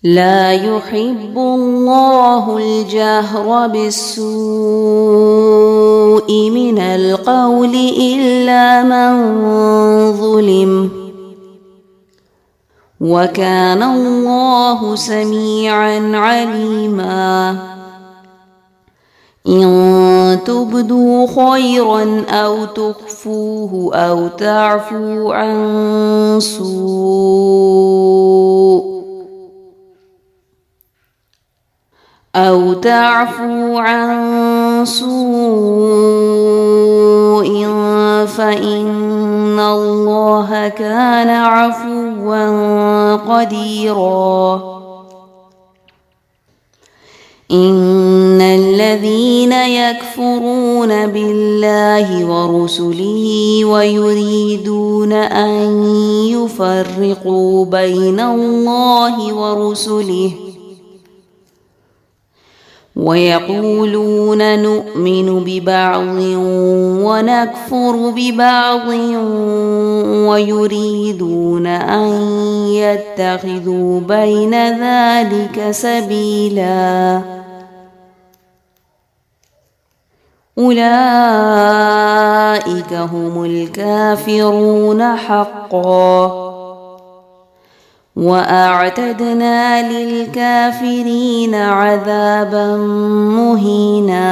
لا يحب الله الجهر بالسوء من القول إلا من ظلم وكان الله سميعا عليما إن تبدوا خيرا أو تخفوه أو تعفو عن سوء فإن الله كان عفوا قديرا إن الذين يكفرون بالله ورسله ويريدون أن يفرقوا بين الله ورسله ويقولون نؤمن ببعض ونكفر ببعض ويريدون أن يتخذوا بين ذلك سبيلا أولئك هم الكافرون حقا وأعتدنا للكافرين عذابا مهينا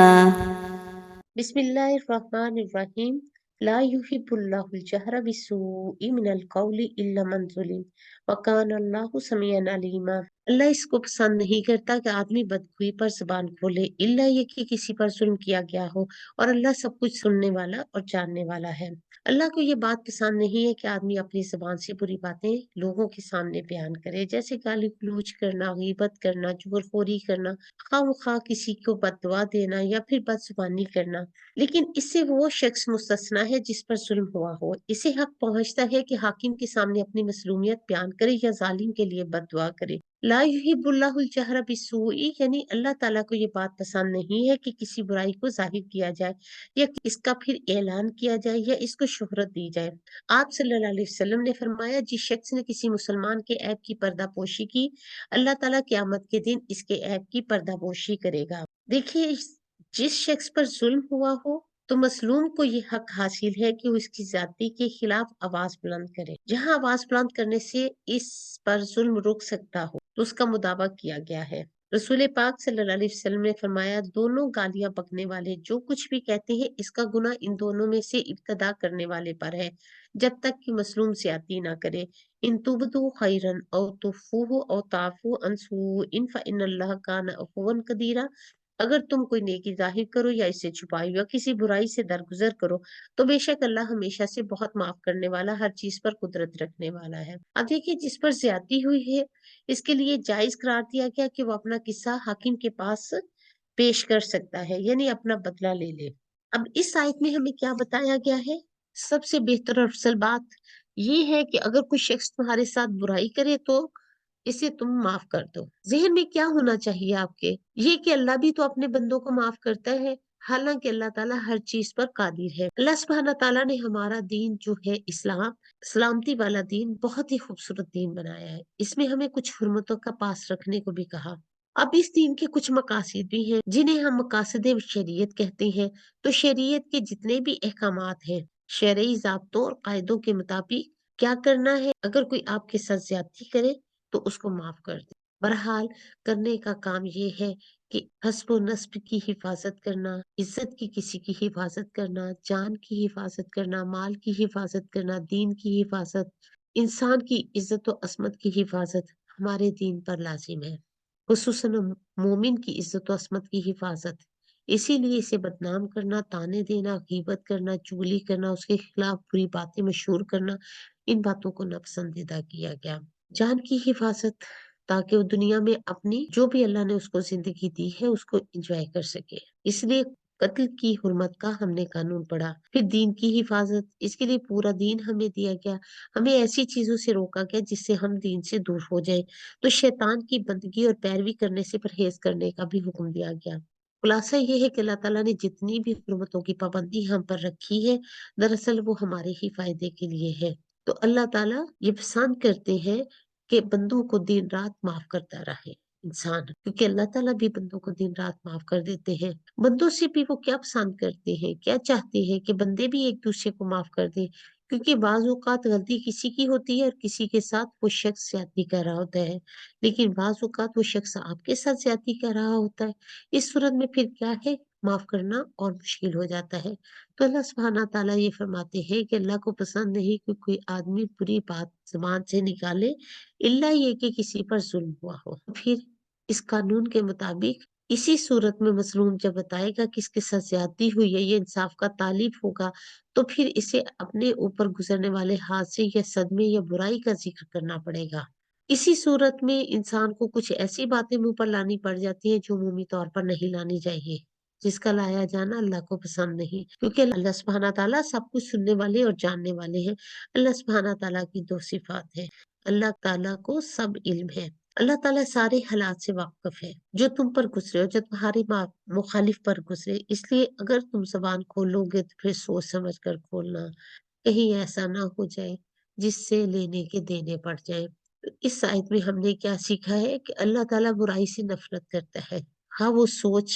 بسم اللہ الرحمن الرحیم لا يحب اللہ الجہر بالسوء من القول الا من ظلم وکان اللہ سمیعا علیما۔ اللہ اس کو پسند نہیں کرتا کہ آدمی بدگوئی پر زبان کھولے الا یہ کہ کسی پر ظلم کیا گیا ہو، اور اللہ سب کچھ سننے والا اور جاننے والا ہے۔ اللہ کو یہ بات پسند نہیں ہے کہ آدمی اپنی زبان سے بری باتیں لوگوں کے سامنے بیان کرے، جیسے گالی گلوچ کرنا، غیبت کرنا، چغلخوری کرنا، خواہ مخواہ کسی کو بد دعا دینا یا پھر بد زبانی کرنا۔ لیکن اس سے وہ شخص مستثنا ہے جس پر ظلم ہوا ہو۔ اسے حق پہنچتا ہے کہ حاکم کے سامنے اپنی مظلومیت بیان کرے یا ظالم کے لیے بد دعا کرے۔ لا یحب اللہ الجہر بالسوء، یعنی اللہ تعالیٰ کو یہ بات پسند نہیں ہے کہ کسی برائی کو ظاہر کیا جائے یا اس کا پھر اعلان کیا جائے یا اس کو شہرت دی جائے۔ آپ صلی اللہ علیہ وسلم نے فرمایا، جس شخص نے کسی مسلمان کے عیب کی پردہ پوشی کی، اللہ تعالیٰ قیامت کے دن اس کے عیب کی پردہ پوشی کرے گا۔ دیکھیے، جس شخص پر ظلم ہوا ہو تو مظلوم کو یہ حق حاصل ہے کہ وہ اس کی زیادتی کے خلاف آواز بلند کرے۔ جہاں آواز بلند کرنے سے اس پر ظلم رک سکتا ہو تو اس کا مداوع کیا گیا ہے۔ رسول پاک صلی اللہ علیہ وسلم نے فرمایا، دونوں گالیاں بکنے والے جو کچھ بھی کہتے ہیں، اس کا گناہ ان دونوں میں سے ابتدا کرنے والے پر ہے، جب تک کہ مظلوم زیادتی نہ کرے۔ ان تبدو خیرن او تخفوہ او تعفو عن سوء فإن اللہ کان عفوا قدیرا، اگر تم کوئی نیکی ظاہر کرو یا اسے چھپائی یا کسی برائی سے درگزر کرو تو بے شک اللہ ہمیشہ سے بہت معاف کرنے والا، ہر چیز پر قدرت رکھنے والا ہے۔ اب دیکھیے، جس پر زیادتی ہوئی ہے اس کے لیے جائز قرار دیا گیا کہ وہ اپنا قصہ حاکم کے پاس پیش کر سکتا ہے، یعنی اپنا بدلہ لے لے۔ اب اس آیت میں ہمیں کیا بتایا گیا ہے؟ سب سے بہتر اور افضل بات یہ ہے کہ اگر کوئی شخص تمہارے ساتھ برائی کرے تو اسے تم معاف کر دو۔ ذہن میں کیا ہونا چاہیے آپ کے؟ یہ کہ اللہ بھی تو اپنے بندوں کو معاف کرتا ہے، حالانکہ اللہ تعالیٰ ہر چیز پر قادر ہے۔ اللہ سبحانہ تعالیٰ نے ہمارا دین جو ہے اسلام، سلامتی والا دین، بہت ہی خوبصورت دین بنایا ہے۔ اس میں ہمیں کچھ حرمتوں کا پاس رکھنے کو بھی کہا۔ اب اس دین کے کچھ مقاصد بھی ہیں جنہیں ہم مقاصد شریعت کہتے ہیں۔ تو شریعت کے جتنے بھی احکامات ہیں، شرعی ضابطوں اور قاعدوں کے مطابق کیا کرنا ہے؟ اگر کوئی آپ کے ساتھ زیادتی کرے تو اس کو معاف کر دیں۔ بہرحال کرنے کا کام یہ ہے کہ حسب و نسب کی حفاظت کرنا، عزت کی کسی کی حفاظت کرنا، جان کی حفاظت کرنا، مال کی حفاظت کرنا، دین کی حفاظت، انسان کی عزت و عصمت کی حفاظت ہمارے دین پر لازم ہے، خصوصاً مومن کی عزت و عصمت کی حفاظت۔ اسی لیے اسے بدنام کرنا، تانے دینا، غیبت کرنا، چغلی کرنا، اس کے خلاف بری باتیں مشہور کرنا، ان باتوں کو ناپسندیدہ کیا گیا۔ جان کی حفاظت تاکہ وہ دنیا میں اپنی جو بھی اللہ نے اس کو زندگی دی ہے اس کو انجوائے کر سکے، اس لیے قتل کی حرمت کا ہم نے قانون پڑھا۔ پھر دین کی حفاظت، اس کے لیے پورا دین ہمیں دیا گیا، ہمیں ایسی چیزوں سے روکا گیا جس سے ہم دین سے دور ہو جائیں۔ تو شیطان کی بندگی اور پیروی کرنے سے پرہیز کرنے کا بھی حکم دیا گیا۔ خلاصہ یہ ہے کہ اللہ تعالیٰ نے جتنی بھی حرمتوں کی پابندی ہم پر رکھی ہے، دراصل وہ ہمارے ہی فائدے کے لیے ہے۔ تو اللہ تعالیٰ یہ پسند کرتے ہیں کہ بندوں کو دن رات معاف کرتا رہے انسان، کیونکہ اللہ تعالیٰ بھی بندوں کو دن رات معاف کر دیتے ہیں۔ بندوں سے بھی وہ کیا پسند کرتے ہیں، کیا چاہتے ہیں کہ بندے بھی ایک دوسرے کو معاف کر دیں، کیونکہ بعض اوقات غلطی کسی کی ہوتی ہے اور کسی کے ساتھ وہ شخص زیادتی کر رہا ہوتا ہے، لیکن بعض اوقات وہ شخص آپ کے ساتھ زیادتی کر رہا ہوتا ہے، اس صورت میں پھر کیا ہے، معاف کرنا اور مشکل ہو جاتا ہے۔ تو اللہ سبحانہ تعالیٰ یہ فرماتے ہیں کہ اللہ کو پسند نہیں کہ کوئی آدمی بری بات زبان سے نکالے الا یہ کہ کسی پر ظلم ہوا ہو۔ پھر اس قانون کے مطابق اسی صورت میں مظلوم جب بتائے گا کہ اس کے ساتھ زیادتی ہوئی ہے، یہ انصاف کا طالب ہوگا، تو پھر اسے اپنے اوپر گزرنے والے حادثے یا صدمے یا برائی کا ذکر کرنا پڑے گا۔ اسی صورت میں انسان کو کچھ ایسی باتیں منہ پر لانی پڑ جاتی ہیں جو عمومی طور پر نہیں لانی چاہیے، جس کا لایا جانا اللہ کو پسند نہیں، کیونکہ اللہ سبحانہ تعالیٰ سب کچھ سننے والے اور جاننے والے ہیں۔ اللہ سبحانہ تعالیٰ کی دو صفات ہیں، اللہ تعالیٰ کو سب علم ہے، اللہ تعالیٰ سارے حالات سے واقف ہے، جو تم پر گزرے اور جو تمہارے مخالف پر گزرے، اس لیے اگر تم زبان کھولو گے تو پھر سوچ سمجھ کر کھولنا، کہیں ایسا نہ ہو جائے جس سے لینے کے دینے پڑ جائیں۔ اس آیت میں ہم نے کیا سیکھا ہے کہ اللہ تعالیٰ برائی سے نفرت کرتا ہے، ہاں وہ سوچ،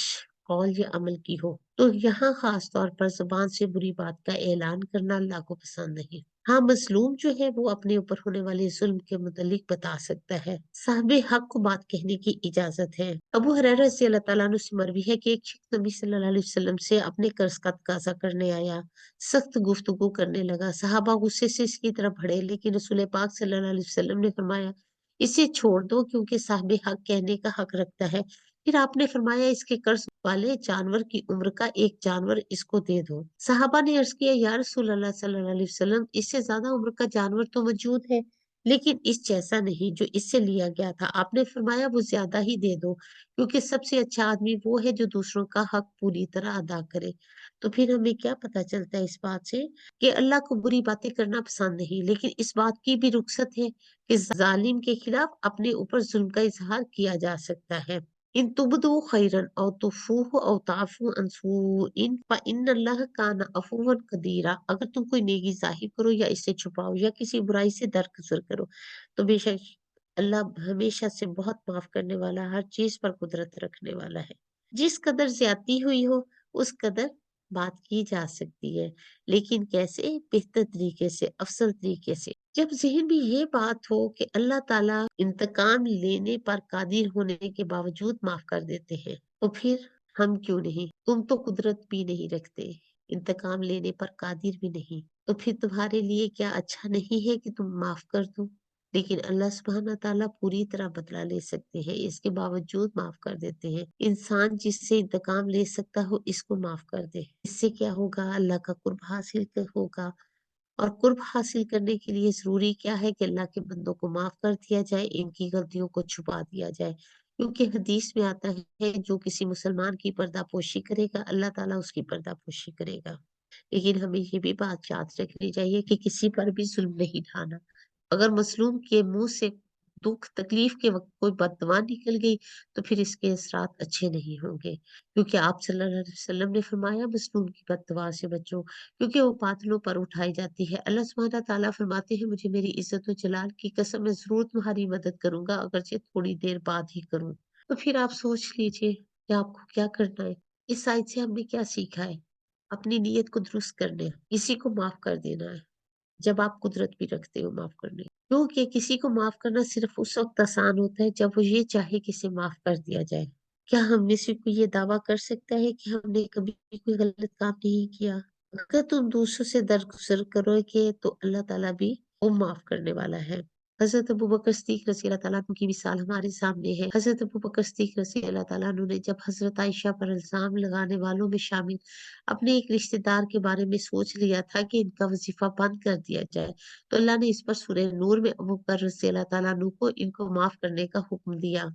قول یا عمل کی ہو۔ تو یہاں خاص طور پر زبان سے بری بات کا اعلان کرنا اللہ کو پسند نہیں۔ ہاں مظلوم جو ہے وہ اپنے اوپر ہونے والے ظلم کے متعلق بتا سکتا ہے، صاحب حق کو بات کہنے کی اجازت ہے۔ ابو ہریرہ رضی اللہ تعالیٰ عنہ سے مروی ہے کہ ایک شخص نبی صلی اللہ علیہ وسلم سے اپنے قرض کا تقاضا کرنے آیا، سخت گفتگو کرنے لگا، صحابہ غصے سے اس کی طرف بڑھے، لیکن رسول پاک صلی اللہ علیہ وسلم نے فرمایا اسے چھوڑ دو کیونکہ صاحب حق کہنے کا حق رکھتا ہے۔ پھر آپ نے فرمایا اس کے قرض والے جانور کی عمر کا ایک جانور اس کو دے دو۔ صحابہ نے عرض کیا یا رسول اللہ صلی اللہ علیہ وسلم، اس سے زیادہ عمر کا جانور تو موجود ہے لیکن اس جیسا نہیں جو اس سے لیا گیا تھا۔ آپ نے فرمایا وہ زیادہ ہی دے دو، کیونکہ سب سے اچھا آدمی وہ ہے جو دوسروں کا حق پوری طرح ادا کرے۔ تو پھر ہمیں کیا پتہ چلتا ہے اس بات سے کہ اللہ کو بری باتیں کرنا پسند نہیں، لیکن اس بات کی بھی رخصت ہے کہ ظالم کے خلاف اپنے اوپر ظلم کا اظہار کیا جا سکتا ہے۔ ان تبدو خیرن او تخفوہ او تعفو عن سوء فإن اللہ کان عفوا قدیرا، اگر تم کوئی نیکی ظاہر کرو یا اسے چھپاؤ یا کسی برائی سے درگزر کرو تو بے شک اللہ ہمیشہ سے بہت معاف کرنے والا، ہر چیز پر قدرت رکھنے والا ہے۔ جس قدر زیادتی ہوئی ہو اس قدر بات کی جا سکتی ہے، لیکن کیسے؟ بہتر طریقے سے، افضل طریقے سے۔ جب ذہن میں یہ بات ہو کہ اللہ تعالیٰ انتقام لینے پر قادر ہونے کے باوجود معاف کر دیتے ہیں، تو پھر ہم کیوں نہیں؟ تم تو قدرت بھی نہیں رکھتے، انتقام لینے پر قادر بھی نہیں، تو پھر تمہارے لیے کیا اچھا نہیں ہے کہ تم معاف کر دو؟ لیکن اللہ سبحانہ تعالیٰ پوری طرح بدلہ لے سکتے ہیں، اس کے باوجود معاف کر دیتے ہیں۔ انسان جس سے انتقام لے سکتا ہو اس کو معاف کر دے، اس سے کیا ہوگا؟ اللہ کا قرب حاصل ہوگا، اور قرب حاصل کرنے کے لیے ضروری کیا ہے کہ اللہ کے بندوں کو معاف کر دیا جائے، ان کی غلطیوں کو چھپا دیا جائے، کیونکہ حدیث میں آتا ہے جو کسی مسلمان کی پردہ پوشی کرے گا اللہ تعالیٰ اس کی پردہ پوشی کرے گا۔ لیکن ہمیں یہ بھی بات یاد رکھنی چاہیے کہ کسی پر بھی ظلم نہیں ڈھانا۔ اگر مظلوم کے منہ سے دکھ تکلیف کے وقت کوئی بد دعا نکل گئی تو پھر اس کے اثرات اچھے نہیں ہوں گے، کیونکہ آپ صلی اللہ علیہ وسلم نے فرمایا مظلوم کی بد دعا سے بچو، کیونکہ وہ باطلوں پر اٹھائی جاتی ہے۔ اللہ سبحانہ تعالیٰ فرماتے ہیں مجھے میری عزت و جلال کی قسم میں ضرور تمہاری مدد کروں گا، اگرچہ تھوڑی دیر بعد ہی کروں۔ تو پھر آپ سوچ لیجئے کہ آپ کو کیا کرنا ہے۔ اس آیت سے ہم نے کیا سیکھا ہے؟ اپنی نیت کو درست کرنا، کسی کو معاف کر دینا ہے جب آپ قدرت بھی رکھتے ہو معاف کرنے، کیونکہ کسی کو معاف کرنا صرف اس وقت آسان ہوتا ہے جب وہ یہ چاہے کہ اسے معاف کر دیا جائے۔ کیا ہم میں سے کوئی یہ دعویٰ کر سکتا ہے کہ ہم نے کبھی کوئی غلط کام نہیں کیا؟ اگر تم دوسروں سے درگزر کرو گے تو اللہ تعالیٰ بھی وہ معاف کرنے والا ہے۔ حضرت ابوبکر صدیق رضی اللہ تعالیٰ عنہ کی مثال ہمارے سامنے ہے۔ حضرت ابوبکر صدیق رضی اللہ تعالیٰ عنہ نے جب حضرت عائشہ پر الزام لگانے والوں میں شامل اپنے ایک رشتہ دار کے بارے میں سوچ لیا تھا کہ ان کا وظیفہ بند کر دیا جائے، تو اللہ نے اس پر سورہ نور میں ابوبکر رضی اللہ تعالیٰ عنہ کو ان کو معاف کرنے کا حکم دیا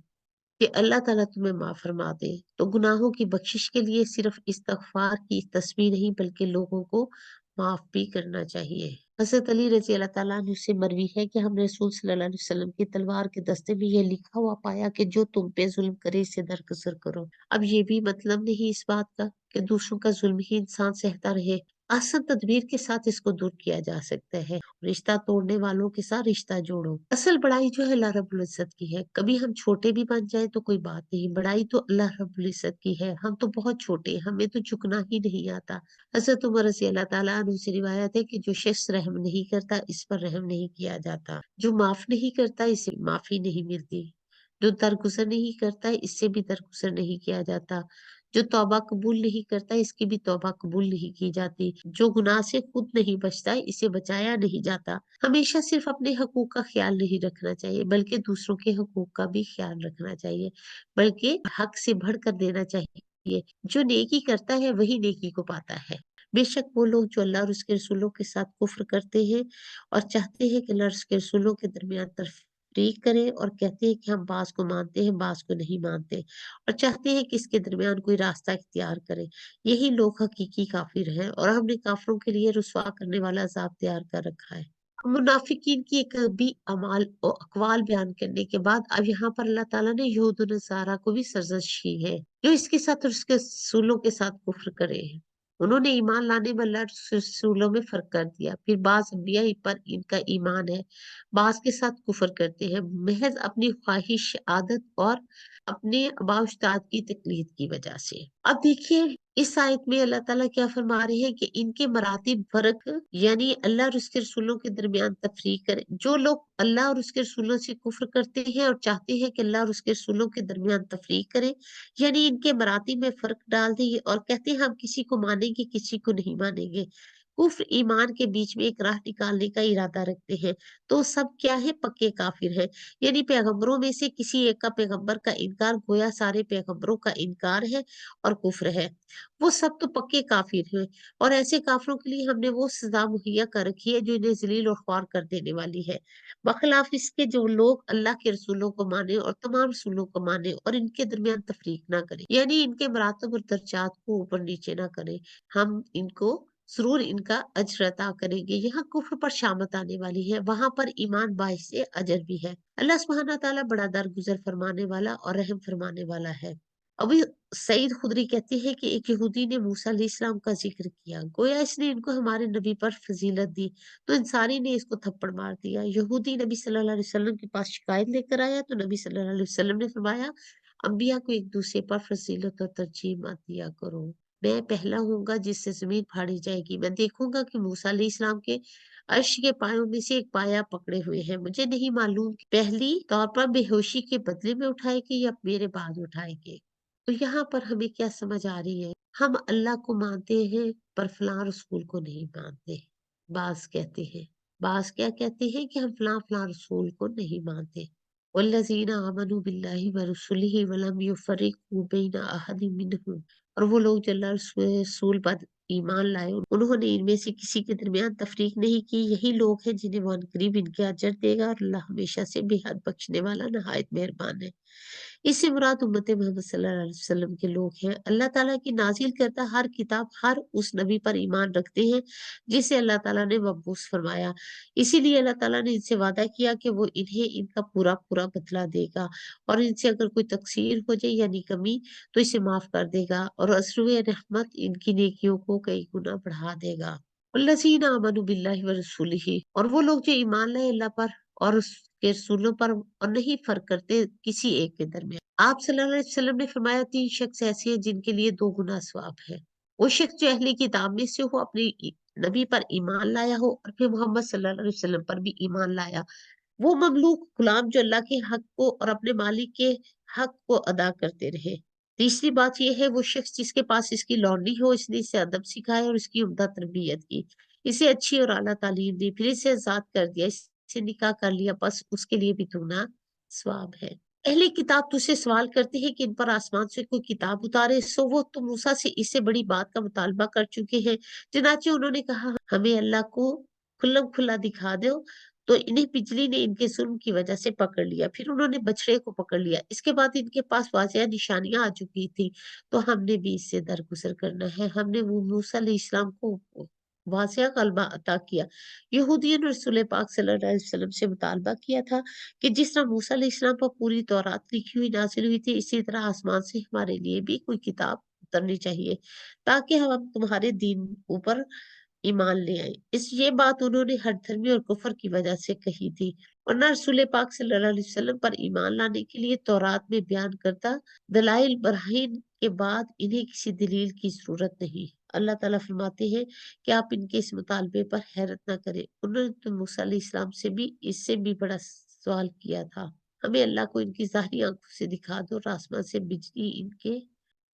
کہ اللہ تعالیٰ تمہیں معاف فرما دے۔ تو گناہوں کی بخشش کے لیے صرف استغفار کی تسبیح نہیں بلکہ لوگوں کو معاف بھی کرنا چاہیے۔ حضرت علی رضی اللہ تعالیٰ عنہ سے مروی ہے کہ ہم نے رسول صلی اللہ علیہ وسلم کی تلوار کے دستے میں یہ لکھا ہوا پایا کہ جو تم پہ ظلم کرے اسے درگزر کرو۔ اب یہ بھی مطلب نہیں اس بات کا کہ دوسروں کا ظلم ہی انسان سہتا رہے۔ आसान तदबीर के साथ इसको दूर किया जा सकता है। रिश्ता तोड़ने वालों के साथ रिश्ता जोड़ो। असल बड़ाई जो है अल्लाह रब्बुल इज़्ज़त की है। कभी हम छोटे भी बन जाए तो कोई बात नहीं, बड़ाई तो अल्लाह रब्बुल इज़्ज़त की है। हम तो बहुत छोटे हैं, हमें तो झुकना ही नहीं आता। हज़रत उमर रज़ी अल्लाह ताला अन्हु से रिवायत है कि जो शख्स रहम नहीं करता, इस पर रहम नहीं किया जाता। जो माफ़ नहीं करता, इसे माफ़ी नहीं मिलती। जो दरगुज़र नहीं करता, इससे भी दरगुज़र नहीं किया जाता। जो तौबा कबूल नहीं करता, इसकी भी तौबा कबूल नहीं की जाती। जो गुनाह से खुद नहीं बचता, इसे बचाया नहीं जाता। हमेशा सिर्फ अपने हकूक का ख्याल नहीं रखना चाहिए, बल्कि दूसरों के हकूक का भी ख्याल रखना चाहिए, बल्कि हक से बढ़कर देना चाहिए। जो नेकी करता है, वही नेकी को पाता है। बेशक वो लोग जो अल्लाह और उसके रसूलों के साथ कुफ्र करते हैं और चाहते हैं कि अल्लाह और उसके रसूलों के दरमियान तफरीक करें और कहते हैं कि हम बाज़ को मानते हैं, बाज़ को नहीं मानते। और चाहते हैं कि इसके दरमियान कोई रास्ता इख्तियार करें। यही लोग हकीकी काफिर हैं और हमने काफिरों के लिए रुसवा करने वाला अज़ाब तैयार कर रखा है। मुनाफिकीन की एक भी अमाल और अक़वाल बयान करने के बाद अब यहाँ पर अल्लाह ताला ने यहूद और नसारा को भी सरज़श की है, जो इसके साथ और उसके रसूलों के साथ कुफ्र करे हैं। उन्होंने ईमान लाने में अल्लाह और रसूलों में फ़र्क कर दिया। फिर बाज़ अम्बिया पर इनका ईमान है, बाज़ के साथ कुफ्र करते हैं, महज़ अपनी ख्वाहिश, आदत और अपने आबा-ओ-अजदाद की तक़लीद की वजह से। अब देखिए इस आयत में अल्लाह ताला क्या फरमा रहे हैं कि इनके मरातिब फ़र्क यानी अल्लाह और उसके रसूलों के दरमियान तफ़रीक करें। जो लोग अल्लाह और उसके रसूलों से कुफ़्र करते हैं और चाहते हैं कि अल्लाह और उसके रसूलों के दरमियान तफ़रीक करें, यानी इनके मरातिब में फ़र्क डाल दें और कहते हैं हम किसी को मानेंगे, किसी को नहीं मानेंगे। कुफ़्र ईमान के बीच में एक राह निकालने का इरादा रखते हैं, तो सब क्या है पक्के काफ़िर हैं। यानी पैगंबरों में से किसी एक का पैगंबर का इनकार गोया सारे पैगंबरों का इनकार है और कुफ्र है। वो सब तो पक्के काफिर हैं और ऐसे काफिरों के लिए हमने वो सजा मुहैया कर रखी है जो इन्हें जलील और ख्वार कर देने वाली है। बखिलाफ इसके जो लोग अल्लाह के रसूलों को माने और तमाम रसूलों को माने और इनके दरमियान तफरीक ना करें, यानी इनके मरातब और दर्जात को ऊपर नीचे ना करें, हम इनको ज़रूर इनका अज्र अता करेंगे। यहाँ कुफ्र पर शामत आने वाली है, वहाँ पर ईमान बाइस से अजर भी है। अल्लाह सुब्हाना ताला बड़ा दरगुजर फरमाने वाला और रहम फरमाने वाला है। अभी सईद खुदरी कहते हैं कि एक यहूदी ने मूसा अलैहिस्सलाम का जिक्र किया, गोया इसने इनको हमारे नबी पर फजीलत दी, तो इंसानी ने इसको थप्पड़ मार दिया। यहूदी नबी सल्लल्लाहु अलैहि वसल्लम के पास शिकायत लेकर आया तो नबी सल्लल्लाहु अलैहि वसल्लम ने फरमाया, अंबिया को एक दूसरे पर फजीलत और तरजीह मत दिया करो। मैं पहला हूँगा जिससे ज़मीन फाड़ी जाएगी। मैं देखूँगा कि मूसा अलैहिस्सलाम के अर्श के पायों में से एक पाया पकड़े हुए हैं। मुझे नहीं मालूम कि पहली तौर पर बेहोशी के बदले में उठाएँगे या मेरे बाद उठाएँगे। तो यहाँ पर हमें क्या समझ आ रही है? हम अल्लाह को मानते हैं पर फलां रसूल को नहीं मानते। बाज़ कहते हैं, बाज़ क्या कहते हैं कि हम फलां-फलां रसूल को नहीं मानते। वल्लज़ीना आमनू बिल्लाहि व रसूलिहि व लम युफ़र्रिक़ू बैना अहदिम मिनहुम और वो लोग जो अल्लाह और उसके रसूल पर ईमान लाए, उन्होंने इनमें से किसी के दरमियान तफरीक नहीं की। यही लोग हैं जिन्हें वो अनकरीब इनके अजर देगा और अल्लाह हमेशा से बेहद बख्शने वाला नहायत मेहरबान है। इससे मुराद उम्मत मोहम्मद सल्लल्लाहु अलैहि वसल्लम के लोग हैं। अल्लाह ताला की नाज़िल करदा हर किताब हर उस नबी पर ईमान रखते हैं जिसे अल्लाह ताला ने मबऊस फरमाया। इसीलिए अल्लाह ताला ने इनसे वादा किया कि वो इन्हें इनका पूरा-पूरा बदला देगा और इनसे अगर कोई तक़सीर हो जाए यानी कमी तो इसे माफ़ कर देगा और अज़्र रहमत इनकी नेकियों को कई गुना बढ़ा देगा। वल्लज़ीना आमनू बिल्लाहि व रसूलिही और वो लोग जो ईमान लाए अल्लाह पर और उसके रसूलों पर और नहीं फ़र्क करते किसी एक के दरमियान। आप सल्लल्लाहु अलैहि वसल्लम ने फरमाया 3 शख्स ऐसे हैं जिनके लिए 2 गुना सवाब है। वो शख्स जो अहले किताब में से हो अपने नबी पर ईमान लाया हो और फिर मोहम्मद सल्लल्लाहु अलैहि वसल्लम पर भी ईमान लाया। वो ममलूक गुलाम जो अल्लाह के हक को और अपने मालिक के हक को अदा करते रहे। तीसरी बात ये है वो शख्स जिसके पास इसकी लौंडी हो, इसने इसे अदब सिखाया और इसकी उम्दा तरबियत की, इसे अच्छी और आला तालीम दी, फिर इसे आज़ाद कर दिया, इससे निकाह कर लिया, बस उसके लिए भी दुगना सवाब है। अहले किताब तुझसे सवाल करते हैं कि इन पर आसमान से कोई किताब उतारे, सो वो तो मूसा से इससे बड़ी बात का मुतालबा कर चुके हैं। चुनांचे उन्होंने कहा हमें अल्लाह को खुल्लम खुल्ला दिखा दो, तो इन्हें बिजली ने इनके जुल्म की वजह से पकड़ लिया। फिर उन्होंने बछड़े को पकड़ लिया। इसके बाद इनके पास वाज़िया निशानियाँ आ चुकी थी, तो हमने भी इससे दरगुज़र करना है। हमने वो मूसा अलैहिस्सलाम को वाज़िया ग़लबा अता किया। यहूदियों ने रसूल पाक सल्लल्लाहु अलैहि वसल्लम से मुतालबा किया था कि जिस तरह मूसा अलैहिस्सलाम पर पूरी तौरात लिखी हुई नाज़िल हुई थी, इसी तरह आसमान से हमारे लिए भी कोई किताब उतरनी चाहिए, ताकि हम तुम्हारे दीन ऊपर ایمان لے آئے۔ یہ بات انہوں نے ہر دھرمی اور کفر کی وجہ سے کہی تھی، ورنہ رسول پاک صلی اللہ علیہ وسلم پر ایمان لانے کے لیے تورات میں بیان کردہ دلائل براہین کے بعد انہیں کسی دلیل کی ضرورت نہیں۔ اللہ تعالیٰ فرماتے ہیں کہ آپ ان کے اس مطالبے پر حیرت نہ کریں، انہوں نے تو موسیٰ علیہ السلام سے بھی اس سے بھی بڑا سوال کیا تھا، ہمیں اللہ کو ان کی ظاہری آنکھوں سے دکھا دو اور آسمان سے بجلی ان کے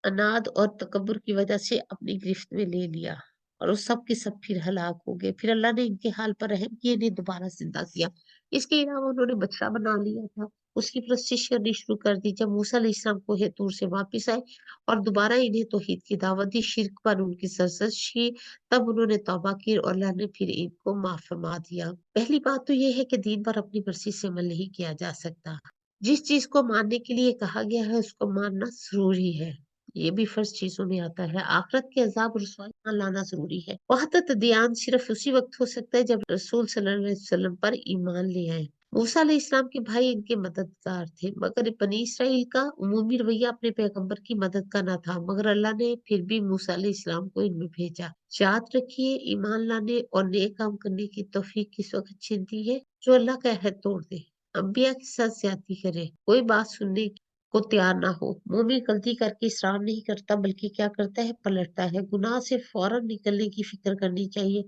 اناد اور تکبر کی وجہ سے اپنی گرفت میں لے لیا، اور وہ سب کے سب پھر ہلاک ہو گئے۔ پھر اللہ نے ان کے حال پر رحم کیے، انہیں دوبارہ زندہ کیا۔ اس کے علاوہ انہوں نے بچڑا بنا لیا تھا، اس کی پرستش کرنی شروع کر دی۔ جب موسیٰ علیہ السلام کوہ طور سے واپس آئے اور دوبارہ انہیں توحید کی دعوت دی، شرک پر ان کی سرزنش کی، تب انہوں نے توبہ کی اور اللہ نے پھر ان کو معاف فرما دیا۔ پہلی بات تو یہ ہے کہ دین پر اپنی مرضی سے عمل نہیں کیا جا سکتا۔ جس چیز کو ماننے کے لیے کہا گیا ہے اس کو ماننا ضروری ہے، یہ بھی فرض چیزوں میں آتا ہے۔ آخرت کے عذاب اور رسوائی ایمان لانا ضروری ہے۔ وحدت دیان صرف اسی وقت ہو سکتا ہے جب رسول صلی اللہ علیہ وسلم پر ایمان لے آئے۔ موسیٰ علیہ السلام کے بھائی ان کے مددگار تھے، مگر بنی اسرائیل کا عمومی رویہ اپنے پیغمبر کی مدد کا نہ تھا، مگر اللہ نے پھر بھی موسیٰ علیہ السلام کو ان میں بھیجا۔ یاد رکھیے، ایمان لانے اور نیک کام کرنے کی توفیق کس وقت چھنتی ہے؟ جو اللہ کا عہد توڑ دے، انبیاء کے ساتھ زیادتی کرے، کوئی بات سننے کو تیار نہ ہو۔ مومن غلطی کر کے اصرار نہیں کرتا، بلکہ کیا کرتا ہے؟ پلٹتا ہے۔ گناہ سے فوراً نکلنے کی فکر کرنی چاہیے،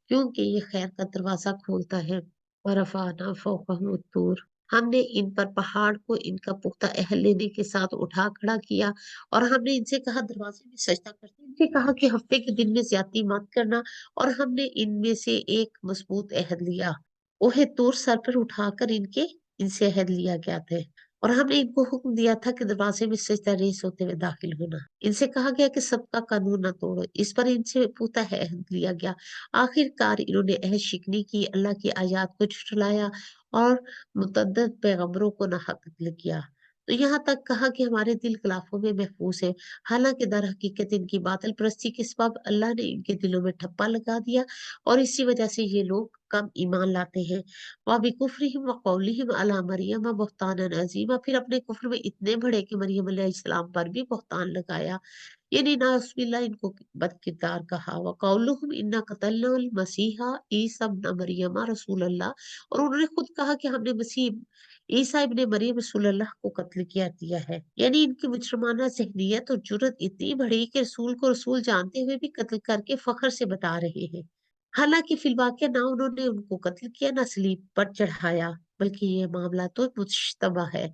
کیونکہ یہ خیر کا دروازہ کھولتا ہے۔ وَرَفَعْنَا فَوْقَهُمُ الطُّورَ، ہم نے ان پر پہاڑ کو ان کا پختہ عہد لینے کے ساتھ اٹھا کھڑا کیا، اور ہم نے ان سے کہا دروازے میں سجدہ کرتے، ان سے کہا کہ ہفتے کے دن میں زیادتی مت کرنا، اور ہم نے ان میں سے ایک مضبوط عہد لیا۔ کوہ طور سر پر اٹھا کر ان سے عہد لیا گیا تھا، اور ہم نے ان کو حکم دیا تھا کہ دروازے میں سجدہ ریز ہوتے ہوئے داخل ہونا۔ ان سے کہا گیا کہ سب کا قانون نہ توڑو، اس پر ان سے پختہ عہد لیا گیا۔ آخر کار انہوں نے عہد شکنی کی، اللہ کی آیات کو جھٹلایا اور متعدد پیغمبروں کو ناحق قتل کیا، تو یہاں تک کہا کہ ہمارے دل غلافوں میں محفوظ ہے، حالانکہ در حقیقت ان کی باطل پرستی کے سبب اللہ نے ان کے دلوں میں ٹھپا لگا دیا، اور اسی وجہ سے یہ لوگ کم ایمان لاتے ہیں۔ وَبِكُفْرِهِمْ وَقَوْلِهِمْ عَلَى مَرْيَمَ بُهْتَانًا عَظِيمًا، پھر اپنے کفر میں اتنے بڑے کہ مریم علیہ السلام پر بھی بہتان لگایا، یعنی ناؤذ باللہ ان کو بد کردار کہا۔ وَقَوْلُهُمْ إِنَّا قَتَلْنَا الْمَسِيحَ عِيسَى ابْنَ مَرْيَمَ رَسُولَ اللَّهِ، اور انہوں نے خود کہا کہ ہم نے مسیح عیسیٰ ابن مریم رسول اللہ کو قتل کیا ہے، یعنی ان کی مجرمانہ ذہنیت اور جرت اتنی بڑی کہ رسول کو رسول جانتے ہوئے بھی قتل کر کے فخر سے بتا رہے ہیں، حالانکہ فی الواقع نہ انہوں نے ان کو قتل کیا نہ صلیب پر چڑھایا، بلکہ یہ معاملہ تو مشتبہ ہے،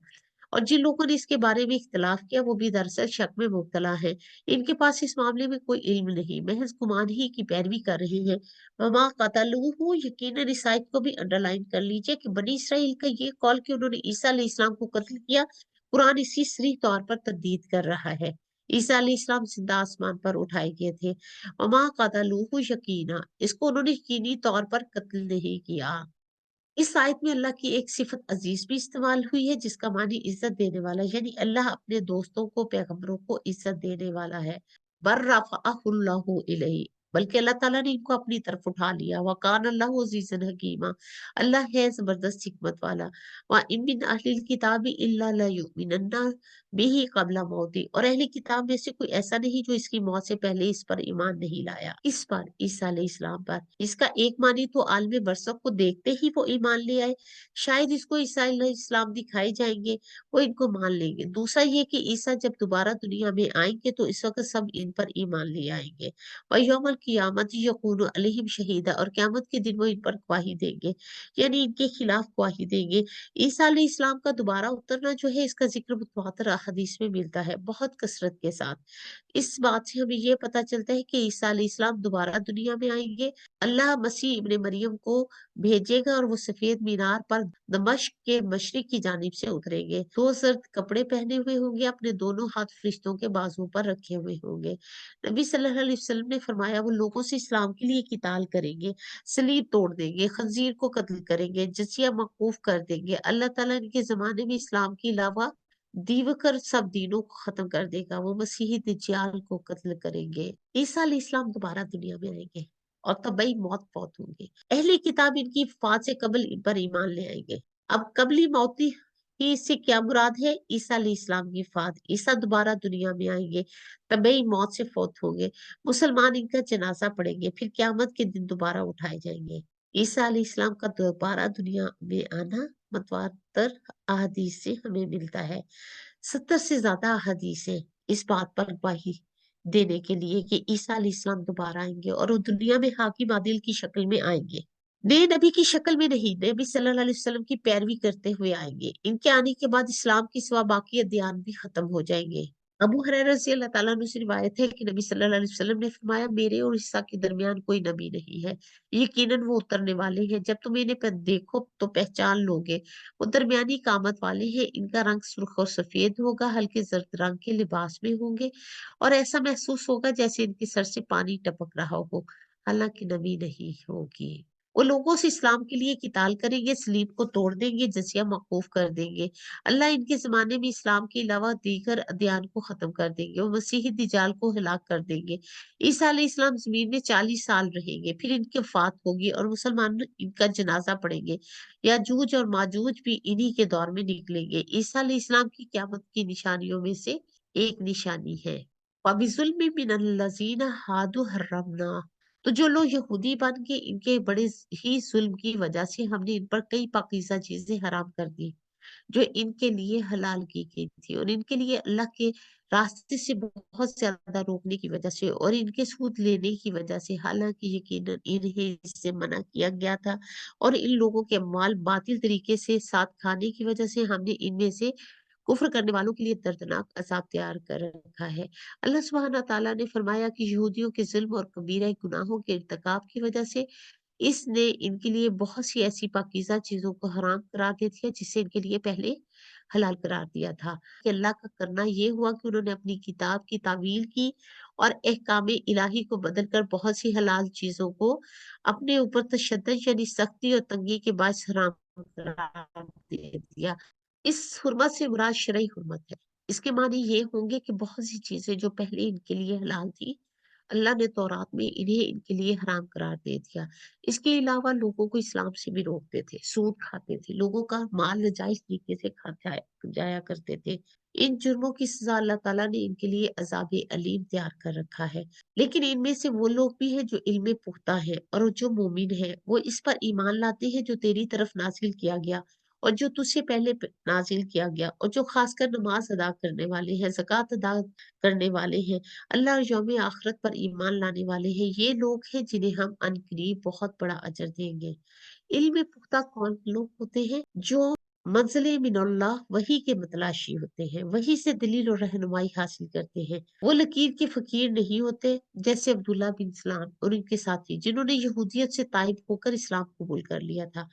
اور جن لوگوں نے اس کے بارے میں اختلاف کیا وہ بھی دراصل شک میں مبتلا ہیں، ان کے پاس اس معاملے میں کوئی علم نہیں، محض گمان ہی کی پیروی کر رہے ہیں۔ وما قتلوہ، یقیناً اس آیت کو بھی انڈر لائن کر لیجئے کہ بنی اسرائیل کا یہ قول کہ انہوں نے عیسیٰ علیہ السلام کو قتل کیا، قرآن اسی صریح طور پر تردید کر رہا ہے۔ عیسیٰ علیہ السلام زندہ آسمان پر اٹھائے گئے تھے۔ وما قتلوہ یقینا، اس کو انہوں نے یقینی طور پر قتل نہیں کیا۔ اس آیت میں اللہ کی ایک صفت عزیز بھی استعمال ہوئی ہے جس کا معنی عزت دینے والا، یعنی اللہ اپنے دوستوں کو، پیغمبروں کو عزت دینے والا ہے۔ بر رفعہ اللہ الیہ، بلکہ اللہ تعالیٰ نے ان کو اپنی طرف اٹھا لیا۔ وکان اللہ عزیزا حکیما، اللہ ہے زبردست حکمت والا۔ وَإِن مِّنْ أَهْلِ الْكِتَابِ إِلَّا لَيُؤْمِنَنَّ بِهِ قَبْلَ مَوْتِهِ، اور اہل کتاب میں سے کوئی ایسا نہیں جو اس کی موت سے پہلے اس پر ایمان نہیں لایا۔ اس پر عیسیٰ علیہ السلام پر، اس کا ایک معنی تو عالم برزخ کو دیکھتے ہی وہ ایمان لے آئے، شاید اس کو عیسیٰ علیہ السلام دکھائے جائیں گے، وہ ان کو مان لیں گے۔ دوسرا یہ کہ عیسیٰ جب دوبارہ دنیا میں آئیں گے تو اس وقت سب ان پر ایمان لے آئیں گے۔ وَيَوْمَ الْقِيَامَةِ يَكُونُ عَلَيْهِمْ شَهِيدًا، اور قیامت کے دن وہ ان پر گواہی دیں گے، یعنی ان کے خلاف گواہی دیں گے۔ عیسیٰ علیہ السلام کا دوبارہ اترنا جو ہے، اس کا ذکر متواتر احادیث میں ملتا ہے بہت کثرت کے ساتھ۔ اس بات سے ہمیں یہ پتہ چلتا ہے کہ عیسیٰ علیہ السلام دوبارہ دنیا میں آئیں گے، اللہ مسیح ابن مریم کو بھیجے گا، اور وہ سفید مینار پر دمشق کے مشرق کی جانب سے اتریں گے، دو زرد کپڑے پہنے ہوئے ہوں گے، اپنے دونوں ہاتھ فرشتوں کے بازو پر رکھے ہوئے ہوں گے۔ نبی صلی اللہ علیہ وسلم نے فرمایا وہ لوگوں سے اسلام کے لیے قتال کریں گے، صلیب توڑ دیں گے، خنزیر کو قتل کریں گے، جزیہ موقوف کر دیں گے۔ اللہ تعالیٰ ان کے زمانے میں اسلام کے علاوہ دیوکر سب دینوں کو ختم کر دے گا، وہ مسیحی دجال کو قتل کریں گے۔ عیسیٰ علیہ السلام دوبارہ دنیا میں آئیں گے اور طبعی موت فوت ہوں گے۔ اہلی کتاب ان کی وفات سے قبل ان پر ایمان لے آئیں گے۔ اب قبلی موتی اس سے کیا مراد ہے؟ عیسیٰ علیہ السلام کی وفات، عیسیٰ دوبارہ دنیا میں آئیں گے، طبعی موت سے فوت ہوں گے، مسلمان ان کا جنازہ پڑھیں گے، پھر قیامت کے دن دوبارہ اٹھائے جائیں گے۔ عیسیٰ علیہ السلام کا دوبارہ دنیا میں آنا متواتر احادیث سے ہمیں ملتا ہے۔ 70 سے زیادہ احادیث ہیں اس بات پر گواہی دینے کے لیے کہ عیسیٰ علیہ السلام دوبارہ آئیں گے اور وہ دنیا میں حاکم عادل کی شکل میں آئیں گے، نئے نبی کی شکل میں نہیں، نبی صلی اللہ علیہ وسلم کی پیروی کرتے ہوئے آئیں گے۔ ان کے آنے کے بعد اسلام کے سوا باقی ادیان بھی ختم ہو جائیں گے۔ ابو ہریرہ رضی اللہ تعالیٰ عنہ سے روایت ہے کہ نبی صلی اللہ علیہ وسلم نے فرمایا، میرے اور عیسیٰ کے درمیان کوئی نبی نہیں ہے، یقیناً وہ اترنے والے ہیں، جب تم انہیں دیکھو تو پہچان لو گے، وہ درمیانی قامت والے ہیں، ان کا رنگ سرخ اور سفید ہوگا، ہلکے زرد رنگ کے لباس میں ہوں گے اور ایسا محسوس ہوگا جیسے ان کے سر سے پانی ٹپک رہا ہو، حالانکہ نبی نہیں ہوگی۔ وہ لوگوں سے اسلام کے لیے قتال کریں گے، سلیب کو توڑ دیں گے، جزیہ موقوف کر دیں گے۔ اللہ ان کے زمانے میں اسلام کے علاوہ دیگر ادیان کو ختم کر دیں گے، وہ مسیحی دجال کو ہلاک کر دیں گے۔ عیسیٰ علیہ السلام زمین میں 40 سال رہیں گے، پھر ان کی وفات ہوگی اور مسلمان ان کا جنازہ پڑھیں گے۔ یاجوج اور ماجوج بھی انہی کے دور میں نکلیں گے۔ عیسیٰ علیہ السلام کی قیامت کی نشانیوں میں سے ایک نشانی ہے وَبِظُلْمٍ مِّنَ الَّذِينَ هَادُوا حَرَّمْنَا، تو جو لوگ یہودی بن کے ان کے بڑے ہی ظلم کی وجہ سے ہم نے ان پر کئی پاکیزہ چیزیں حرام کر دی جو ان کے لیے حلال کی گئی تھی، اور ان کے لیے اللہ کے راستے سے بہت زیادہ روکنے کی وجہ سے اور ان کے سود لینے کی وجہ سے، حالانکہ یقیناً انہیں اس سے منع کیا گیا تھا، اور ان لوگوں کے مال باطل طریقے سے ساتھ کھانے کی وجہ سے ہم نے ان میں سے کفر کرنے والوں کے لیے دردناک عذاب تیار کر رکھا ہے۔ اللہ سبحانہ تعالیٰ نے فرمایا کہ یہودیوں کے ظلم اور کبیرہ گناہوں کے ارتکاب کی وجہ سے اس نے ان کے لیے بہت سی ایسی پاکیزہ چیزوں کو حرام قرار دے دیا جسے ان کے لیے پہلے حلال قرار دیا تھا۔ کہ اللہ کا کرنا یہ ہوا کہ انہوں نے اپنی کتاب کی تعویل کی اور احکام الہی کو بدل کر بہت سی حلال چیزوں کو اپنے اوپر تشدد یعنی سختی اور تنگی کے باعث حرام قرار دے دیا۔ اس حرمت سے مراد شرعی حرمت ہے۔ اس کے معنی یہ ہوں گے کہ بہت سی چیزیں جو پہلے ان کے لیے حلال تھی، اللہ نے تورات میں انہیں ان کے لیے حرام قرار دے دیا۔ اس کے علاوہ لوگوں کو اسلام سے بھی روکتے تھے، سود کھاتے تھے، لوگوں کا مال ناجائز طریقے سے جایا کرتے تھے۔ ان جرموں کی سزا اللہ تعالیٰ نے ان کے لیے عذاب علیم تیار کر رکھا ہے۔ لیکن ان میں سے وہ لوگ بھی ہیں جو علم پختہ ہیں اور جو مومن ہیں، وہ اس پر ایمان لاتے ہیں جو تیری طرف نازل کیا گیا اور جو تجھ سے پہلے نازل کیا گیا، اور جو خاص کر نماز ادا کرنے والے ہیں، زکوٰۃ ادا کرنے والے ہیں، اللہ اور یوم آخرت پر ایمان لانے والے ہیں، یہ لوگ ہیں جنہیں ہم عنقریب بہت بڑا اجر دیں گے۔ علم پختہ کون لوگ ہوتے ہیں؟ جو منزل من اللہ وحی کے متلاشی ہوتے ہیں، وحی سے دلیل اور رہنمائی حاصل کرتے ہیں۔ وہ لکیر کے فقیر نہیں ہوتے جیسے عبداللہ بن سلام اور ان کے ساتھی جنہوں نے یہودیت سے تائب ہو کر اسلام قبول کر لیا تھا،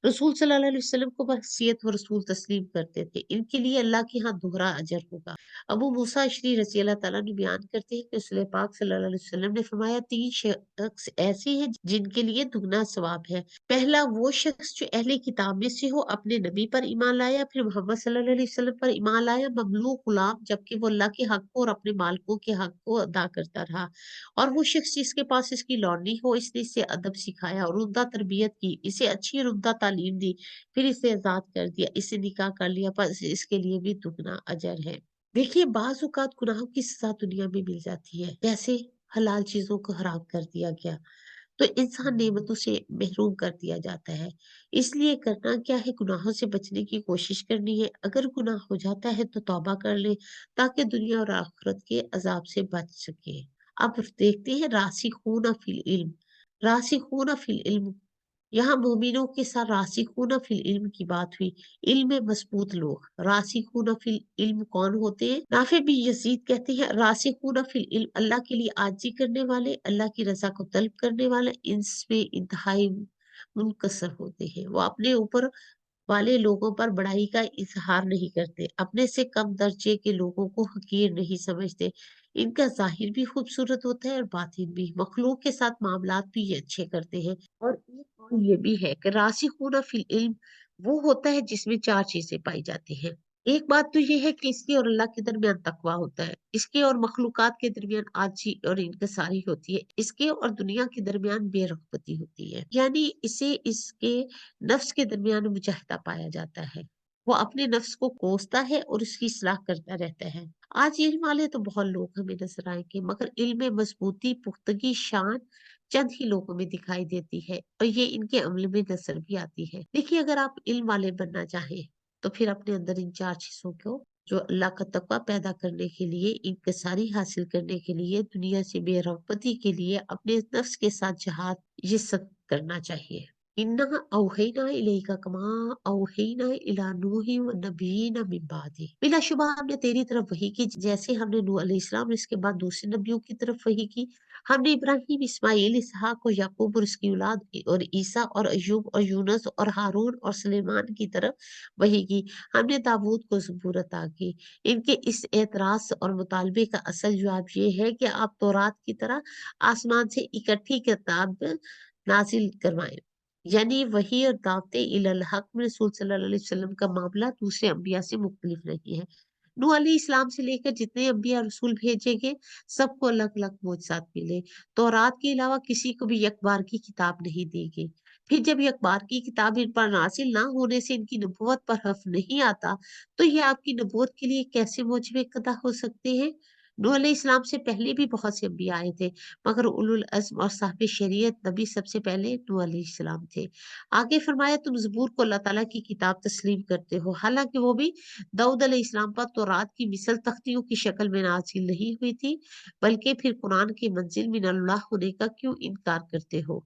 رسول صلی اللہ علیہ وسلم کو بحیثیت و رسول تسلیم کرتے تھے۔ ان کے لیے اللہ کے ہاں دوہرا اجر ہوگا۔ ابو موسیٰ اشعری رضی اللہ تعالیٰ نے بیان کرتے ہیں کہ رسول پاک صلی اللہ علیہ وسلم نے فرمایا، 3 شخص ایسے ہیں جن کے لیے دگنا ثواب ہے۔ پہلا وہ شخص جو اہل کتاب میں سے ہو، اپنے نبی پر ایمان لایا، پھر محمد صلی اللہ علیہ وسلم پر ایمان لایا، مملوک غلام جبکہ وہ اللہ کے حق کو اور اپنے مالکوں کے حق کو ادا کرتا رہا، اور وہ شخص جس کے پاس اس کی لونڈی ہو، اس نے اسے ادب سکھایا اور عمدہ تربیت کی، اسے اچھی اور عمدہ تعلیم دی، پھر اسے آزاد کر دیا، اسے نکاح کر لیا، پس اس کے لیے بھی دگنا اجر ہے۔ دیکھیے، بعض اوقات گناہوں کی سزا دنیا میں مل جاتی ہے، جیسے حلال چیزوں کو حرام کر دیا گیا تو انسان نعمتوں سے محروم کر دیا جاتا ہے۔ اس لیے کرنا کیا ہے؟ گناہوں سے بچنے کی کوشش کرنی ہے۔ اگر گناہ ہو جاتا ہے تو توبہ کر لے تاکہ دنیا اور آخرت کے عذاب سے بچ سکے۔ اب دیکھتے ہیں راسخون فی العلم۔ راسخون فی العلم، یہاں مومنوں کے ساتھ راسخون فی العلم کی بات ہوئی، علم مضبوط لوگ۔ راسخون فی العلم کون ہوتے ہیں؟ نافع بن یزید کہتے ہیں، راسخون فی العلم اللہ کے لیے عاجزی کرنے والے، اللہ کی رضا کو طلب کرنے والے، ان میں انتہائی منکسر ہوتے ہیں۔ وہ اپنے اوپر والے لوگوں پر بڑائی کا اظہار نہیں کرتے، اپنے سے کم درجے کے لوگوں کو حقیر نہیں سمجھتے، ان کا ظاہر بھی خوبصورت ہوتا ہے اور باطن بھی، مخلوق کے ساتھ معاملات بھی یہ اچھے کرتے ہیں۔ اور ایک اور یہ بھی ہے کہ راسخون فی العلم وہ ہوتا ہے جس میں 4 چیزیں پائی جاتی ہیں۔ ایک بات تو یہ ہے کہ اس کے اور اللہ کے درمیان تقویٰ ہوتا ہے، اس کے اور مخلوقات کے درمیان عاجزی اور انکساری ہوتی ہے، اس کے اور دنیا کے درمیان بے رغبتی ہوتی ہے، یعنی اسے اس کے نفس کے درمیان مجاہدہ پایا جاتا ہے۔ وہ اپنے نفس کو کوستا ہے اور اس کی اصلاح کرتا رہتا ہے۔ آج علم والے تو بہت لوگ ہمیں نظر آئیں گے، مگر علم میں مضبوطی، پختگی، شان چند ہی لوگوں میں دکھائی دیتی ہے، اور یہ ان کے عمل میں نظر بھی آتی ہے۔ دیکھیے، اگر آپ علم والے بننا چاہیں تو پھر اپنے اندر ان 4 چیزوں کو، جو اللہ کا تقوی پیدا کرنے کے لیے، انکساری حاصل کرنے کے لیے، دنیا سے بے رغبتی کے لیے، اپنے نفس کے ساتھ جہاد، یہ سب کرنا چاہیے۔ انہا اوحینا الیک کما اوحینا الی نوح والنبیین من بعدہ، بلا شبہ ہم نے تیری طرف وحی کی جیسے ہم نے نوح علیہ السلام اور اس کے بعد دوسرے نبیوں کی طرف وحی کی۔ ہم نے ابراہیم، اسماعیل، اسحاق اور یعقوب اور اس کی اولاد اور عیسیٰ اور ایوب اور یونس اور ہارون اور سلیمان کی طرف وحی کی۔ ہم نے داود کو زبور عطا کی۔ ان کے اس اعتراض اور مطالبے کا اصل جواب یہ ہے کہ آپ تورات کی طرح آسمان سے اکٹھی کتاب نازل کروائیں، یعنی وحی اور دعوت الی الحق میں رسول صلی اللہ علیہ وسلم کا معاملہ دوسرے انبیاء سے مختلف نہیں ہے۔ نوح علیہ السلام سے لے کر جتنے انبیاء رسول بھیجے گئے، سب کو الگ الگ معجزات ملے۔ تورات کے علاوہ کسی کو بھی یک بار کی کتاب نہیں دی گئی۔ پھر جب یک بار کی کتاب ان پر نازل نہ ہونے سے ان کی نبوت پر حرف نہیں آتا، تو یہ آپ کی نبوت کے لیے کیسے موجب قطع ہو سکتے ہیں؟ نوح علیہ السلام سے پہلے بھی بہت سے انبیاء آئے تھے، مگر اولو العزم اور صاحب شریعت نبی سب سے پہلے نوح علیہ السلام تھے۔ آگے فرمایا، تم زبور کو اللہ تعالیٰ کی کتاب تسلیم کرتے ہو، حالانکہ وہ بھی داؤد علیہ السلام پر تورات کی مثل تختیوں کی شکل میں نازل نہیں ہوئی تھی، بلکہ پھر قرآن کے منزل من اللہ ہونے کا کیوں انکار کرتے ہو؟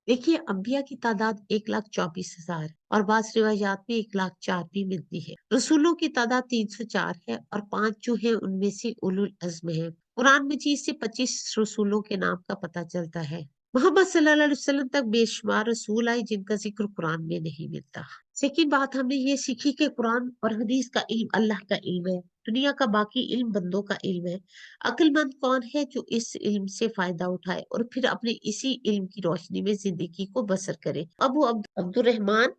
دیکھیے، انبیاء کی تعداد 1,24,000 اور بعض روایات میں 1,04,000 بھی ملتی ہے۔ رسولوں کی تعداد 304 ہے اور 5 جو ہیں ان میں سے اولو العزم ہیں۔ قرآن مجید سے 25 رسولوں کے نام کا پتہ چلتا ہے۔ محمد صلی اللہ علیہ وسلم تک بے شمار رسول آئے جن کا ذکر قرآن میں نہیں ملتا۔ سیکنڈ بات ہم نے یہ سیکھی کہ قرآن اور حدیث کا علم اللہ کا علم ہے، دنیا کا باقی علم بندوں کا علم ہے۔ عقل مند کون ہے جو اس علم سے فائدہ اٹھائے اور پھر اپنے اسی علم کی روشنی میں زندگی کو بسر کرے۔ ابو عبد الرحمن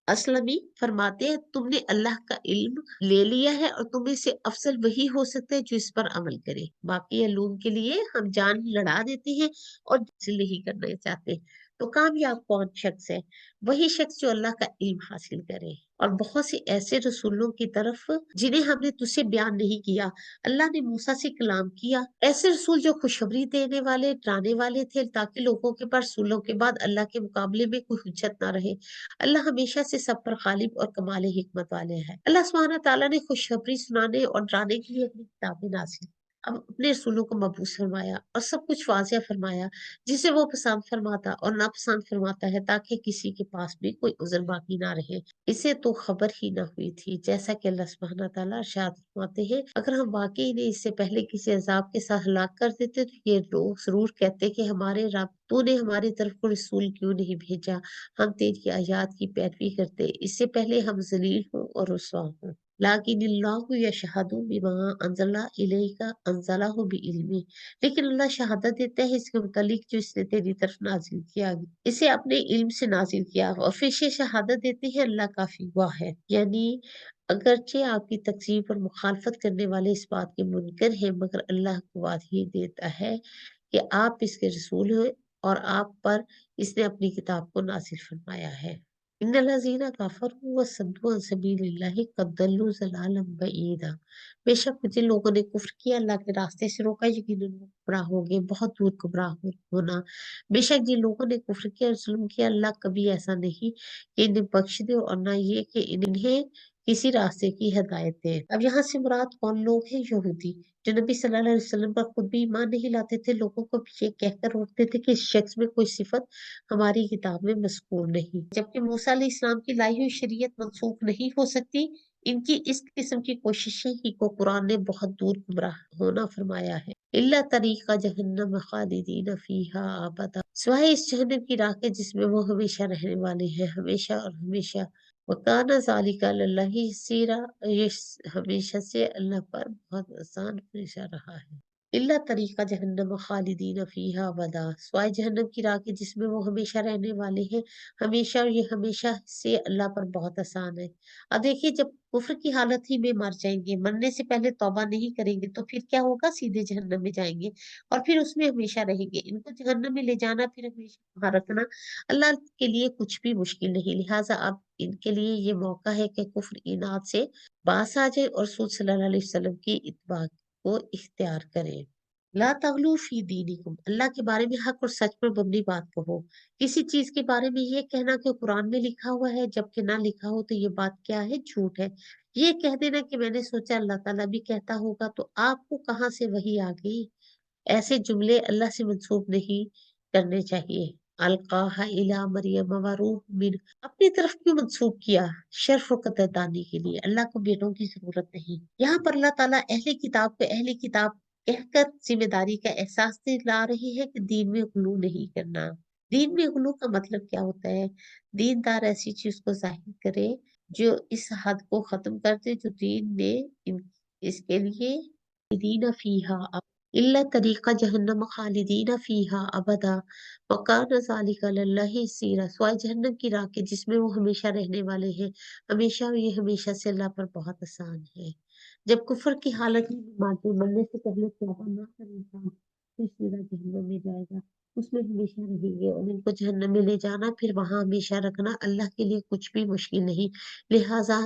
اسلمی فرماتے ہیں، تم نے اللہ کا علم لے لیا ہے اور تمہیں سے افضل وہی ہو سکتا ہے جو اس پر عمل کرے۔ باقی علوم کے لیے ہم جان لڑا دیتے ہیں اور حاصل نہیں کرنا چاہتے۔ تو کامیاب کون شخص ہے؟ وہی شخص جو اللہ کا علم حاصل کرے۔ اور بہت سے ایسے رسولوں کی طرف جنہیں ہم نے تجھ سے بیان نہیں کیا، اللہ نے موسیٰ سے کلام کیا، ایسے رسول جو خوشخبری دینے والے، ڈرانے والے تھے، تاکہ لوگوں کے پاس رسولوں کے بعد اللہ کے مقابلے میں کوئی حجت نہ رہے۔ اللہ ہمیشہ سے سب پر غالب اور کمال حکمت والے ہے۔ اللہ سبحانہ تعالیٰ نے خوشخبری سنانے اور ڈرانے کے لیے اپنی کتابیں نازل، اب اپنے رسولوں کو مبعوث فرمایا اور سب کچھ واضح فرمایا جسے وہ پسند فرماتا اور ناپسند فرماتا ہے، تاکہ کسی کے پاس بھی کوئی عذر باقی نہ رہے۔ اسے تو خبر ہی نہ ہوئی تھی، جیسا کہ اللہ سبحانہ تعالیٰ ارشاد فرماتے ہیں، اگر ہم واقعی نے اس سے پہلے کسی عذاب کے ساتھ ہلاک کر دیتے تو یہ لوگ ضرور کہتے کہ ہمارے رب، تو نے ہماری طرف کو رسول کیوں نہیں بھیجا، ہم تیری آیات کی پیروی کرتے اس سے پہلے ہم ذلیل ہوں اور رسوا ہوں۔ لیکن اللہ یشہد بما انزل الیک انزلہ بعلمہ، لیکن اللہ شہادت دیتا ہے اس کے متعلق جو اس نے تیری طرف نازل کیا، اسے اپنے علم سے نازل کیا، اور پھر سے شہادت دیتے ہیں اللہ کافی گواہ ہے۔ یعنی اگرچہ آپ کی تکذیب اور مخالفت کرنے والے اس بات کے منکر ہیں، مگر اللہ گواہی دیتا ہے کہ آپ اس کے رسول ہیں اور آپ پر اس نے اپنی کتاب کو نازل فرمایا ہے۔ ان الذین کفروا وصدوا عن سبیل اللہ قد ضلوا ضلالا بعیدا، بے شک جن لوگوں نے کفر کیا، اللہ کے راستے سے روکا، یقیناً وہ گمراہ ہو گئے، بہت دور گمراہ ہونا۔ بے شک جن لوگوں نے کفر کیا اور ظلم کیا، اللہ کبھی ایسا نہیں کہ انہیں بخش دے اور نہ یہ کہ انہیں کسی راستے کی ہدایت دے۔ اب یہاں سے مراد کون لوگ ہیں؟ یہودی، جو نبی صلی اللہ علیہ وسلم پر خود بھی ایمان نہیں لاتے تھے، لوگوں کو بھی یہ کہہ کر روکتے تھے کہ اس شخص میں کوئی صفت ہماری کتاب میں مذکور نہیں، جبکہ موسیٰ علیہ السلام کی لائی ہوئی شریعت منسوخ نہیں ہو سکتی۔ ان کی اس قسم کی کوششیں ہی کو قرآن نے بہت دور گمراہ ہونا فرمایا ہے۔ اللہ طریقہ جہنم خالدین فیہا ابدا، سوائے اس جہنم کی راہ کے جس میں وہ ہمیشہ رہنے والے ہیں، ہمیشہ اور ہمیشہ۔ وَكَانَ ذَلِكَ عَلَى اللَّهِ يَسِيرًا، یہ ہمیشہ سے اللہ پر بہت آسان پیشہ رہا ہے۔ اللہ طریقہ جہنم خالدین فیہا ابدا، سوائے جہنم کی راہ کے جس میں وہ ہمیشہ رہنے والے ہیں ہمیشہ، اور یہ ہمیشہ سے اللہ پر بہت آسان ہے۔ اب دیکھیے جب کفر کی حالت ہی میں مر جائیں گے، مرنے سے پہلے توبہ نہیں کریں گے تو پھر کیا ہوگا؟ سیدھے جہنم میں جائیں گے اور پھر اس میں ہمیشہ رہیں گے۔ ان کو جہنم میں لے جانا پھر ہمیشہ وہاں رکھنا اللہ کے لیے کچھ بھی مشکل نہیں، لہٰذا اب ان کے لیے یہ موقع ہے کہ کفر اناد سے باز آ جائے اور رسول صلی اللہ علیہ وسلم کی اتباع کو اختیار کریں۔ لا تغلو فی دینکم، اللہ کے بارے میں حق اور سچ پر مبنی بات کہو۔ کسی چیز کے بارے میں یہ کہنا کہ قرآن میں لکھا ہوا ہے جبکہ نہ لکھا ہو تو یہ بات کیا ہے؟ جھوٹ ہے۔ یہ کہہ دینا کہ میں نے سوچا اللہ تعالیٰ بھی کہتا ہوگا، تو آپ کو کہاں سے وحی آ گئی؟ ایسے جملے اللہ سے منسوب نہیں کرنے چاہیے۔ القاها الی مریم وروح من، اپنی طرف کیوں منسوب کیا؟ شرف و قدردانی کے لیے، اللہ کو بیٹوں کی ضرورت نہیں۔ یہاں پر اللہ تعالیٰ اہل کتاب کو اہل کتاب کہہ کر ذمہ داری کا احساس دلا رہی ہے کہ دین میں غلو نہیں کرنا۔ دین میں غلو کا مطلب کیا ہوتا ہے؟ دیندار ایسی چیز کو ظاہر کرے جو اس حد کو ختم کر دے جو دین میں اس کے لیے خالدین فیہا، اللہ طریقہ جہنم خالدین فیہا ابدا وکان ذالک علی اللہ یسیرا، سوائے جہنم کی راہ کے جس میں وہ ہمیشہ رہنے والے ہیں ہمیشہ، اور یہ ہمیشہ سے اللہ پر بہت آسان ہے۔ جب کفر کی حالت میں مرنے سے پہلے توبہ نہ کرے انسان تو سیدھا جہنم میں جائے گا، اس میں ہمیشہ رہیں گے، اور ان کو جہنم میں لے جانا پھر وہاں ہمیشہ رکھنا اللہ کے لیے کچھ بھی مشکل نہیں، لہٰذا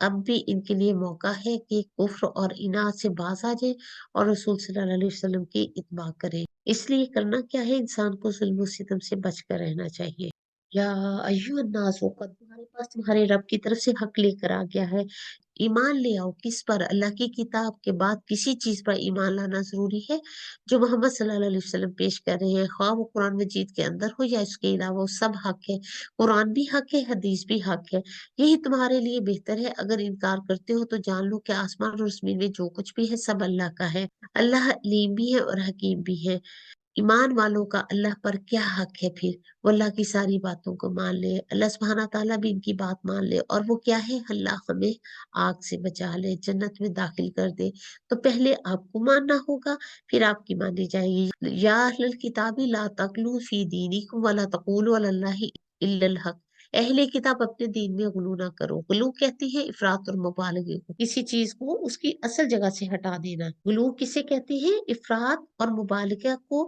اب بھی ان کے لیے موقع ہے کہ کفر اور اناد سے باز آ جائے اور رسول صلی اللہ علیہ وسلم کی اتباع کرے۔ اس لیے کرنا کیا ہے؟ انسان کو ظلم و ستم سے بچ کر رہنا چاہیے۔ یا ایھا الناس، قد تمہارے پاس تمہارے رب کی طرف سے حق لے کر آ گیا ہے، ایمان لے آؤ۔ کس پر؟ اللہ کی کتاب کے بعد کسی چیز پر ایمان لانا ضروری ہے جو محمد صلی اللہ علیہ وسلم پیش کر رہے ہیں، خواہ وہ قرآن مجید کے اندر ہو یا اس کے علاوہ، سب حق ہے۔ قرآن بھی حق ہے، حدیث بھی حق ہے، یہی تمہارے لیے بہتر ہے۔ اگر انکار کرتے ہو تو جان لو کہ آسمان اور زمین میں جو کچھ بھی ہے سب اللہ کا ہے، اللہ علیم بھی ہے اور حکیم بھی ہے۔ ایمان والوں کا اللہ پر کیا حق ہے پھر؟ وہ اللہ کی ساری باتوں کو مان لے، اللہ سبحانہ تعالیٰ بھی ان کی بات مان لے، اور وہ کیا ہے؟ اللہ ہمیں آگ سے بچا لے، جنت میں داخل کر دے۔ تو پہلے آپ کو ماننا ہوگا پھر آپ کی مانی جائے گی۔ یا اہل الکتاب لا تغلوا فی دینکم ولا تقولوا علی اللہ الا الحق، اہل کتاب اپنے دین میں غلو نہ کرو۔ غلو کہتی ہے افراط اور مبالغے کو، کسی چیز کو اس کی اصل جگہ سے ہٹا دینا۔ غلو کسے کہتے ہیں؟ افراط اور مبالغہ کو،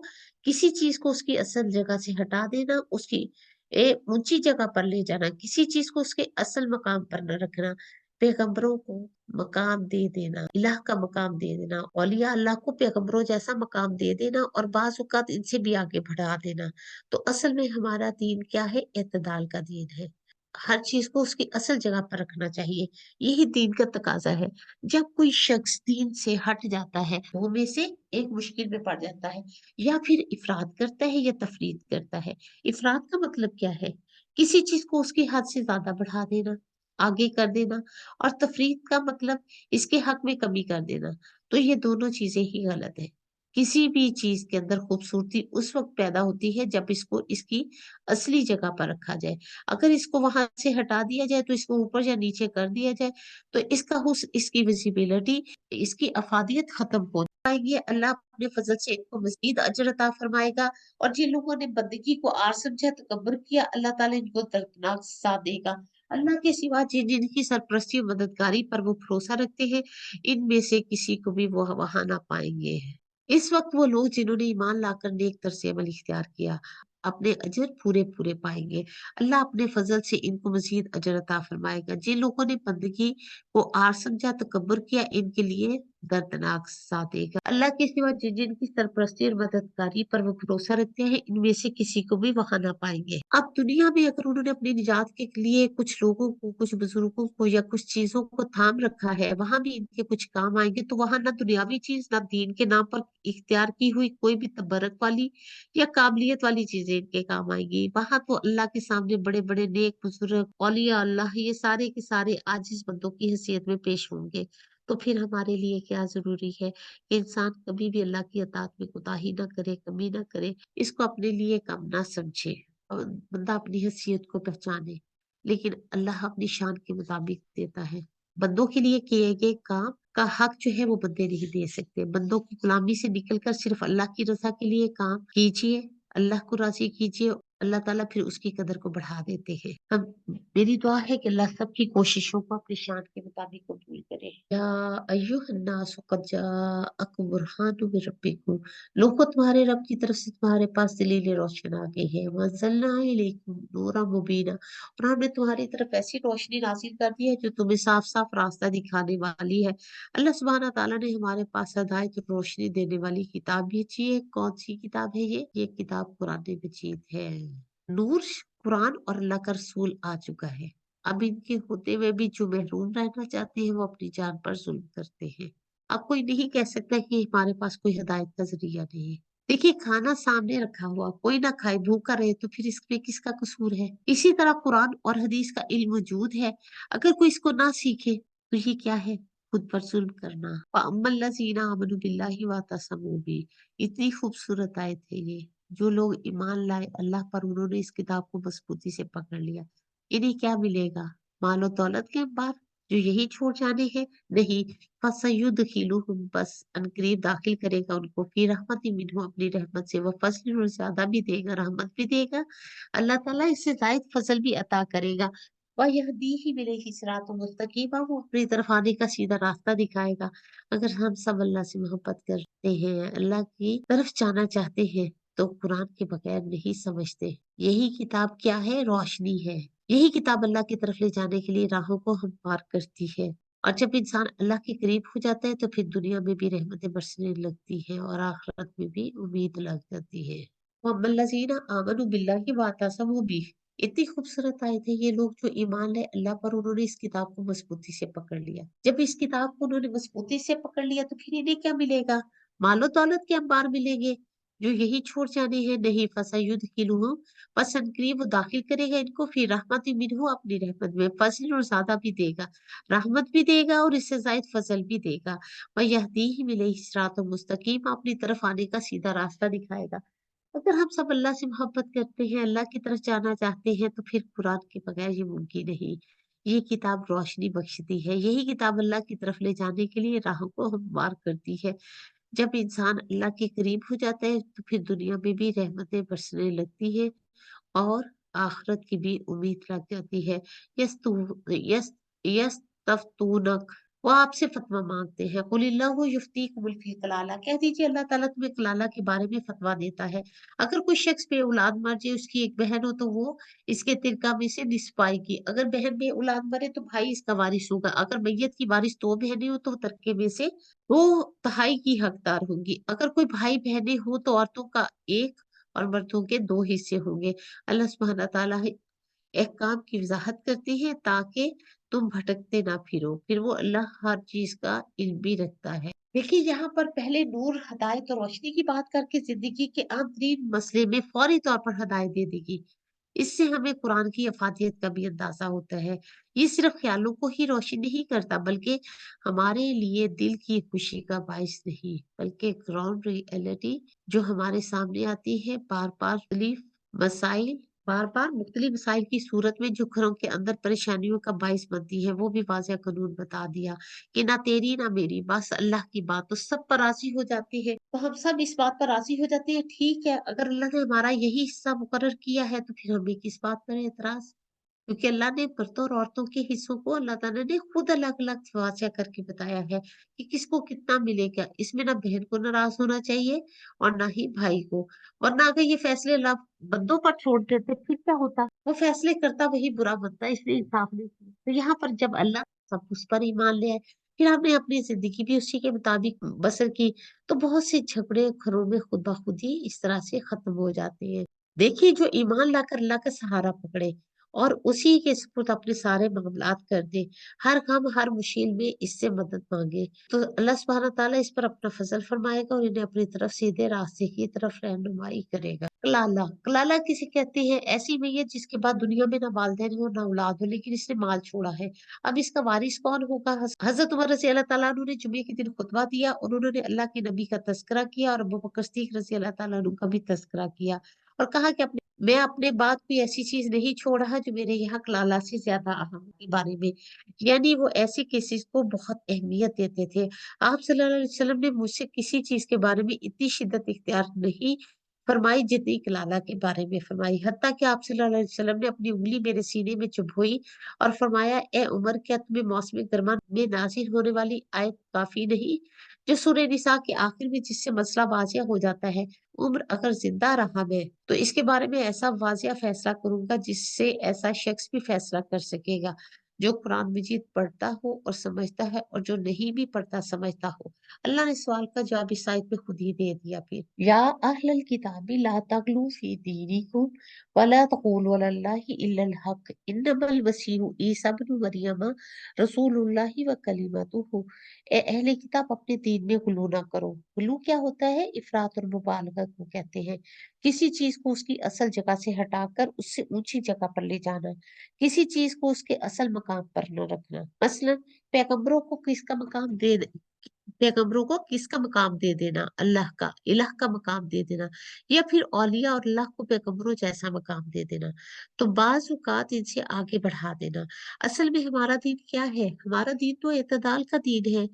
کسی چیز کو اس کی اصل جگہ سے ہٹا دینا، اس کی اونچی جگہ پر لے جانا، کسی چیز کو اس کے اصل مقام پر نہ رکھنا، پیغمبروں کو مقام دے دینا، الہ کا مقام دے دینا، اولیاء اللہ کو پیغمبروں جیسا مقام دے دینا، اور بعض اوقات ان سے بھی آگے بڑھا دینا۔ تو اصل میں ہمارا دین کیا ہے؟ اعتدال کا دین ہے، ہر چیز کو اس کی اصل جگہ پر رکھنا چاہیے، یہی دین کا تقاضا ہے۔ جب کوئی شخص دین سے ہٹ جاتا ہے وہ میں سے ایک مشکل میں پڑ جاتا ہے، یا پھر افراد کرتا ہے یا تفرید کرتا ہے۔ افراد کا مطلب کیا ہے؟ کسی چیز کو اس کی حد سے زیادہ بڑھا دینا، آگے کر دینا، اور تفرید کا مطلب اس کے حق میں کمی کر دینا۔ تو یہ دونوں چیزیں ہی غلط ہے۔ کسی بھی چیز کے اندر خوبصورتی اس وقت پیدا ہوتی ہے جب اس کو اس کی اصلی جگہ پر رکھا جائے۔ اگر اس کو وہاں سے ہٹا دیا جائے تو اس کو اوپر یا نیچے کر دیا جائے تو اس کا حسن، اس کی ویزیبلٹی، اس کی افادیت ختم ہو جائے گی۔ اللہ اپنے فضل سے ان کو مزید اجر عطا فرمائے گا، اور جن لوگوں نے بندگی کو آر سمجھا، تکبر کیا، اللہ تعالیٰ ان کو دردناک سزا دے گا۔ اللہ کے سوا جن کی سرپرستی و مددگاری پر وہ بھروسہ رکھتے ہیں ان میں سے کسی کو بھی وہ وہاں نہ پائیں گے۔ اس وقت وہ لوگ جنہوں نے ایمان لا کر نیک طرز عمل اختیار کیا اپنے اجر پورے پورے پائیں گے۔ اللہ اپنے فضل سے ان کو مزید اجر عطا فرمائے گا۔ جن لوگوں نے بندگی کو آر سمجھا، تکبر کیا، ان کے لیے دردناک سزا دے گا۔ اللہ کے سوا جن کی سرپرستی اور مددگاری پر وہ بھروسہ رکھتے ہیں ان میں سے کسی کو بھی وہاں نہ پائیں گے۔ اب دنیا میں اگر انہوں نے اپنی نجات کے لیے کچھ لوگوں کو، کچھ بزرگوں کو یا کچھ چیزوں کو تھام رکھا ہے، وہاں بھی ان کے کچھ کام آئیں گے، تو وہاں نہ دنیاوی چیز، نہ دین کے نام پر اختیار کی ہوئی کوئی بھی تبرک والی یا قابلیت والی چیزیں ان کے کام آئیں گی۔ وہاں تو اللہ کے سامنے بڑے بڑے نیک بزرگ، اولیاء اللہ، یہ سارے کے سارے عاجز بندوں کی حیثیت میں پیش ہوں گے۔ تو پھر ہمارے لیے کیا ضروری ہے کہ انسان کبھی بھی اللہ کی اطاعت میں کوتاہی نہ کرے، کمی نہ کرے، اس کو اپنے لیے کم نہ سمجھے، اور بندہ اپنی حیثیت کو پہچانے، لیکن اللہ اپنی شان کے مطابق دیتا ہے۔ بندوں کے لیے کیے گئے کام کا हक जो है वो बंदे नहीं दे सकते। बंदों की गुलामी से निकलकर सिर्फ अल्लाह की रज़ा के लिए काम कीजिए, अल्लाह को राज़ी कीजिए, अल्लाह ताला फिर उसकी कदर को बढ़ा देते हैं। मेरी दुआ है कि अल्लाह सबकी कोशिशों को अपनी शान के मुताबिक कबूल करे। या अय्युहन्नास क़द जाअकुम बुरहानुम मिर रब्बिकुम, लोगों तुम्हारे रब की तरफ से तुम्हारे पास दलील रोशन आ गई है। वअंज़लना इलैकुम नूरन मुबीना, और हमने तुम्हारी तरफ ऐसी रोशनी नाज़िल कर दी है जो तुम्हें साफ-साफ रास्ता दिखाने वाली है। अल्लाह सुब्हाना ताला ने हमारे पास हिदायत और रोशनी देने वाली किताब भेजी है। कौन सी किताब है ये? ये किताब कुरान मजीद है। नूर, कुरान और अल्लाह का रसूल आ चुका है। अब इनके होते हुए भी जो महरूम रहना चाहते हैं वो अपनी जान पर जुल्म करते हैं। अब कोई नहीं कह सकता कि हमारे पास कोई हिदायत का जरिया नहीं है। देखिए, खाना सामने रखा हुआ कोई ना खाए, भूखा रहे, तो फिर इसमें किसका कसूर है? इसी तरह कुरान और हदीस का इल्म मौजूद है, अगर कोई इसको ना सीखे तो ये क्या है? खुद पर जुल्म करना। वअम्मल लज़ीना आमनू बिल्लाहि वअतसमू बिही, इतनी खूबसूरत आयत है ये। जो लोग ईमान लाए अल्लाह पर, उन्होंने इस किताब को मजबूती से पकड़ लिया, इन्हें क्या मिलेगा? मालो दौलत के अंबार जो यही छोड़ जाने हैं? नहीं, फसयुदखिलुहुम, बस अनकरीब दाखिल करेगा उनको, फी रहमति मिन्हु, अपनी रहमत से, व फज़लिन, और ज्यादा भी देगा, रहमत भी देगा। अल्लाह ताला इससे जायद फजल भी अता करेगा। वयहदीहिम इलैहि सिरातम मुस्तकीमा, वो अपनी तरफ आने का सीधा रास्ता दिखाएगा। अगर हम सब अल्लाह से मोहब्बत करते हैं, अल्लाह की तरफ जाना चाहते हैं, तो कुरान के बगैर नहीं समझते। यही किताब क्या है? रोशनी है। यही किताब अल्लाह की तरफ ले जाने के लिए राहों को हमवार करती है। और जब इंसान अल्लाह के करीब हो जाता है तो फिर दुनिया में भी रहमतें बरसने लगती हैं और आखिरत में भी उम्मीद लग जाती है। वअम्मल्लज़ीना आमनू बिल्लाहि वअतसमू बिही, इतनी खूबसूरत आयत है। ये लोग जो ईमान लाए अल्लाह पर, उन्होंने इस किताब को मजबूती से पकड़ लिया। जब इस किताब को उन्होंने मजबूती से पकड़ लिया तो फिर इन्हें क्या मिलेगा? मालो दौलत के अंबार मिलेंगे जो यही छोड़ जाने हैं? नहीं, फसयुदखिलुहुम, बस अनकरीब वो दाखिल करेगा इनको, फिर रहमति मिन्हु, अपनी रहमत में, फज़ल, और ज्यादा भी देगा, रहमत भी देगा और इससे जायद फजल भी देगा। वयहदीहिम इलैहि सिरातम मुस्तकीम, अपनी तरफ आने का सीधा रास्ता दिखाएगा। अगर हम सब अल्लाह से मोहब्बत करते हैं, अल्लाह की तरफ जाना चाहते हैं, तो फिर कुरान के बगैर ये मुमकिन नहीं। ये किताब रोशनी बख्शती है। यही किताब अल्लाह की तरफ ले जाने के लिए राहों को हमवार करती है। जब इंसान अल्लाह के करीब हो जाता है तो फिर दुनिया में भी रहमतें बरसने लगती है और आखिरत की भी उम्मीद लग जाती है। यस्तु यस यस्तफ्तूनक, वो आपसे फतवा मांगते हैं। कुलिल्लाहु युफ्तीकुमुल फी कलाला, कह दीजिए अल्लाह ताला तुम्हें कलाला के बारे में फतवा देता है। अगर कोई शख्स बे औलाद मर जाए, उसकी एक बहन हो, तो वो इसके तिरका में से निस्फ पाएगी। अगर बहन बे औलाद मरे तो भाई इसका वारिस होगा। अगर मैयत की वारिस दो बहनें हो तो तरके में से वो तिहाई की हकदार होंगी। अगर कोई भाई बहनें हो तो औरतों का एक और मर्दों के दो हिस्से होंगे। अल्लाह सुब्हाना ताला अहकाम की वजाहत करती है ताकि तुम भटकते ना फिरो। फिर वो अल्लाह हर चीज का इल्म भी रखता है। देखिए, यहाँ पर पहले नूर, हदायत और रोशनी की बात करके जिंदगी के आम तरीन मसले में फौरी तौर पर हदायत दे देगी। इससे हमें कुरान की अफादियत का भी अंदाजा होता है। ये सिर्फ ख्यालों को ही रोशन नहीं करता, बल्कि हमारे लिए दिल की खुशी का बायस नहीं, बल्कि ग्राउंड रियलिटी जो हमारे सामने आती है, बार बार मुख्तलिफ मसाइल की सूरत में जो घरों के अंदर परेशानियों का बायस बनती है, वो भी वाज़ेह कानून बता दिया कि ना तेरी ना मेरी, बस अल्लाह की बात, तो सब पर राजी हो जाती है। तो हम सब इस बात पर राजी हो जाते हैं, ठीक है, अगर अल्लाह ने हमारा यही हिस्सा मुकर्रर किया है तो फिर हमें किस बात पर एतराज? क्योंकि अल्लाह ने मर्दों और औरतों के हिस्सों को अल्लाह ताला ने खुद अलग-अलग वाज़ेह करके बताया है कि किसको कितना मिलेगा। इसमें ना बहन को नाराज़ होना चाहिए और ना ही भाई को। वरना अगर ये फैसले अल्लाह बंदों पर छोड़ देते फिर क्या होता? वो फैसले करता वही बुरा बनता, इसलिए इंसाफ नहीं किया। तो यहाँ पर जब अल्लाह सब उस पर ईमान ले आए, फिर हमने अपनी ज़िंदगी भी उसी के मुताबिक बसर की, तो बहुत से झगड़े घरों में खुद ब खुद ही इस तरह से खत्म हो जाते हैं। देखिए, जो ईमान लाकर अल्लाह का सहारा पकड़े और उसी के सुपुर्द अपने सारे मामलात कर दे, हर गम, हर मुश्किल में इससे मदद मांगे, तो अल्लाह सुब्हाना ताला इस पर अपना फजल फरमाएगा और इन्हें अपनी तरफ सीधे रास्ते की तरफ रहनुमाई करेगा। कलाला, कलाला किसे कहते हैं? ऐसी मैयत जिसके बाद दुनिया में ना वालिदैन हो ना औलाद हो, लेकिन इसने माल छोड़ा है। अब इसका वारिस कौन होगा? हजरत उमर रजी अल्लाह ताला अन्हु ने जुमे के दिन खुतबा दिया और उन्होंने अल्लाह के नबी का तज़किरा किया और अबू बकर सिद्दीक रजी अल्लाह ताला अन्हु का भी तज़किरा किया और कहा कि अपने मैं अपने बाद कोई ऐसी चीज नहीं छोड़ रहा जो मेरे यहाँ कलाला से ज्यादा अहम के बारे में। यानी वो ऐसे केसेस को बहुत अहमियत देते थे। आप सल्लल्लाहु अलैहि वसल्लम ने मुझसे किसी चीज के बारे में इतनी शिद्दत इख्तियार नहीं फरमाई जितनी कलाला के बारे में फरमाई। हत्ता कि आप सल्लल्लाहु अलैहि वसल्लम ने अपनी उंगली मेरे सीने में चुभोई और फरमाया, ए उमर, क्या तुम्हें मौसम गर्मा में नाजिल होने वाली आयत काफी नहीं, जो सूरह निसा के आखिर में जिससे मसला वाजिया हो जाता है। उम्र अगर जिंदा रहा मैं तो इसके बारे में ऐसा वाजिया फैसला करूंगा जिससे ऐसा शख्स भी फैसला कर सकेगा जो कुरान मजीद पढ़ता हो और समझता है, और जो नहीं भी पढ़ता समझता हो। अल्लाह ने सवाल का जवाब इस आयत में खुद ही दे दिया। फिर या अहलल किताबी ला तगलू फी दीनिकुम वला तक़ूलू अलल्लाहि इल्लल हक इन्नमल मसीहु ईसा इब्न मरियम रसूलुल्लाहि व कलिमतुहु। ए अहले किताब, अपने दीन में गुलू ना करो। गुलू क्या होता है? इफरात और मुबालगा को कहते हैं। किसी चीज को उसकी असल जगह से हटाकर उससे ऊंची जगह पर ले जाना, किसी चीज को उसके असल मकाम पर न रखना। मसलन पैगंबरों को किसका मकाम दे पैगंबरों को किसका मकाम दे देना? अल्लाह का, इलाह का मकाम दे देना, या फिर औलिया और अल्लाह को पैगंबरों जैसा मकाम दे देना, तो बाज औकात इनसे आगे बढ़ा देना। असल में हमारा दीन क्या है? हमारा दीन तो एतदाल का दीन है।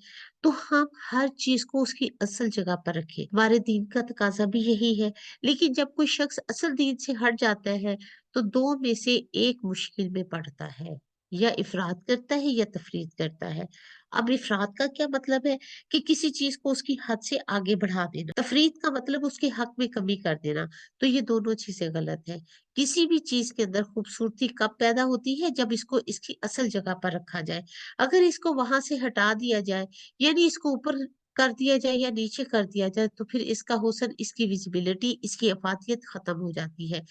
तो हम हर चीज को उसकी असल जगह पर रखें, हमारे दीन का तकाजा भी यही है। लेकिन जब कोई शख्स असल दीन से हट जाता है तो दो में से एक मुश्किल में पड़ता है, या इफरात करता है या तफरीत करता है। अब इफरात का क्या मतलब है? कि किसी चीज को उसकी हद से आगे बढ़ा देना। तफरीत का मतलब उसके हक में कमी कर देना। तो ये दोनों चीजें गलत है। किसी भी चीज के अंदर खूबसूरती कब पैदा होती है? जब इसको इसकी असल जगह पर रखा जाए। अगर इसको वहां से हटा दिया जाए, यानी इसको ऊपर कर दिया जाए या नीचे कर दिया जाए, तो फिर इसका हुस्न, इसकी विजिबिलिटी, इसकी अफादियत खत्म हो जाती है।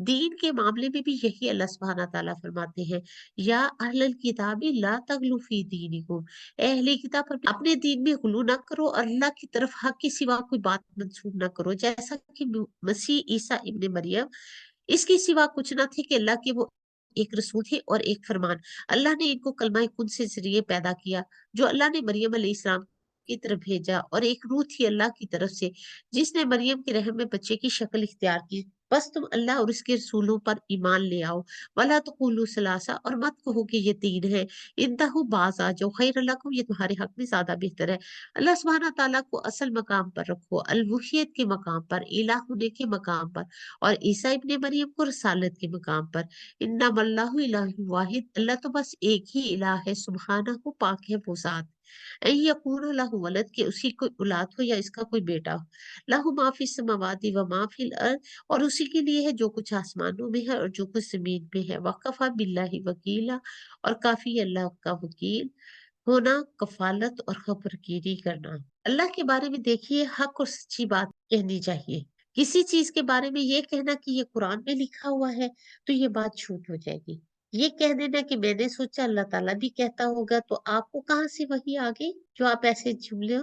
दीन के मामले में भी यही अल्लाह सुब्हाना ताला फरमाते हैं, या अहलल किताबी ला तगलू फी दीनिकुम। ए अहले किताब, अपने दीन में गुलू ना करो और अल्लाह की तरफ हक के सिवा कोई बात मंसूब ना करो। जैसा कि मसीह ईसा इब्ने मरियम, इसके सिवा कुछ ना थे कि अल्लाह के वो एक रसूल थे और एक फरमान। अल्लाह ने इनको कलमा कुन से जरिए पैदा किया, जो अल्लाह ने मरियम अलैहिस्सलाम की तरफ भेजा, और एक रूह थी अल्लाह की तरफ से जिसने मरियम के रहम में बच्चे की शक्ल इख्तियार की। बस तुम अल्लाह और उसके रसूलों पर ईमान ले आओ। वला तक़ूलू सलासा, और मत कहो कि ये तीन है। इंतहु बाज़ आ जाओ, खैर लकुम, ये तुम्हारे हक में ज्यादा बेहतर है। अल्लाह सुब्हाना ताला को असल मकाम पर रखो, अलवहियत के मकाम पर, इलाह होने के मकाम पर, और ईसा इब्ने मरियम को रसालत के मकाम पर। इन्नमल्लाहु इलाहुन वाहिद, अल्लाह तो बस एक ही इलाह है, सुब्हानहु, पाक है वो जात। ऐ यकून लहु वलद, के उसकी कोई औलाद हो या इसका कोई बेटा हो। लहु मा फिस समावाति व मा फिल अर्द, और उसी के लिए है जो कुछ आसमानों में है और जो कुछ जमीन में है। वकफा बिल्लाहि वकीला, और काफी अल्लाह का वकील होना, कफालत और खबरगिरी करना। अल्लाह के बारे में देखिए, हक और सच्ची बात कहनी चाहिए। किसी चीज के बारे में ये कहना कि ये कुरान में लिखा हुआ है, तो ये बात झूठ हो जाएगी। ये कह देना कि मैंने सोचा अल्लाह ताला भी कहता होगा, तो आपको कहाँ से वही आ गई जो आप ऐसे जुमले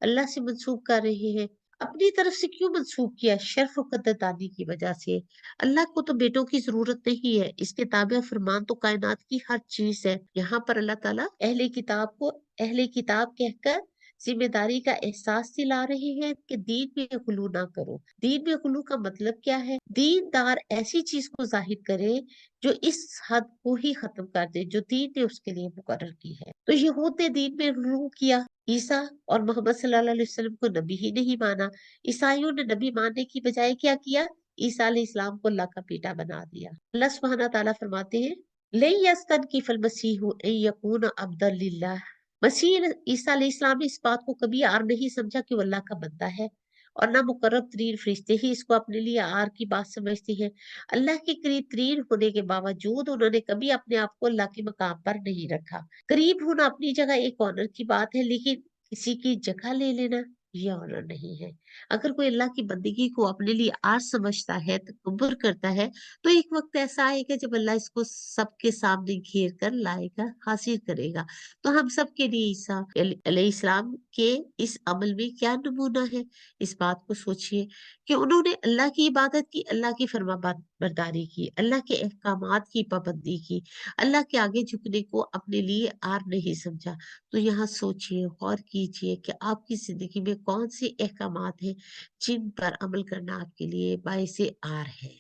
अल्लाह से मंसूब कर रहे हैं? अपनी तरफ से क्यों मंसूब किया? शर्फ और कद्दानी की वजह से। अल्लाह को तो बेटों की जरूरत नहीं है, इसके ताबे फरमान तो कायनात की हर चीज है। यहाँ पर अल्लाह ताला अहले किताब को अहले किताब कहकर जिम्मेदारी का एहसास दिला रहे हैं कि दीन में गुलू ना करो। दीन में गुलू का मतलब क्या है? दीनदार ऐसी चीज को जाहिर करे जो इस हद को ही खत्म कर दे जो दीन ने उसके लिए मुकर्रर की है। तो यहूद ने दीन में गुलू किया, ईसा और मोहम्मद सल्लल्लाहु अलैहि वसल्लम को नबी ही नहीं माना। ईसाइयों ने नबी मानने की बजाय क्या किया? ईसा अलैहिस्सलाम को अल्लाह का बेटा बना दिया। अल्लाह सुब्हानहू तआला फरमाते हैं, लै यस्तन की फल मसीहु अन यकून अब्दल लिल्लाह। मसीह ईसा अलैहिस्सलाम ने इस बात को कभी आर नहीं समझा कि वो अल्लाह का बंदा है, और ना मुकर्रब तरीन फरिश्ते ही इसको अपने लिए आर की बात समझते हैं। अल्लाह के करीब तरीन होने के बावजूद उन्होंने कभी अपने आप को अल्लाह के मकाम पर नहीं रखा। करीब होना अपनी जगह एक ऑनर की बात है, लेकिन किसी की जगह ले लेना ये ऑनर नहीं है। अगर कोई अल्लाह की बंदगी को अपने लिए आर समझता है, तकब्बुर करता है, तो एक वक्त ऐसा आएगा जब अल्लाह इसको सबके सामने घेर कर लाएगा, हासिल करेगा। तो हम सब के लिए ईसा अलैहिस्सलाम के इस अमल में क्या नमूना है? इस बात को सोचिए कि उन्होंने अल्लाह की इबादत की, अल्लाह की फरमाबरदारी की, अल्लाह के अहकामात की पाबंदी की, अल्लाह के आगे झुकने को अपने लिए आर नहीं समझा। तो यहाँ सोचिए, गौर कीजिए कि आपकी जिंदगी में कौन से अहकामात हैं जिन पर अमल करना आपके लिए बाइसे आर है।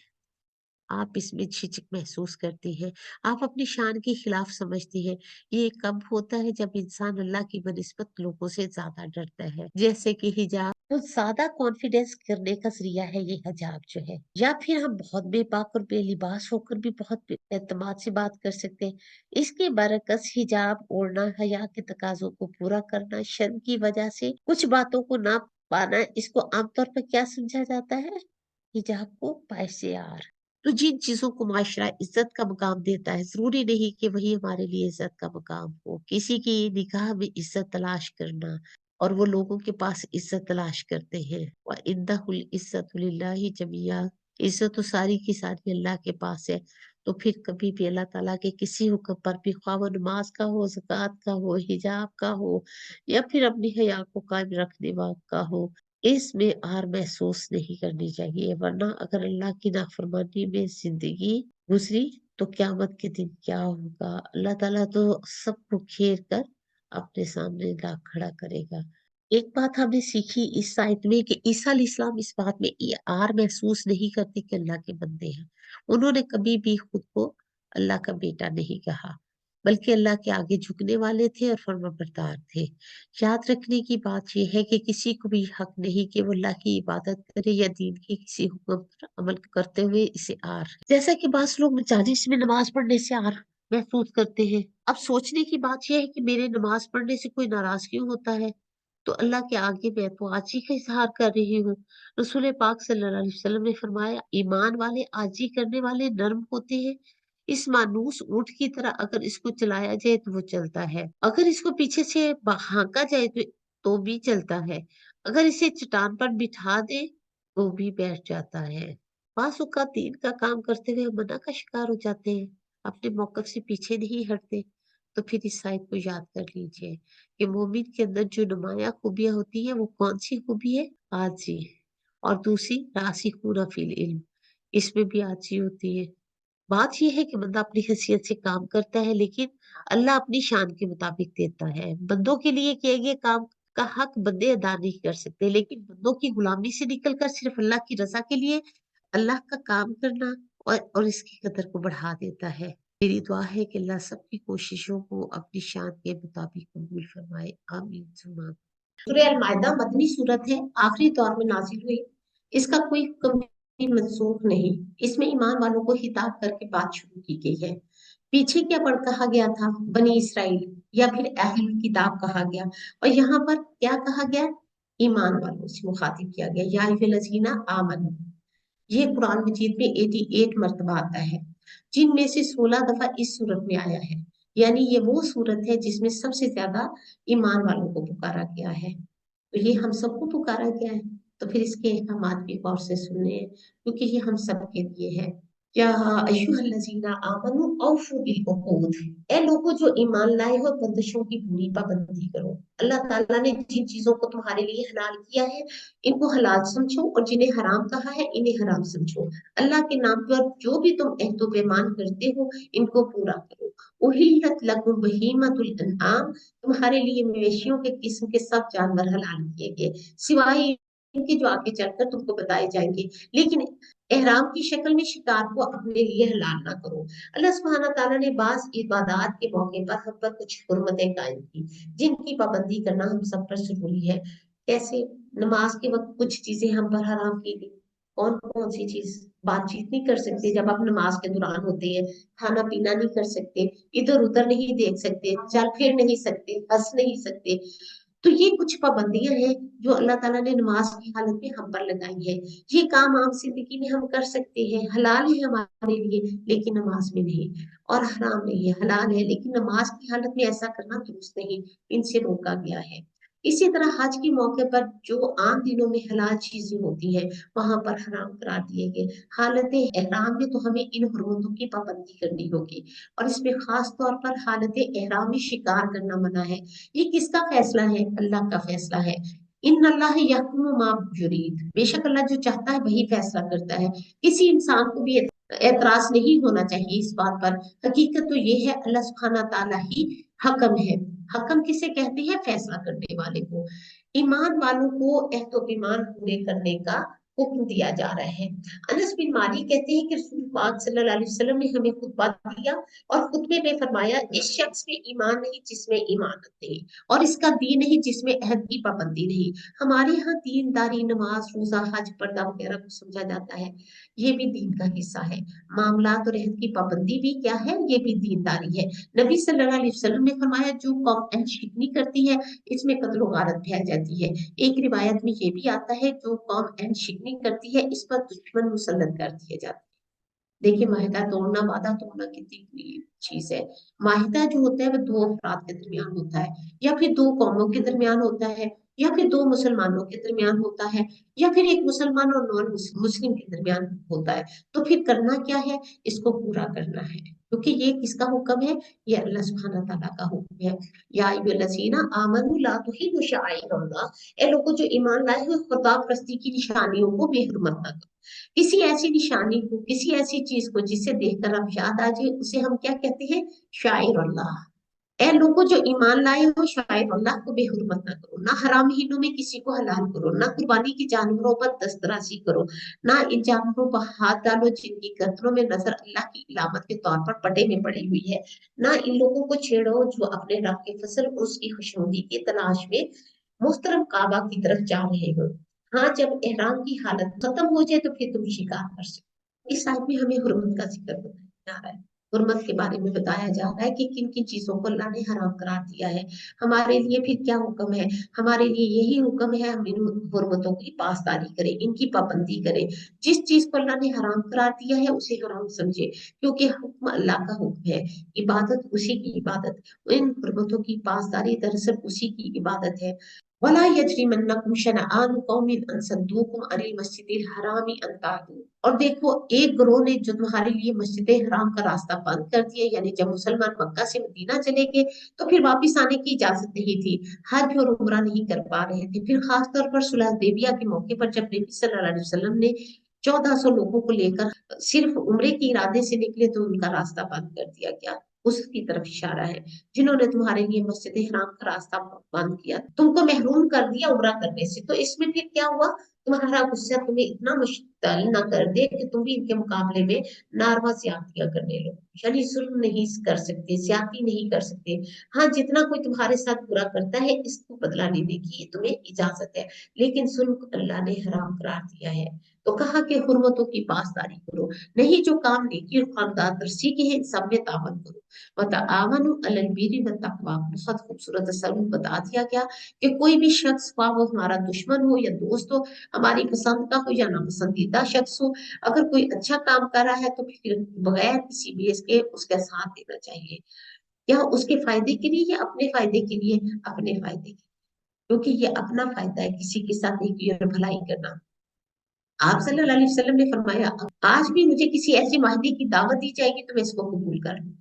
آپ اس میں झिझक महसूस करते हैं, आप अपनी शान के खिलाफ समझते हैं। ये कब होता है जब इंसान अल्लाह की बनिस्बत लोगों से ज्यादा डरता है, जैसे कि हिजाब। तो ज्यादा कॉन्फिडेंस करने का जरिया है ये हिजाब जो है, या फिर हम बहुत बेपाक और बेलिबास होकर भी बहुत एतमाद से बात कर सकते हैं। इसके बरकस हिजाब ओढ़ना, हया के तकाजों को पूरा करना, शर्म की वजह से कुछ बातों को ना पाना, इसको आमतौर पर क्या समझा जाता है? हिजाब को पायसेयार। तो जिन चीजों को माशरा इज्जत का मकाम देता है, जरूरी नहीं कि वही हमारे लिए इज्जत का मकाम हो। किसी की निगाह में इज्जत तलाश करना, और वो लोगों के पास इज्जत तलाश करते हैं। व इंदहुल इज्जतु लिल्लाहि जमिया, इज्जत तो सारी की सारी अल्लाह के पास है। तो फिर कभी भी अल्लाह ताला के किसी हुक्म पर भी, ख्वाह वो नमाज का हो, ज़कात का हो, हिजाब का हो, या फिर अपनी हया को कायम रखने का हो, इसमें आर महसूस नहीं करनी चाहिए। वरना अगर अल्लाह की नाफरमानी में जिंदगी गुजरी तो क्यामत के दिन क्या होगा? अल्लाह ताला तो सबको घेर कर अपने सामने ला खड़ा करेगा। एक बात हमने सीखी इस आयत में कि ईसा अलैहिस्सलाम इस बात में ये आर महसूस नहीं करते कि अल्लाह के बंदे हैं। उन्होंने कभी भी खुद को अल्लाह का बेटा नहीं कहा, बल्कि अल्लाह के आगे झुकने वाले थे और फर्माबरदार थे। याद रखने की बात यह है कि किसी को भी हक नहीं कि वो अल्लाह की इबादत करे या दीन के किसी हुक्म पर अमल करते हुए इसे आर, जैसा कि बास लोग मजालिस में नमाज पढ़ने से आर महसूस करते हैं। अब सोचने की बात यह है कि मेरे नमाज पढ़ने से कोई नाराज क्यों होता है? तो अल्लाह के आगे मैं तो आजी का इजहार कर रही हूँ। रसूल पाक सल्लल्लाहु अलैहि वसल्लम ने फरमाया, ईमान वाले आजी करने वाले नर्म होते हैं। इस मानूस ऊंट की तरह अगर इसको चलाया जाए तो वो चलता है, अगर इसको पीछे से हाँका जाए तो भी चलता है, अगर इसे चट्टान पर बिठा दे तो भी बैठ जाता है। बास औकात दीन का काम करते हुए हम मना का शिकार हो जाते हैं, अपने मौकफ से पीछे नहीं हटते। तो फिर इस आयत को याद कर लीजिए कि मोमिन के अंदर जो नुमाया खूबियां होती है वो कौन सी खूबी है? आजी। और दूसरी रासिखून फिल इल्म, इसमें भी आजी होती है। बात यह है कि बंदा अपनी हैसियत से काम करता है, लेकिन अल्लाह अपनी शान के मुताबिक देता है। बंदों के लिए किए गए काम का हक बंदे अदा नहीं कर सकते, लेकिन बंदों की गुलामी से निकलकर सिर्फ अल्लाह की रजा के लिए अल्लाह का काम करना और इसकी कदर को बढ़ा देता है। मेरी दुआ है कि अल्लाह सबकी कोशिशों को अपनी शान के मुताबिक कबूल फरमाए। आमीन सुमा आमीन। सूरह अल माइदा मदनी सूरत है, आखिरी दौर में नाजिल हुई। इसका कोई हुक्म भी मनसूख नहीं। इसमें ईमान वालों को हिताब करके बात शुरू की गई है। पीछे क्या पढ़ कहा गया था? बनी इसराइल या फिर अहल किताब कहा गया, और यहाँ पर क्या कहा गया? ईमान वालों से मुखातिब किया गया, या अय्युहल्लज़ीना आमनू। ये कुरान मजीद में 88 मरतबा आता है, जिनमें से 16 दफा इस सूरत में आया है। यानी ये वो सूरत है जिसमें सबसे ज्यादा ईमान वालों को पुकारा गया है। तो ये हम सबको पुकारा गया है, तो फिर इसके अहकामात भी गौर से सुनने हैं, क्योंकि ये हम सबके लिए है। या अय्युहल्लज़ीना आमनू औफू बिल उकूद, ए लोगों जो ईमान लाए हो, बंदिशों की पूरी पाबंदी करो। अल्लाह ताला ने जिन चीजों को तुम्हारे लिए हलाल किया है, इनको हलाल समझो, और जिन्हें हराम कहा है इन्हें हराम समझो। अल्लाह के नाम पर जो भी तुम एहद पैमान करते हो, इनको पूरा करो। उहिल्लत लकुम बहीमतुल अनआम, तुम्हारे लिए मवेशियों के किस्म के सब जानवर हलाल किए गए, सिवाय इनके जो आगे चलकर तुमको बताए जाएंगे। लेकिन एहराम की शक्ल में शिकार को अपने लिए हलाल ना करो। अल्लाह सुब्हाना ताला ने बाज इबादात के मौके पर हम पर कुछ हुर्मतें कायम की, जिनकी पाबंदी करना हम सब पर जरूरी है। कैसे? नमाज के वक्त कुछ चीजें हम पर हराम की गई। कौन कौन सी चीज? बातचीत नहीं कर सकते जब आप नमाज के दौरान होते हैं, खाना पीना नहीं कर सकते, इधर उधर नहीं देख सकते, चल फिर नहीं सकते, हंस नहीं सकते। तो ये कुछ पाबंदियां हैं जो अल्लाह ताला ने नमाज की हालत में हम पर लगाई है। ये काम आम जिंदगी में हम कर सकते हैं, हलाल है हमारे लिए, लेकिन नमाज में नहीं। और हराम नहीं है, हलाल है, लेकिन नमाज की हालत में ऐसा करना दुरुस्त नहीं, इनसे रोका गया है। इसी तरह हज के मौके पर जो आम दिनों में हलाल चीजें होती हैं, वहां पर हराम करार दिए गए। हालत एहराम में तो हमें इन हुर्मतों की पाबंदी करनी होगी, और इसमें खास तौर पर हालत एहराम में शिकार करना मना है। ये किसका फैसला है? अल्लाह का फैसला है। इन अल्लाह यहकुमु मा युरीद, बेशक अल्लाह जो चाहता है वही फैसला करता है। किसी इंसान को भी एतराज नहीं होना चाहिए इस बात पर। हकीकत तो ये है, अल्लाह सुब्हाना ताला ही हकम है। हकम किसे कहते हैं? फैसला करने वाले को। ईमान वालों को एहद पैमान पूरे करने का हुक्म दिया जा रहा है। अनस बिन मालिक कहते हैं कि रसूल पाक सल्लल्लाहु अलैहि वसल्लम ने हमें खुतबा दिया और खुतबे में फरमाया, इस शख्स में ईमान नहीं जिसमें ईमानत नहीं, और इसका दीन नहीं जिसमें अहद की पाबंदी नहीं। हमारे यहाँ दीनदारी, नमाज, रोजा, हज, पर्दा वगैरह को समझा जाता है, ये भी दीन का हिस्सा है। मामलात और अहद की पाबंदी भी क्या है, ये भी दीनदारी है। नबी सल्लल्लाहु अलैहि वसल्लम ने फरमाया, जो कौम अहद शिकनी करती है इसमें कत्ल गारत फैल जाती है। एक रिवायत में ये भी आता है, जो कौम अहद शिकनी करती है इस पर दुश्मन मुसल्लत कर दिए जाते हैं। देखिए, माहिदा तोड़ना, वादा तोड़ना कितनी बड़ी चीज है। माहिदा जो होता है वो दो अफराद के दरमियान होता है, या फिर दो कौमों के दरमियान होता है, या फिर दो मुसलमानों के दरमियान होता है, या फिर एक मुसलमान और नॉन मुस्लिम के दरमियान होता है। तो फिर करना क्या है, इसको पूरा करना है, क्योंकि ये किसका हुक्म है, ये अल्लाह सुब्हानहू तआला का हुक्म है। या अय्युहल्लज़ीना आमनू ला तुहिल्लू शआइरल्लाह, ए लोगों जो ईमान लाए हो, खुदा परस्ती की निशानियों को बेहुरमत न करो। किसी ऐसी निशानी को, किसी ऐसी चीज को जिसे देखकर आप याद आ जाए, उसे हम क्या कहते हैं, शायर अल्लाह। ए लोगों जो ईमान लाए हो, शायर अल्लाह को बेहुरमत ना करो, ना हराम महीनों में किसी को हलाल करो, ना कुर्बानी के जानवरों पर दस्तराजी करो, ना इन जानवरों पर हाथ डालो जिनकी गर्दनों में नजर अल्लाह की इलामत के तौर पर पटे में पड़ी हुई है, ना इन लोगों को छेड़ो जो अपने रब के फसल और उसकी खुशनुदी की तलाश में मुहतरम काबा की तरफ जा रहे हो। हाँ, जब एहराम की हालत खत्म हो जाए तो फिर तुम शिकार कर सकते। इस आयत में हमें हुर्मत का जिक्र बताया जा रहा है। हुर्मत के बारे में बताया जा रहा है कि किन किन चीजों को अल्लाह ने हराम करार दिया है। हमारे लिए फिर क्या हुक्म है, हमारे लिए यही हुक्म है, हम इन हुर्मतों की पासदारी करें, इनकी पाबंदी करें। जिस चीज को अल्लाह ने हराम करार दिया है उसे हराम समझे, क्योंकि हुक्म अल्लाह का हुक्म है, इबादत उसी की इबादत, इन हुर्मतों की पासदारी दरअसल उसी की इबादत है। वला यजरिमन्नकुम शनआन कौमिन अन सद्दूकुम अनिल मस्जिदिल हरामी अन तादू। और देखो, एक ग्रोह ने जो तुम्हारे लिए मस्जिद हराम का रास्ता बंद कर दिया, यानी जब मुसलमान मक्का से मदीना चले गए तो फिर वापस आने की इजाजत नहीं थी, हज और उम्रा नहीं कर पा रहे थे। फिर खास तौर पर सुलह हुदैबिया के मौके पर जब नबी सल्लल्लाहु अलैहि वसल्लम ने 1400 लोगों को लेकर सिर्फ उम्रे के इरादे से निकले तो उनका रास्ता बंद कर दिया गया। उसकी तरफ इशारा है, जिन्होंने तुम्हारे लिए मस्जिद हराम का रास्ता बंद किया, तुमको महरूम कर दिया उम्रा करने से। तो इसमें फिर क्या हुआ, तुम्हारा गुस्सा तुम्हें इतना मुश्तल न कर दे कि तुम भी इनके मुकाबले में नारवा ज्यादतियां करने लो, यानी जुल्म नहीं कर सकते, ज्यादती नहीं कर सकते। हाँ, जितना कोई तुम्हारे साथ बुरा करता है इसको बदला लेने की तुम्हें इजाजत है, लेकिन जुल्म अल्लाह ने हराम करार दिया है। तो कहा कि हुर्मतों की पासदारी करो, नहीं जो काम नेकी और खानदान दर्शी के हैं सब में तावन करो। वतआवनु अलल बिर्रि वत्तक़वा, बहुत खूबसूरत असलूब बता दिया गया कि कोई भी शख्स, वो हमारा दुश्मन हो या दोस्त हो, हमारी पसंद का हो या नापसंदीदा शख्स हो, अगर कोई अच्छा काम कर रहा है तो फिर बगैर किसी बेस के उसका साथ देना चाहिए, या उसके फायदे के लिए या अपने फायदे के लिए, अपने फायदे के लिए, क्योंकि ये अपना फायदा है किसी के साथ नेकी और भलाई करना। आप सल्लल्लाहु अलैहि वसल्लम ने फरमाया, आज भी मुझे किसी ऐसे माहदी की दावत दी जाएगी तो मैं इसको कबूल कर लूँ।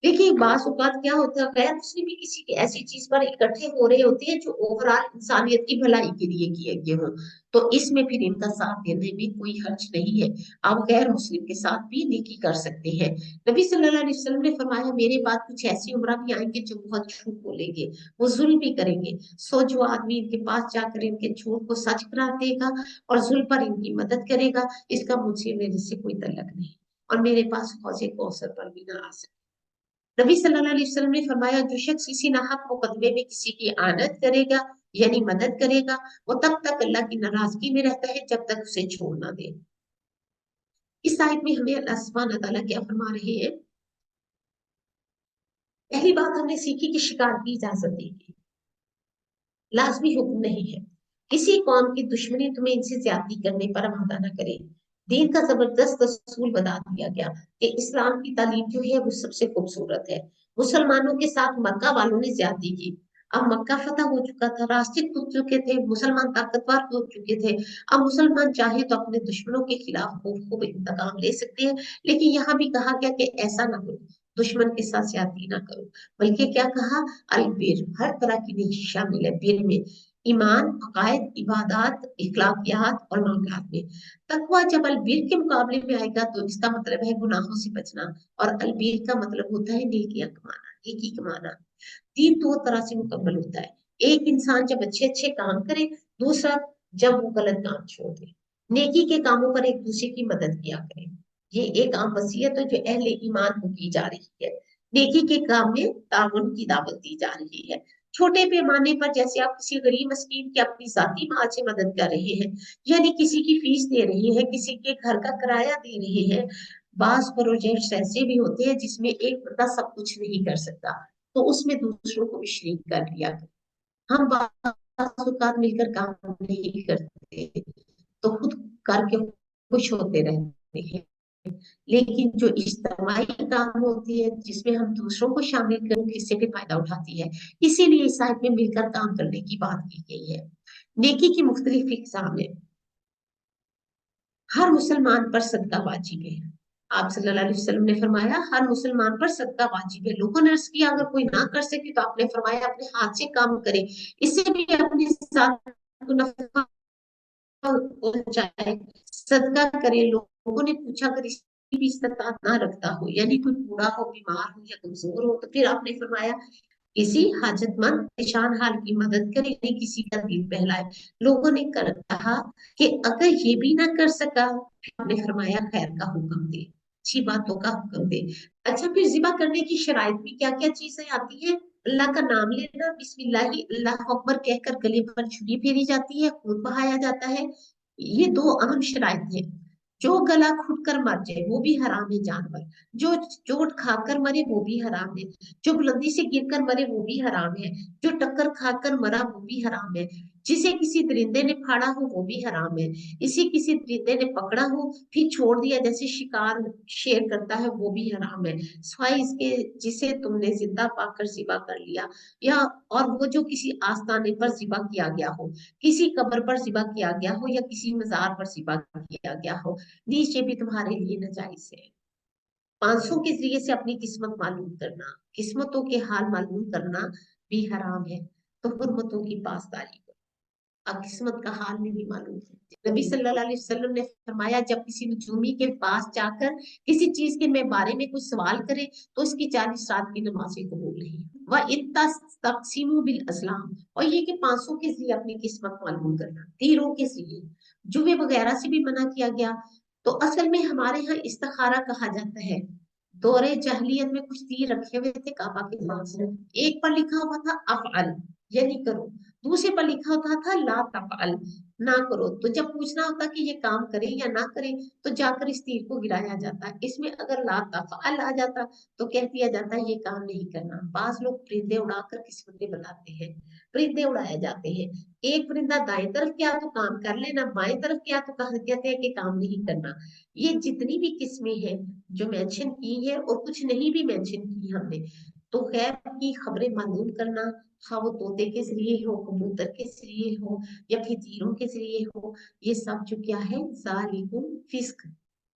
देखिए, बास औकात क्या होता है, गैर मुस्लिम भी किसी की ऐसी चीज पर इकट्ठे हो रहे होते हैं जो ओवरऑल इंसानियत की भलाई के लिए किए गए हों, तो इसमें फिर इनका साथ देने में कोई हर्ज नहीं है। आप गैर मुस्लिम के साथ भी नेकी कर सकते हैं। नबी सल्लल्लाहु अलैहि वसल्लम ने फरमाया, मेरे बाद कुछ ऐसी उम्रा भी आएंगे जो बहुत झूठ बोलेंगे, वो जुल्म भी करेंगे। सो जो आदमी इनके पास जाकर इनके झूठ को सच करार देगा और जुल्म पर इनकी मदद करेगा, इसका मुझसे मेरे से कोई तल्लक नहीं, और मेरे पास हौज़े कौसर पर भी ना आ सकता। नबी सल्लल्लाहु अलैहि वसल्लम ने फरमाया, जो शख्स किसी नाहक मुकदमे में किसी की आनत करेगा यानी मदद करेगा, वो तब तक अल्लाह की नाराजगी में रहता है जब तक उसे छोड़ ना दे। इस आयत में हमें अल्लाह सुब्हानहू तआला क्या फरमा रहे हैं, पहली बात हमने सीखी कि शिकार की इजाजत देगी, लाजमी हुक्म नहीं है। किसी कौम की दुश्मनी तुम्हें इनसे ज्यादती करने पर आमादा न करे। दीन का जबरदस्त असूल बता दिया गया कि इस्लाम की तालीम जो है वो सबसे खूबसूरत है। मुसलमानों के साथ मक्का वालों ने ज्यादती की, अब मक्का फतह हो चुका था, रास्ते खुल चुके थे, मुसलमान ताकतवर हो चुके थे। अब मुसलमान चाहे तो अपने दुश्मनों के खिलाफ खूब खूब इंतकाम ले सकते हैं, लेकिन यहाँ भी कहा गया कि ऐसा ना करो, दुश्मन के साथ ज्यादती ना करो, बल्कि क्या कहा, अलबिर, हर तरह की नेकी शामिल है बिर में, ईमान, अकायद, इबादत, इखलाकियात और मामलात में। तकवा जब अलबीर के मुकाबले में आएगा तो इसका मतलब है गुनाहों से बचना, और अलबीर का मतलब होता है नेकियां कमाना, नेकी कमाना। दीन दो तरह से मुकम्मल होता है, एक इंसान जब अच्छे अच्छे काम करे, दूसरा जब वो गलत काम छोड़ दे। नेकी के कामों पर एक दूसरे की मदद किया करें। ये एक आम वसीयत है जो अहले ईमान को की जा रही है। नेकी के काम में ताउन की दावत दी जा रही है। छोटे पैमाने पर जैसे आप किसी गरीब मस्कीन की अपनी जाती माल से मदद कर रहे हैं, यानी किसी की फीस दे रहे हैं, किसी के घर का किराया दे रहे हैं। बास प्रोजेक्ट्स ऐसे भी होते हैं जिसमें एक बंदा सब कुछ नहीं कर सकता, तो उसमें दूसरों को भी शरीक कर लिया करें। हम बास औकात मिलकर काम नहीं करते तो खुद करके खुश होते रहते हैं, लेकिन जो इज्तिमाई काम होती है जिसमें हम दूसरों को शामिल कर इससे भी फायदा उठाती है। इसीलिए इस आयत में मिलकर काम करने की बात की गई है। नेकी की मुख्तलिफ इकसाम है। हर मुसलमान पर सदका वाजिब है। आप सल्लल्लाहु अलैहि वसल्लम ने फरमाया हर मुसलमान पर सदका वाजिब है। लोगों ने अर्ज किया अगर कोई ना कर सके तो आपने फरमाया अपने हाथ से काम करे, इससे भी अपनी जात को नफा पहुंचाए, सदका करे। लोगों ने पूछा अगर इसकी भी इस्तात ना रखता हो, यानी कोई बूढ़ा हो, बीमार हो या कमजोर हो, तो फिर आपने फरमाया किसी हाजतमंद परेशान हाल की मदद करे, नहीं किसी का दिल बहलाए। लोगों ने कहा कि अगर ये भी ना कर सका, आपने फरमाया खैर का हुक्म दे, अच्छी बातों का हुक्म दे। अच्छा, फिर जिबा करने की शराइत में क्या क्या चीजें आती है? अल्लाह का नाम लेना, बिस्मिल्लाह अल्लाह अकबर कहकर गले पर छुरी फेरी जाती है, खून बहाया जाता है। ये दो अहम शराइत है। जो गला घुट कर मर जाए वो भी हराम है जानवर, जो चोट खाकर मरे वो भी हराम है, जो बुलंदी से गिरकर मरे वो भी हराम है, जो टक्कर खाकर मरा वो भी हराम है, जिसे किसी दरिंदे ने फाड़ा हो वो भी हराम है, इसे किसी दरिंदे ने पकड़ा हो फिर छोड़ दिया जैसे शिकार शेर करता है वो भी हराम है, सिवाय इसके जिसे तुमने जिंदा पाकर जिबा कर लिया, या और वो जो किसी आस्थाने पर जिबा किया गया हो, किसी कब्र पर जिबा किया गया हो या किसी मजार पर जिबा किया गया हो, नीचे भी तुम्हारे लिए नाजायज है। 500 के जरिए से अपनी किस्मत मालूम करना, किस्मतों के हाल मालूम करना भी हराम है। तो हुर्मतों की पासदारी करो, अब किस्मत का हाल नहीं मालूम है। नबी सल्लल्लाहु अलैहि वसल्लम ने फरमाया जब किसी नजूमी के पास जाकर किसी चीज के मैं बारे में कुछ सवाल करे तो इसकी 40 रात की नमाजें कबूल नहीं। वह इतना तकसीमु बिल अस्लाम, और ये कि 500 के जरिए अपनी किस्मत मालूम करना, तीरों के जरिए, जुए वगैरह से भी मना किया गया। तो असल में हमारे यहाँ इस्तिखारा कहा जाता है। दौरे जहलियत में कुछ तीर रखे हुए थे काबा के पास, एक पर लिखा हुआ था अफअल, यानी करो, दूसरे पर लिखा होता था ला तफअल, ना करो। तो जब पूछना होता कि ये काम करें या ना करें तो जाकर इस तीर को गिराया जाता। इसमें अगर ला तफअल आ जाता तो कह दिया जाता ये काम नहीं करना। बाज लोग परिंदे उड़ाकर किस्मतें बताते हैं, परिंदे उड़ाए जाते हैं। एक परिंदा दाएं तरफ गया तो काम कर लेना, बाएं तरफ गया तो कहते हैं कि काम नहीं करना। ये जितनी भी किस्में हैं जो मेंशन की है और कुछ नहीं भी मेंशन की हमने, तो गैर की खबरें मालूम करना, हाँ वो तोते के जरिए हो, कबूतर के जरिए हो या फिर तीरों के जरिए हो, ये सब जो क्या है जालिकुम फिस्क,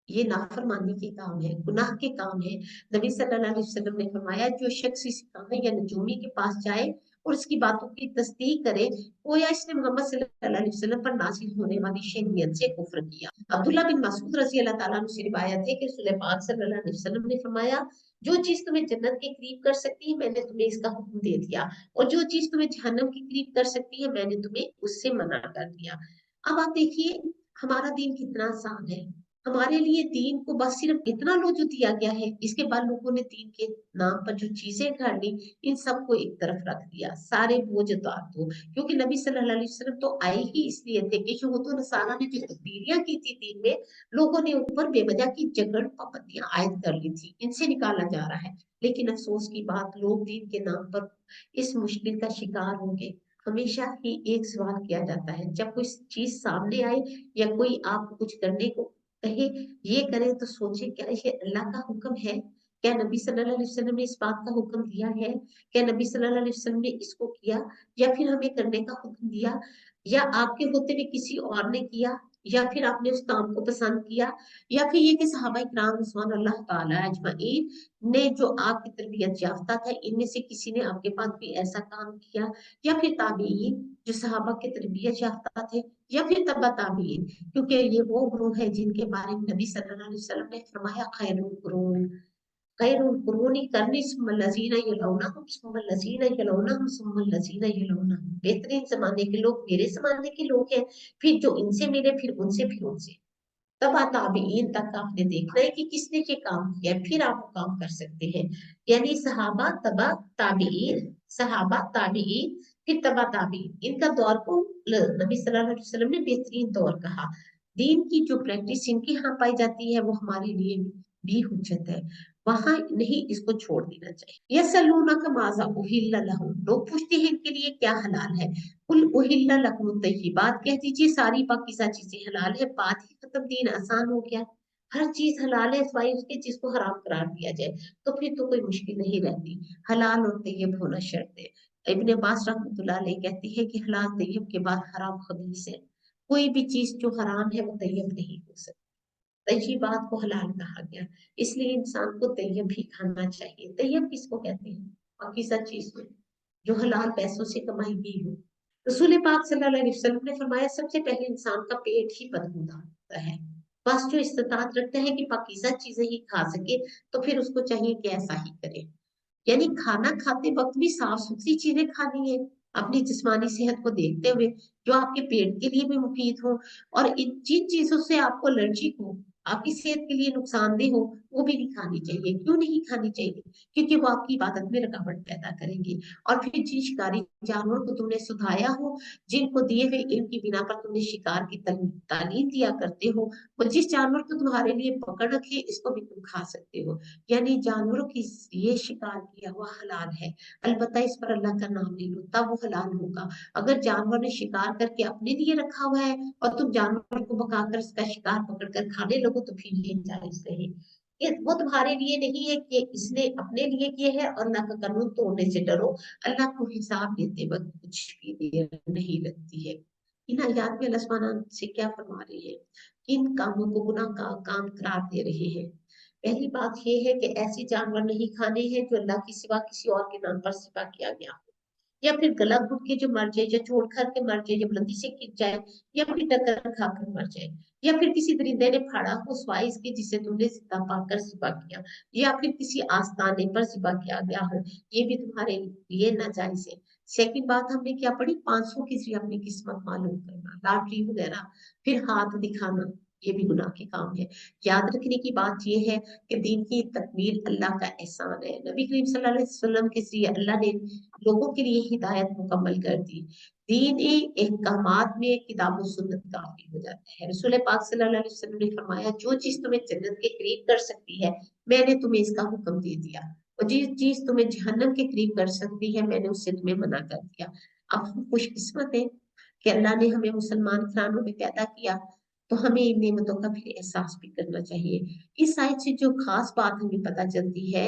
ये नाफरमानी के काम है, गुनाह के काम है। नबी सल्लल्लाहु अलैहि वसल्लम ने फरमाया जो शख्स इस काम या नजूमी के पास जाए और उसकी बातों की तस्दीक करे, गोया इसने मोहम्मद सल्लल्लाहु अलैहि वसल्लम पर नाजिल होने वाली शरीयत से कुफ्र किया। अब्दुल्ला बिन मसूद रजी अल्लाह ताला अन्हु से रिवायत है कि रसूल पाक सल्लल्लाहु अलैहि वसल्लम ने फरमाया जो चीज तुम्हें जन्नत के करीब कर सकती है मैंने तुम्हें इसका हुक्म दे दिया, और जो चीज तुम्हें जहन्नम के करीब कर सकती है मैंने तुम्हें उससे मना कर दिया। अब आप देखिए हमारा दीन कितना आसान है। हमारे लिए दीन को बस सिर्फ इतना लो जो दिया गया है, इसके बाद लोगों ने दीन के नाम पर जो चीजें कर ली इन सबको एक तरफ रख दिया, सारे बोझ उतार दो। क्योंकि नबी सल्लल्लाहु अलैहि वसल्लम तो आए ही इसलिए थे कि यहूद नसारा ने जो तब्दीलियां की थी दीन में, लोगों ने ऊपर बेवजह की जगड़ पाबंदियां आयद कर ली थी, इनसे निकाला जा रहा है। लेकिन अफसोस की बात लोग दीन के नाम पर इस मुश्किल का शिकार होंगे। हमेशा ही एक सवाल किया जाता है जब कोई चीज सामने आए या कोई आपको कुछ करने को कहे, ये करें तो सोचे क्या ये अल्लाह का हुक्म है? क्या नबी सल्लल्लाहु अलैहि वसल्लम ने इस बात का हुक्म दिया है? क्या नबी सल्लल्लाहु अलैहि वसल्लम ने इसको किया या फिर हमें करने का हुक्म दिया, या आपके होते हुए किसी और ने किया, या फिर आपने उस काम को पसंद किया, या फिर ये कि सहाबा इकराम रिज़वान अल्लाह ताला अजमईन ने जो आपकी तरबियत याफ्ता था इनमें से किसी ने आपके पास भी ऐसा काम किया, या फिर ताबीइन जो सहाबा के तरबियत याफ्ता थे, या फिर तबा ताबीइन, क्योंकि ये वो ग्रोह है जिनके बारे में नबी सल्लल्लाहु अलैहि वसल्लम ने फरमाया खैरुल कुरून, खैरुल कुरूनी करनी सुम्मल लज़ीना यलौनहुम सुम्मल लज़ीना यलौनहुम सुम्मल लज़ीना यलौनहुम। बेहतरीन जमाने के लोग मेरे जमाने के लोग हैं, फिर जो इनसे मिले, फिर उनसे, फिर उनसे। तबा ताबीन तक आपने देखना है कि किसने ये काम किया, फिर आप वो काम कर सकते हैं। यानी सहाबा तबा ताबीन, सहाबा ताबीन, फिर तबा ताबीन, इनका दौर को नबी सल्लल्लाहु अलैहि वसल्लम ने बेहतरीन दौर कहा। दीन की जो प्रैक्टिस इनके यहाँ पाई जाती है वो हमारे लिए भी हुज्जत है, वहां नहीं इसको छोड़ देना चाहिए। यसलूना का माजा उहिल्ला लहुम, लोग पूछते हैं इनके लिए क्या हलाल है। कुल उहिल्ला लकुमुत तय्यिबात, कह दीजिए सारी पाकीज़ा चीजें हलाल है। बात ही खत्म, दीन आसान हो गया। हर चीज हलाल है सिवाय उसके जिसको हराम करार दिया जाए, तो फिर तो कोई मुश्किल नहीं रहती। हलाल और तय्यब होना शर्त है। इब्ने अब्बास रहमतुल्लाह अलैह कहते हैं कि हलाल तय्यब के बाद हराम खबीस है। कोई भी चीज जो हराम है वो तय्यब नहीं हो सकती। तय्यबात को हलाल कहा गया, इसलिए इंसान को तय्यब भी खाना चाहिए। तय्यब किसको कहते हैं? पाकीज़ा चीज में जो हलाल पैसों से कमाई गई हो। रसूल पाक सल्लल्लाहु अलैहि वसल्लम ने फरमाया सबसे पहले इंसान का पेट ही बदबूदार होता है। बस जो इस्तात रखता है कि पाकीज़ा चीजें ही खा सके, तो फिर उसको चाहिए कि ऐसा ही करे। यानी खाना खाते वक्त भी साफ सुथरी चीजें खानी है, अपनी जिस्मानी सेहत को देखते हुए, जो आपके पेट के लिए भी मुफीद हो, और इन जिन चीजों से आपको एलर्जी हो, आपकी सेहत के लिए नुकसानदेह हो, वो भी नहीं खानी चाहिए। क्यों नहीं खानी चाहिए? क्योंकि वो आपकी इबादत में रुकावट पैदा करेंगे। और फिर जिन शिकारी जानवरों को तुमने सुधाया हो, जिनको दिए हुए इल्म की बिना पर तुमने शिकार की तालीम दिया करते हो, वो जिस जानवर को तुम्हारे लिए पकड़ रखे, इसको भी तुम खा सकते हो। यानी जानवरों की ये शिकार किया हुआ हलाल है। अलबत्ता इस पर अल्लाह का नाम ले लो, तब वो हलाल होगा। अगर जानवर ने शिकार करके अपने लिए रखा हुआ है और तुम जानवर को भगाकर उसका शिकार पकड़कर खाने लगो, तो फिर ये जायज नहीं। ये वो तुम्हारे लिए नहीं है कि इसने अपने लिए किए है, और अल्लाह का कानून तोड़ने से डरो। अल्लाह को हिसाब देते वक्त कुछ भी देर नहीं लगती है। इन आयात में अल्लाह सुब्हानहू से क्या फरमा रहे हैं, किन कामों को गुनाह का काम करार दे रहे हैं। पहली बात यह है कि ऐसे जानवर नहीं खाने हैं जो अल्लाह के सिवा किसी और के नाम पर सिवा किया गया हो, या फिर गला घुट के जो मर जाए, या चोट खा के मर जाए, या बुलंदी से गिर जाए, या फिर टक्कर खाकर मर जाए, या फिर किसी दरिंदे ने फाड़ा हो स्वाइस इसके जिसे तुमने जिंदा पाकर सिवा किया, या फिर किसी आस्थाने पर सिवा किया गया हो, ये भी तुम्हारे लिए नाजायज है। सेकंड बात हमने क्या पढ़ी, 500 की जरिए अपनी किस्मत मालूम करना, लॉटरी वगैरह, फिर हाथ दिखाना, ये भी गुनाह के काम है। याद रखने की बात यह है कि दीन की तकमील अल्लाह का एहसान है। नबी करीम सल्लल्लाहु अलैहि वसल्लम के जरिए अल्लाह ने लोगों के लिए हिदायत मुकम्मल कर दी। दीनी अहकामात में किताब और सुन्नत काफी हो जाता है। रसूल पाक सल्लल्लाहु अलैहि वसल्लम ने फरमाया जो चीज तुम्हें जन्नत के करीब कर सकती है, मैंने तुम्हें इसका हुक्म दे दिया, और जिस चीज तुम्हें जहन्नम के करीब कर सकती है, मैंने उससे तुम्हें मना कर दिया। अब हम खुशकिस्मत है कि अल्लाह ने हमें मुसलमान घरानों में पैदा किया, तो हमें इन नेमतों का फिर एहसास भी करना चाहिए। इस आयत से जो खास बात हमें पता चलती है,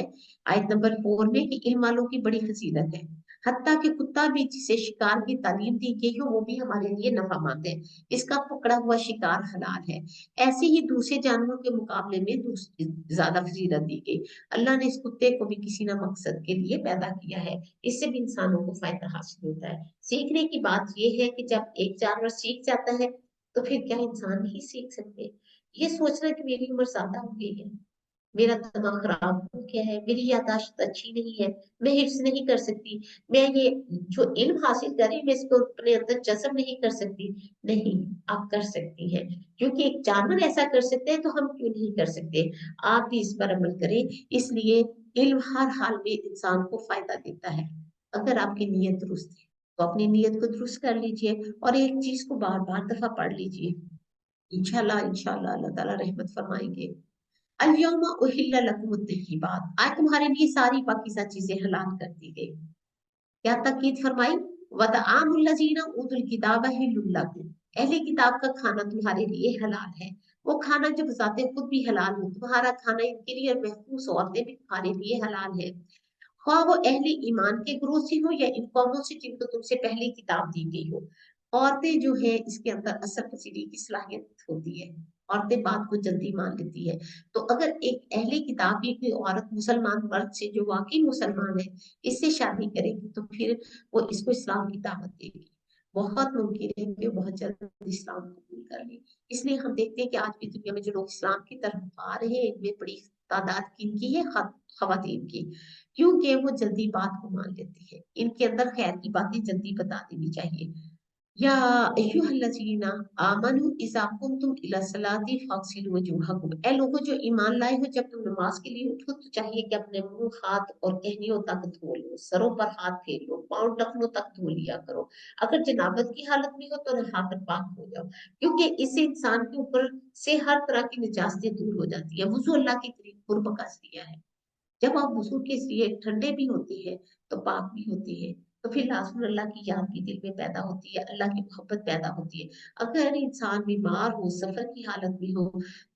आयत नंबर 4 में, कि इल्म वालों की बड़ी फजीलत है। हत्ता कि कुत्ता भी जिसे शिकार की तालीम दी गई हो, वो भी हमारे लिए नफामंद है। इसका पकड़ा हुआ शिकार हलाल है। ऐसे ही दूसरे जानवरों के मुकाबले में दूसरी ज्यादा फजीलत दी गई। अल्लाह ने इस कुत्ते को भी किसी ना मकसद के लिए पैदा किया है, इससे भी इंसानों को फायदा हासिल होता है। सीखने की बात यह है कि जब एक जानवर सीख जाता है, तो फिर क्या इंसान नहीं सीख सकते? ये सोचना कि मेरी उम्र ज्यादा हो गई है, मेरा दिमाग खराब हो गया है, मेरी यादाश्त अच्छी नहीं है, मैं हिफ्ज नहीं कर सकती, मैं ये जो इल्म हासिल करी मैं इसको अपने अंदर जज्ब नहीं कर सकती, नहीं, आप कर सकती हैं। क्योंकि एक जानवर ऐसा कर सकते हैं, तो हम क्यों नहीं कर सकते? आप भी इस पर अमल करें। इसलिए इल्म हर हाल में इंसान को फायदा देता है। अगर आपकी नीयत दुरुस्त है, तो अपनी नीयत को दुरुस्त कर लीजिए, और एक चीज को बार बार दफा पढ़ लीजिए। इंशाल्लाह इंशाल्लाह अल्लाह ताला रहमत फरमाएंगे। अल-यौमा उहिल्ला लकुमुत तय्यिबात, आज तुम्हारे लिए सारी पाकीज़ा चीजें हलाल कर दी गई। क्या ताकीद फरमाई, वतआमुल लजीना उतुल किताब हिल्लुल लकुम, अहले किताब का खाना तुम्हारे लिए हलाल है। वो खाना जो बजाते खुद भी हलाल हो, तुम्हारा खाना इनके लिए महफूज औरतें भी तुम्हारे लिए हलाल है। ख्वाह वो अहले ईमान के ग्रोह से हो, या इन कौमों से जिनको तुमसे पहले किताब दी गई हो। औरतें जो है इसके अंदर असर पसीरी की सलाहियत होती है, औरतें बात को जल्दी मान लेती है। तो अगर एक अहले किताब की कोई औरत मुसलमान मर्द से जो वाकई मुसलमान है, इससे शादी करेगी, तो फिर वो इसको इस्लाम की दावत देगी। बहुत मुमकिन है कि बहुत जल्द इस्लाम कबूल कर ले। इसलिए हम देखते हैं कि आज की दुनिया में जो लोग इस्लाम की तरफ आ रहे हैं, इनमें बड़ी تعداد किनकी है? खवातीन की। क्योंकि वो जल्दी बात को मान लेती है, इनके अंदर खैर की बातें जल्दी बता देनी चाहिए। या अय्युहल्लज़ीना आमनू इज़ा कुमतुम इला सलाति फ़ग़सिलू वजूहकुम, ए लोगो जो ईमान लाए हो, जब तुम नमाज के लिए उठो तो चाहिए कि अपने मुंह, हाथ और टहनियों तक धो लो, सरों पर हाथ फेर लो, पांव टखनों तक धो लिया करो। अगर जनाबत की हालत में हो तो नहाकर पाक हो जाओ, क्योंकि इससे इंसान के ऊपर से हर तरह की निजातें दूर हो जाती है। वुजू अल्लाह की करीब कुर्ब का जरिया है। जब आप वजू के लिए ठंडे भी होती है तो पाक भी होती है, तो फिर लाजमन अल्लाह की याद भी दिल में पैदा होती है, अल्लाह की मोहब्बत पैदा होती है। अगर इंसान बीमार हो, सफर की हालत में हो,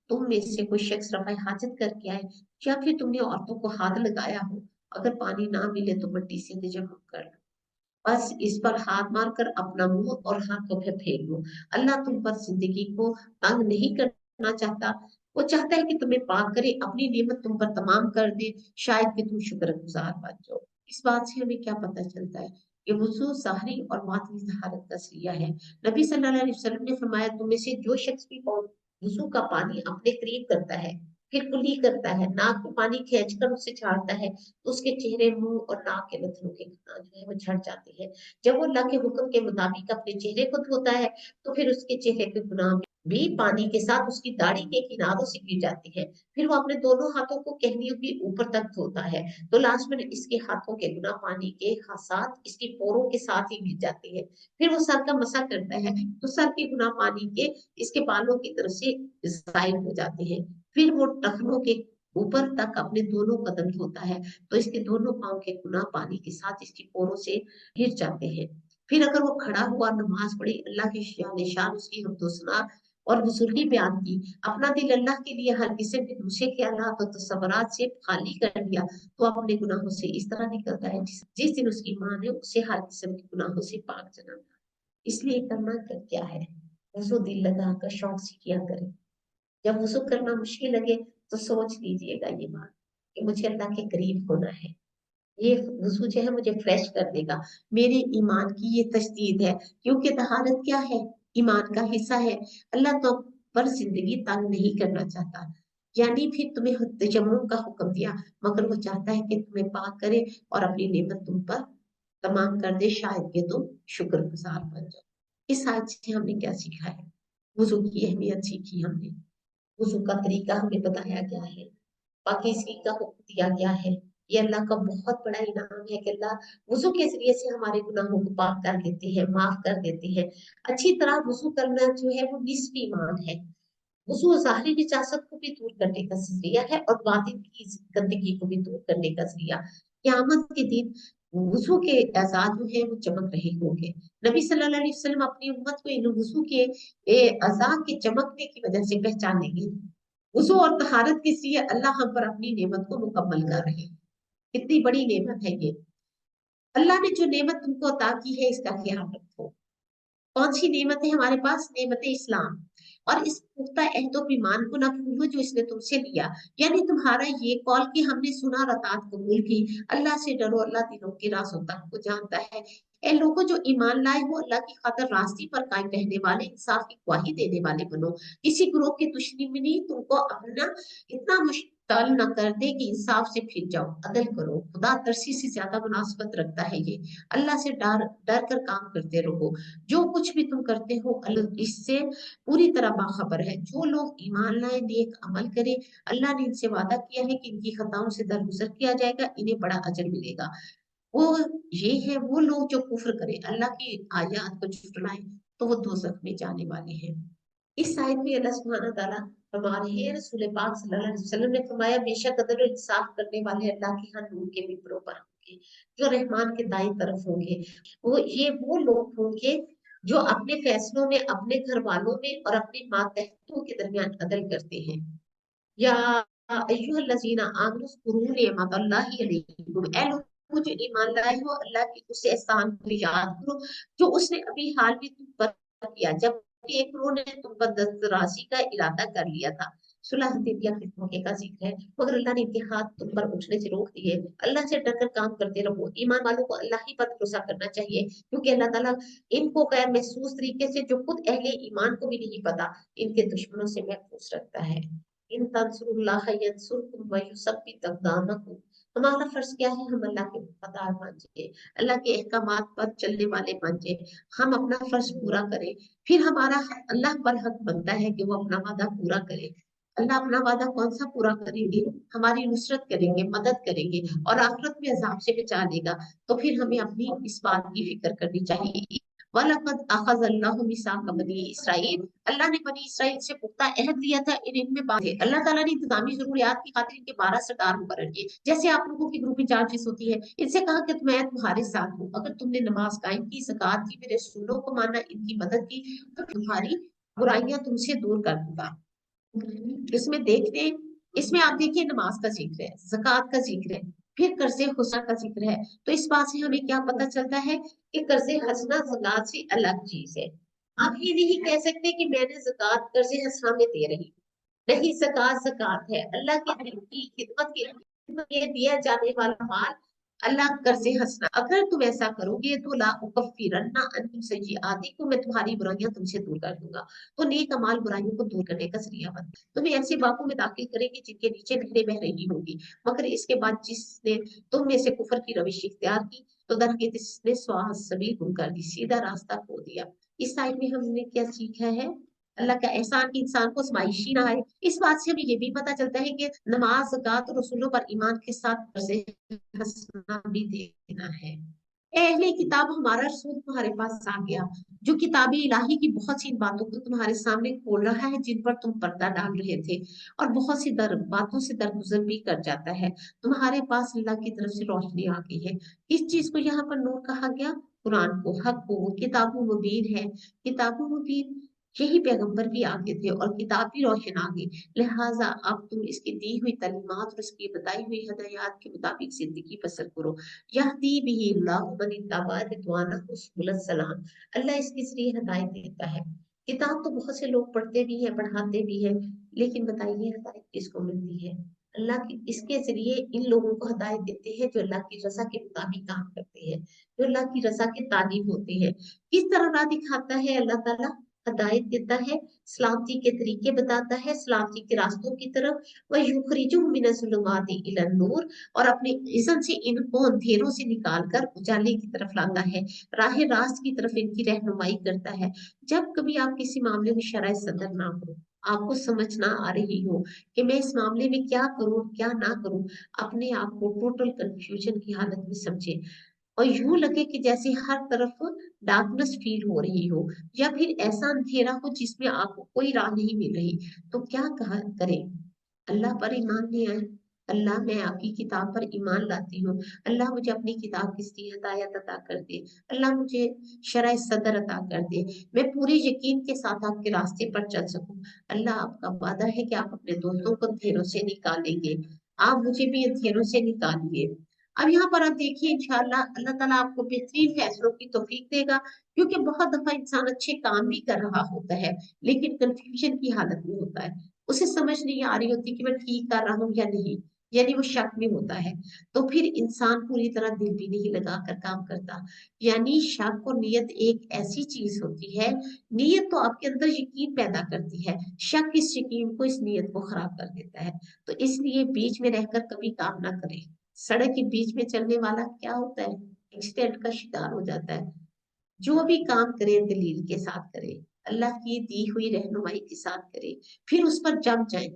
तुम में से कोई शख्स रफाए हाजत करके आए, या फिर तुमने औरतों को हाथ लगाया हो, अगर पानी ना मिले तो मिट्टी से तयम्मुम कर लो, बस इस पर हाथ मारकर अपना मुंह और हाथों पे फेर लो। अल्लाह तुम पर जिंदगी को तंग नहीं करना चाहता, वो चाहता है कि तुम्हें पाक करे, अपनी नेमत तुम पर तमाम कर दे, शायद कि तुम शुक्रगुजार बन जाओ। इस बात से हमें क्या पता चलता है कि वुजू ज़ाहिरी और बातिनी तहारत का जरिया है। नबी सल्लल्लाहु अलैहि वसल्लम ने फरमाया, तुम में से जो शख्स भी वुजू का पानी अपने करीब करता है, फिर कुली करता है, नाक में पानी खींचकर उसे छाड़ता है, तो उसके चेहरे, मुंह और नाक के नथनों के गुनाह जो है वो झड़ जाते हैं। जब वो अल्लाह के हुक्म के मुताबिक अपने चेहरे को धोता है, तो फिर उसके चेहरे के गुनाह भी पानी के साथ उसकी दाढ़ी के किनारों से गिर जाती है। फिर वो अपने दोनों हाथों को कहनियों के ऊपर तक धोता है, तो लास्ट में इसके हाथों के गुनाह पानी के साथ इसकी पोरों के साथ ही गिर जाती है। फिर वो सर का मसा करता है, तो सर के गुनाह पानी के इसके बालों की तरफ से जाहिर हो जाते हैं। फिर वो टखनों के ऊपर तक अपने दोनों कदम धोता है, तो इसके दोनों पांव के गुनाह पानी के साथ इसकी पोरों से गिर जाते हैं। फिर अगर वो खड़ा हुआ नमाज पढ़ी, अल्लाह की शान शान उसकी हमदोसना और बुजुर्गी बयान की, अपना दिल अल्लाह के लिए हर किस्म के दूसरे ख्यालात और तसव्वुरात से खाली कर दिया, तो अपने गुनाहों से इस तरह निकलता है जिस दिन उसकी माँ ने उसे हर किस्म के गुनाहों से पाक जना। इसलिए करना क्या है, वजू दिल लगाकर शौक से किया करें। जब वजू करना मुश्किल लगे तो सोच लीजिएगा ये बात कि मुझे अल्लाह के करीब होना है, ये वजू जो है मुझे फ्रेश कर देगा, मेरे ईमान की ये तजदीद है, क्योंकि तहारत क्या है, ईमान का हिस्सा है। अल्लाह तो पर जिंदगी तंग नहीं करना चाहता, यानी फिर तुम्हें तयम्मुम का हुक्म दिया, मगर वो चाहता है कि तुम्हें पाक करे और अपनी नेमत तुम पर तमाम कर दे, शायद कि तुम शुक्रगुजार बन जाओ। इस आयत से हमने क्या सीखा है? वजू की अहमियत सीखी हमने, वजू का तरीका हमें बताया गया है, पाकीज़गी का हुक्म दिया गया है। ये अल्लाह का बहुत बड़ा इनाम है कि अल्लाह वजू के जरिए से हमारे गुनाहों को पाक कर देते हैं, माफ कर देते हैं। अच्छी तरह वजू करना जो है वो निस्फ ईमान है। वजू ज़ाहिरी निजात को भी दूर करने का ज़रिया है और बातिन की गंदगी को भी दूर करने का ज़रिया। क़यामत के दिन वजू के एजाज जो है वो चमक रहे होंगे। नबी सल्लल्लाहु अलैहि वसल्लम अपनी उम्मत को इन वजू के अज़ा के चमकने की वजह से पहचानेंगे। वजू और तहारत के जरिए अल्लाह हम पर अपनी नेमत को मुकम्मल कर रहे हैं। कितनी बड़ी नेमत है ये। अल्लाह ने जो नेमत तुमको अता की है इसका ख्याल रखो। कौन सी नेमत है हमारे पास? नेमत इस्लाम। और इस पुख्ता अहद व ईमान को ना भूलो जो इसने तुमसे लिया, यानी तुम्हारा ये कौल कि हमने सुना और अतात कबूल की। अल्लाह से डरो, अल्लाह दिलों के राज़ों तक को जानता है। ए लोगों जो ईमान लाए हो, अल्लाह की खातिर रास्ते पर कायम रहने वाले, इंसाफ की गवाही देने वाले बनो। किसी ग्रोह की दुश्मनी तुमको अपना इतना मुश्तल न कर दे कि इंसाफ से फिर जाओ, अदल करो। खुदा तरसी से ज्यादा मुनासबत रखता है ये। अल्लाह से डर डर कर काम करते रहो। जो कुछ भी तुम करते हो अल्लाह इससे पूरी तरह बाखबर है। जो लोग ईमान लाए, नेक अमल करें, अल्लाह ने इनसे वादा किया है कि इनकी खताओं से दरगुजर किया जाएगा, इन्हें बड़ा अजर मिलेगा। वो ये है वो लोग जो कुफ्र करें, अल्लाह की आयत को झुठलाएं, तो वो दोज़ख में जाने वाले हैं। इस आयत में अल्लाह सुब्हानहू तआला फरमा रहे हैं, रसूल पाक सल्लल्लाहु अलैहि वसल्लम ने फरमाया, बेशक अदल और इंसाफ करने वाले अल्लाह के यहाँ नूर के मिंबरों पर होंगे, जो रहमान के दाईं तरफ होंगे। वो लोग होंगे जो अपने फैसलों में, अपने घर वालों में और अपने मातहतों के दरमियान अदल करते हैं। या अय्युहल्लज़ीना आमनु ज़कुरू निअमतल्लाहि अलैकुम, ए लोगों जो ईमान लाए हो, अल्लाह के उस एहसान को याद करो जो उसने अभी हाल में तुम पर किया, जब एक ग्रोह ने तुम पर दस्तराजी का इरादा कर लिया था। सुलह हदीबिया के मौके का जिक्र है, मगर अल्लाह ने इनके हाथ तुम पर उठने से रोक दिए। अल्लाह से डरकर काम करते रहो। ईमान वालों को अल्लाह ही पर भरोसा करना चाहिए, क्योंकि अल्लाह ताला इनको गैर महसूस तरीके से, जो खुद अहले ईमान को भी नहीं पता, इनके दुश्मनों से महफूज रखता है। इन तंसुरुल्लाह यंसुरकुम व युसब्बित अक़दामकुम। हमारा फर्ज क्या है, हम अल्लाह के वफादार बन जाए, अल्लाह के अहकामात पर चलने वाले बन जाए, हम अपना फर्ज पूरा करें। फिर हमारा अल्लाह पर हक बनता है कि वो अपना वादा पूरा करे। अल्लाह अपना वादा कौन सा पूरा करेंगे, हमारी नुसरत करेंगे, मदद करेंगे और आखिरत में अजाब से बचा देगा। तो फिर हमें अपनी इस बात की फिक्र करनी चाहिए। वलक़द अख़ज़ल्लाहु मिसाक़ बनी इसराइल, अल्लाह ने बनी इसराइल से पुख्ता अहद लिया था, इनमें बात है। अल्लाह ताला ने इंतजामी जरूरियात की खातिर इनके 12 सरदार मुकर्रर किए। जैसे आप लोगों की ग्रुप इंचार्जेस होती है, इनसे कहा कि मैं तुम्हारे साथ हूँ, अगर तुमने नमाज कायम की, ज़कात की, मेरे रसूलों को माना, इनकी मदद की, तो तुम्हारी बुराइयां तुमसे दूर कर दूंगा। इसमें देखते इसमें आप देखिए नमाज का जिक्र है, ज़कात का जिक्र है, फिर कर्ज़े हुस्ना का जिक्र है। तो इस बात से हमें क्या पता चलता है कि कर्ज़े हस्ना ज़कात से अलग चीज है। आप ये नहीं कह सकते कि मैंने ज़कात कर्ज़े हस्ना में दे रही हूँ। नहीं, ज़कात ज़कात है, अल्लाह के दिन की खिदमत के दिया जाने वाला माल अल्लाह कर्ज़े हस्ना। अगर तुम ऐसा करोगे तो ला उकफ्फिरन्ना अन्कुम सय्यिआतिकुम, मैं तुम्हारी बुराइयां तुमसे दूर कर दूंगा। तो नेक अमाल बुराइयों को दूर करने का जरिया बनता है। तुम्हें ऐसी बातों में दाखिल करेंगे जिनके नीचे नहरें बह रही होंगी, मगर इसके बाद जिसने तुम में से कुफर की रविश इख्तियार की, तो दरअसल इसने स्वाह सबील गुम कर दी, सीधा रास्ता खो दिया। इस साइड में हमने क्या सीखा है, अल्लाह का एहसान कि इंसान को आजमाइशी ना आए। इस बात से हमें ये भी पता चलता है कि नमाज, ज़कात और रसूलों पर ईमान के साथ कर्ज़े हस्ना भी देना है। अहले किताब, हमारा रसूल तुम्हारे पास आ गया, जो किताबी इलाही की बहुत सी बातों को तुम्हारे सामने खोल रहा है, जिन पर तुम पर्दा डाल रहे थे, और बहुत सी बातों से दरगुजर भी कर जाता है। तुम्हारे पास अल्लाह की तरफ से रोशनी आ गई है। इस चीज को यहाँ पर नूर कहा गया, कुरान को, हक को। वो किताबुल मुबीन है, किताबुल मुबीन, यही पैगंबर भी आगे थे और किताब भी रोशन आ गई। लिहाजा अब तुम इसकी दी हुई तालीमात और इसकी बताई हुई हदायत के मुताबिक जिंदगी बसर करो। यहदी बिही अल्लाहु मन इत्तबा रिदवानहु सुबुल सलाम। अल्लाह इसके जरिए हदायत देता है। किताब तो बहुत से लोग पढ़ते भी हैं, पढ़ाते भी हैं, लेकिन बताइए हदायत किसको मिलती है? अल्लाह की इसके जरिए इन लोगों को हदायत देते हैं जो अल्लाह की रजा के मुताबिक काम करते हैं, जो अल्लाह की रजा के तालिब होते हैं। किस तरह राह दिखाता है अल्लाह ताला? हदायत देता है, सलामती के तरीके बताता है, सलामती के रास्तों की तरफ। वह युखरिजुहुम मिनज़्ज़ुलुमाति इलन नूर, और अपने इज़्ज़त से इनको अंधेरों से निकाल कर उजाले की तरफ लाता है, राह रास्त की तरफ इनकी रहनुमाई करता है। जब कभी आप किसी मामले में शरह सदर ना हो, आपको समझ ना आ रही हो कि मैं इस मामले में क्या करूं क्या ना करूं, अपने आप को टोटल कंफ्यूजन की हालत में समझे और यूं लगे कि जैसे हर तरफ डार्कनेस फील हो रही हो, या फिर ऐसा अंधेरा हो जिसमें आपको कोई राह नहीं मिल रही, तो क्या कहा करें? अल्लाह पर ईमान ले आए। अल्लाह, मैं आपकी किताब पर ईमान लाती हूँ। अल्लाह, मुझे अपनी किताब की सी हदायत अता कर दे। अल्लाह, मुझे शरह सदर अता कर दे, मैं पूरे यकीन के साथ आपके रास्ते पर चल सकूं। अल्लाह, आपका वादा है कि आप अपने दोस्तों को अंधेरों से निकालेंगे, आप मुझे भी अंधेरों से निकालिए। अब यहाँ पर आप देखिए, इंशाअल्लाह अल्लाह ताला आपको बेहतरीन फैसलों की तौफीक देगा, क्योंकि बहुत दफा इंसान अच्छे काम भी कर रहा होता है, लेकिन कंफ्यूजन की हालत में होता है, उसे समझ नहीं आ रही होती कि मैं ठीक कर रहा हूँ या नहीं, यानी वो शक में होता है। तो फिर इंसान पूरी तरह दिल भी नहीं लगा कर काम करता। यानी शक और नियत एक ऐसी चीज होती है, नियत तो आपके अंदर यकीन पैदा करती है, शक इस यकीन को, इस नियत को खराब कर देता है। तो इसलिए बीच में रहकर कभी काम ना करें। सड़क के बीच में चलने वाला क्या होता है, एक्सीडेंट का शिकार हो जाता है। जो भी काम करे दलील के साथ करे, अल्लाह की दी हुई रहनुमाई के साथ करे, फिर उस पर जम जाए।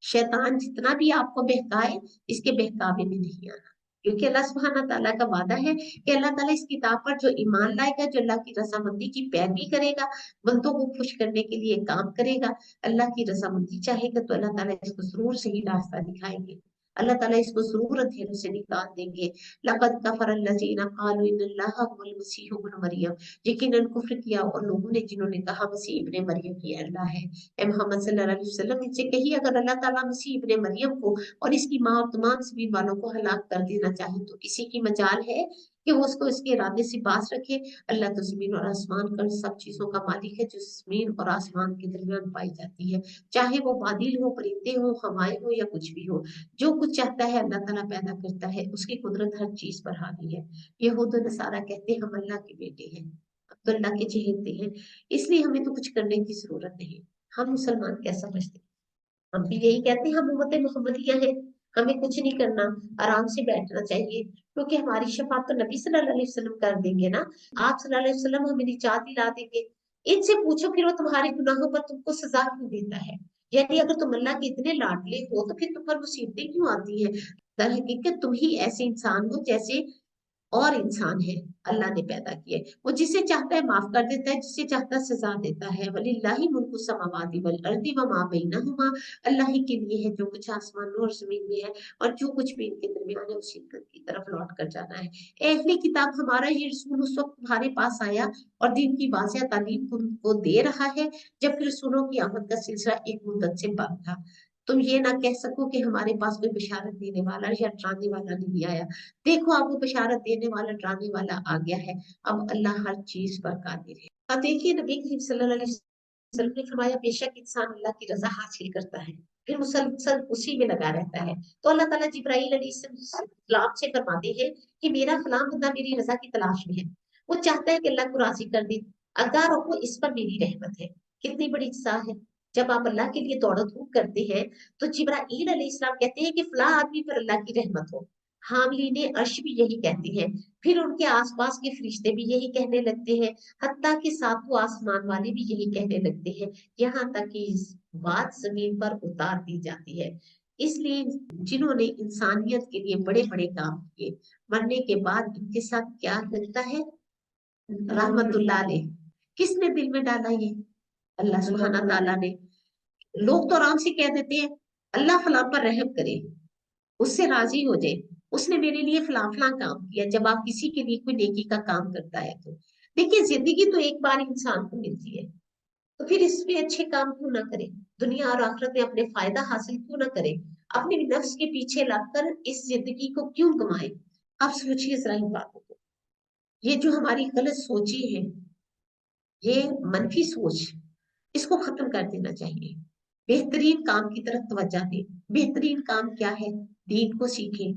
शैतान जितना भी आपको बहकाए, इसके बहकावे में नहीं आना, क्योंकि अल्लाह सुब्हाना ताला का वादा है कि अल्लाह ताला इस किताब पर जो ईमान लाएगा, जो अल्लाह की रजामंदी की पैरवी करेगा, बंदों को खुश करने के लिए काम करेगा, अल्लाह की रजामंदी चाहेगा, तो अल्लाह ताला इसको जरूर सही रास्ता दिखाएंगे। अल्लाह ताला इसको जरूर अंधेरों से निकाल देंगे। लक़द कफ़र अल्लज़ीना क़ालू इन्नल्लाहा हुवल मसीह इब्न मरियम, यकीनन कुफ्र किया और लोगों ने जिन्होंने कहा मसीह इब्ने मरियम ही अल्लाह है। ए मोहम्मद सल्लल्लाहु अलैहि वसल्लम, इनसे कहिए अगर अल्लाह ताला मसीह इब्ने मरियम को और इसकी माँ और तमाम ज़मीन वालों को हलाक कर देना चाहे, तो किसी की मजाल है कि वो उसको इसके इरादे से बाज रखे? अल्लाह तो जमीन और आसमान का सब चीजों का मालिक है, जो जमीन और आसमान के दरमियान पाई जाती है, चाहे वो बादल हो, परिंदे हो, हवाएं हो, या कुछ भी हो। जो कुछ चाहता है अल्लाह ताला पैदा करता है, उसकी कुदरत हर चीज पर हावी है। यहूद और नसारा कहते हैं हम अल्लाह के बेटे हैं, हम तो अल्लाह के चहेते हैं, इसलिए हमें तो कुछ करने की जरूरत नहीं। हम मुसलमान क्या समझते हैं? ہم بھی یہی کہتے ہیں، ہم امت محمدیہ ہیں، ہمیں کچھ نہیں کرنا، آرام سے بیٹھنا چاہیے، کیونکہ ہماری شفاعت تو نبی صلی اللہ علیہ وسلم کر دیں گے نا، آپ صلی اللہ علیہ وسلم ہمیں نجات دلا دیں گے۔ ان سے پوچھو پھر وہ تمہارے گناہوں پر تم کو سزا کیوں دیتا ہے؟ یعنی اگر تم اللہ کے اتنے لاڈلے ہو تو پھر تم پر مصیبتیں کیوں آتی ہیں؟ در حقیقت تم ہی ایسے انسان ہو جیسے اور انسان ہے، اللہ نے پیدا کیے، وہ جسے چاہتا ہے معاف کر دیتا ہے، جسے چاہتا ہے سزا دیتا ہے۔ وَلِلَّهِ مُلْكُ السَّمَاوَاتِ وَالْأَرْضِ وَمَا بَيْنَهُمَا، اللہ ہی کے لیے ہے جو کچھ آسمانوں اور زمین میں ہے، اور جو کچھ بھی ان کے درمیان ہے اسی کی طرف لوٹ کر جانا ہے۔ اے اہلی کتاب، ہمارا یہ رسول اس وقت تمہارے پاس آیا اور دین کی واضح تعلیم تم کو دے رہا ہے جب پھر رسولوں کی آمد کا سلسلہ ایک مدت سے بند تھا۔ تم یہ نہ کہہ سکو کہ ہمارے پاس کوئی بشارت دینے والا یا ڈرانے والا نہیں آیا۔ دیکھو اب وہ بشارت دینے والا ڈرانے والا آ گیا ہے، اب اللہ ہر چیز پر قادر ہے۔ اب دیکھیے نبی کریم صلی اللہ علیہ وسلم نے فرمایا بے شک انسان اللہ کی رضا حاصل کرتا ہے پھر مسلسل اسی میں لگا رہتا ہے، تو اللہ تعالیٰ جبرائیل علیہ السلام سے فرماتے ہیں کہ میرا فلاں بندہ میری رضا کی تلاش میں ہے، وہ چاہتا ہے کہ اللہ کو راضی کر دے، اگر رکھو اس پر میری رحمت ہے۔ کتنی بڑی جزا ہے جب آپ اللہ کے لیے دوڑ دھوپ کرتے ہیں تو جبرائیل علیہ السلام کہتے ہیں کہ فلاں آدمی پر اللہ کی رحمت ہو، حاملین عرش بھی یہی کہتے ہیں، پھر ان کے آس پاس کے فرشتے بھی یہی کہنے لگتے ہیں، حتیٰ کہ ساتوں آسمان والے بھی یہی کہنے لگتے ہیں، یہاں تک کہ اس بات زمین پر اتار دی جاتی ہے۔ اس لیے جنہوں نے انسانیت کے لیے بڑے بڑے کام کیے، مرنے کے بعد ان کے ساتھ کیا لگتا ہے؟ رحمت اللہ علیہ۔ کس نے دل میں ڈالا یہ؟ اللہ سبحانہ تعالیٰ نے۔ لوگ تو آرام سے کہہ دیتے ہیں اللہ فلاں پر رحم کرے، اس سے راضی ہو جائے، اس نے میرے لیے فلاں فلاں کام کیا۔ جب آپ کسی کے لیے کوئی نیکی کا کام کرتا ہے تو دیکھیے زندگی تو ایک بار انسان کو ملتی ہے، تو پھر اس میں اچھے کام کیوں نہ کرے، دنیا اور آخرت میں اپنے فائدہ حاصل کیوں نہ کرے، اپنے نفس کے پیچھے لگ کر اس زندگی کو کیوں گمائے؟ آپ سوچیے ذرا ان باتوں کو۔ یہ جو ہماری غلط سوچی ہے، یہ منفی سوچ، اس کو ختم کر دینا چاہیے، بہترین کام کی طرف توجہ دیں۔ بہترین کام کیا ہے؟ دین کو سیکھیں،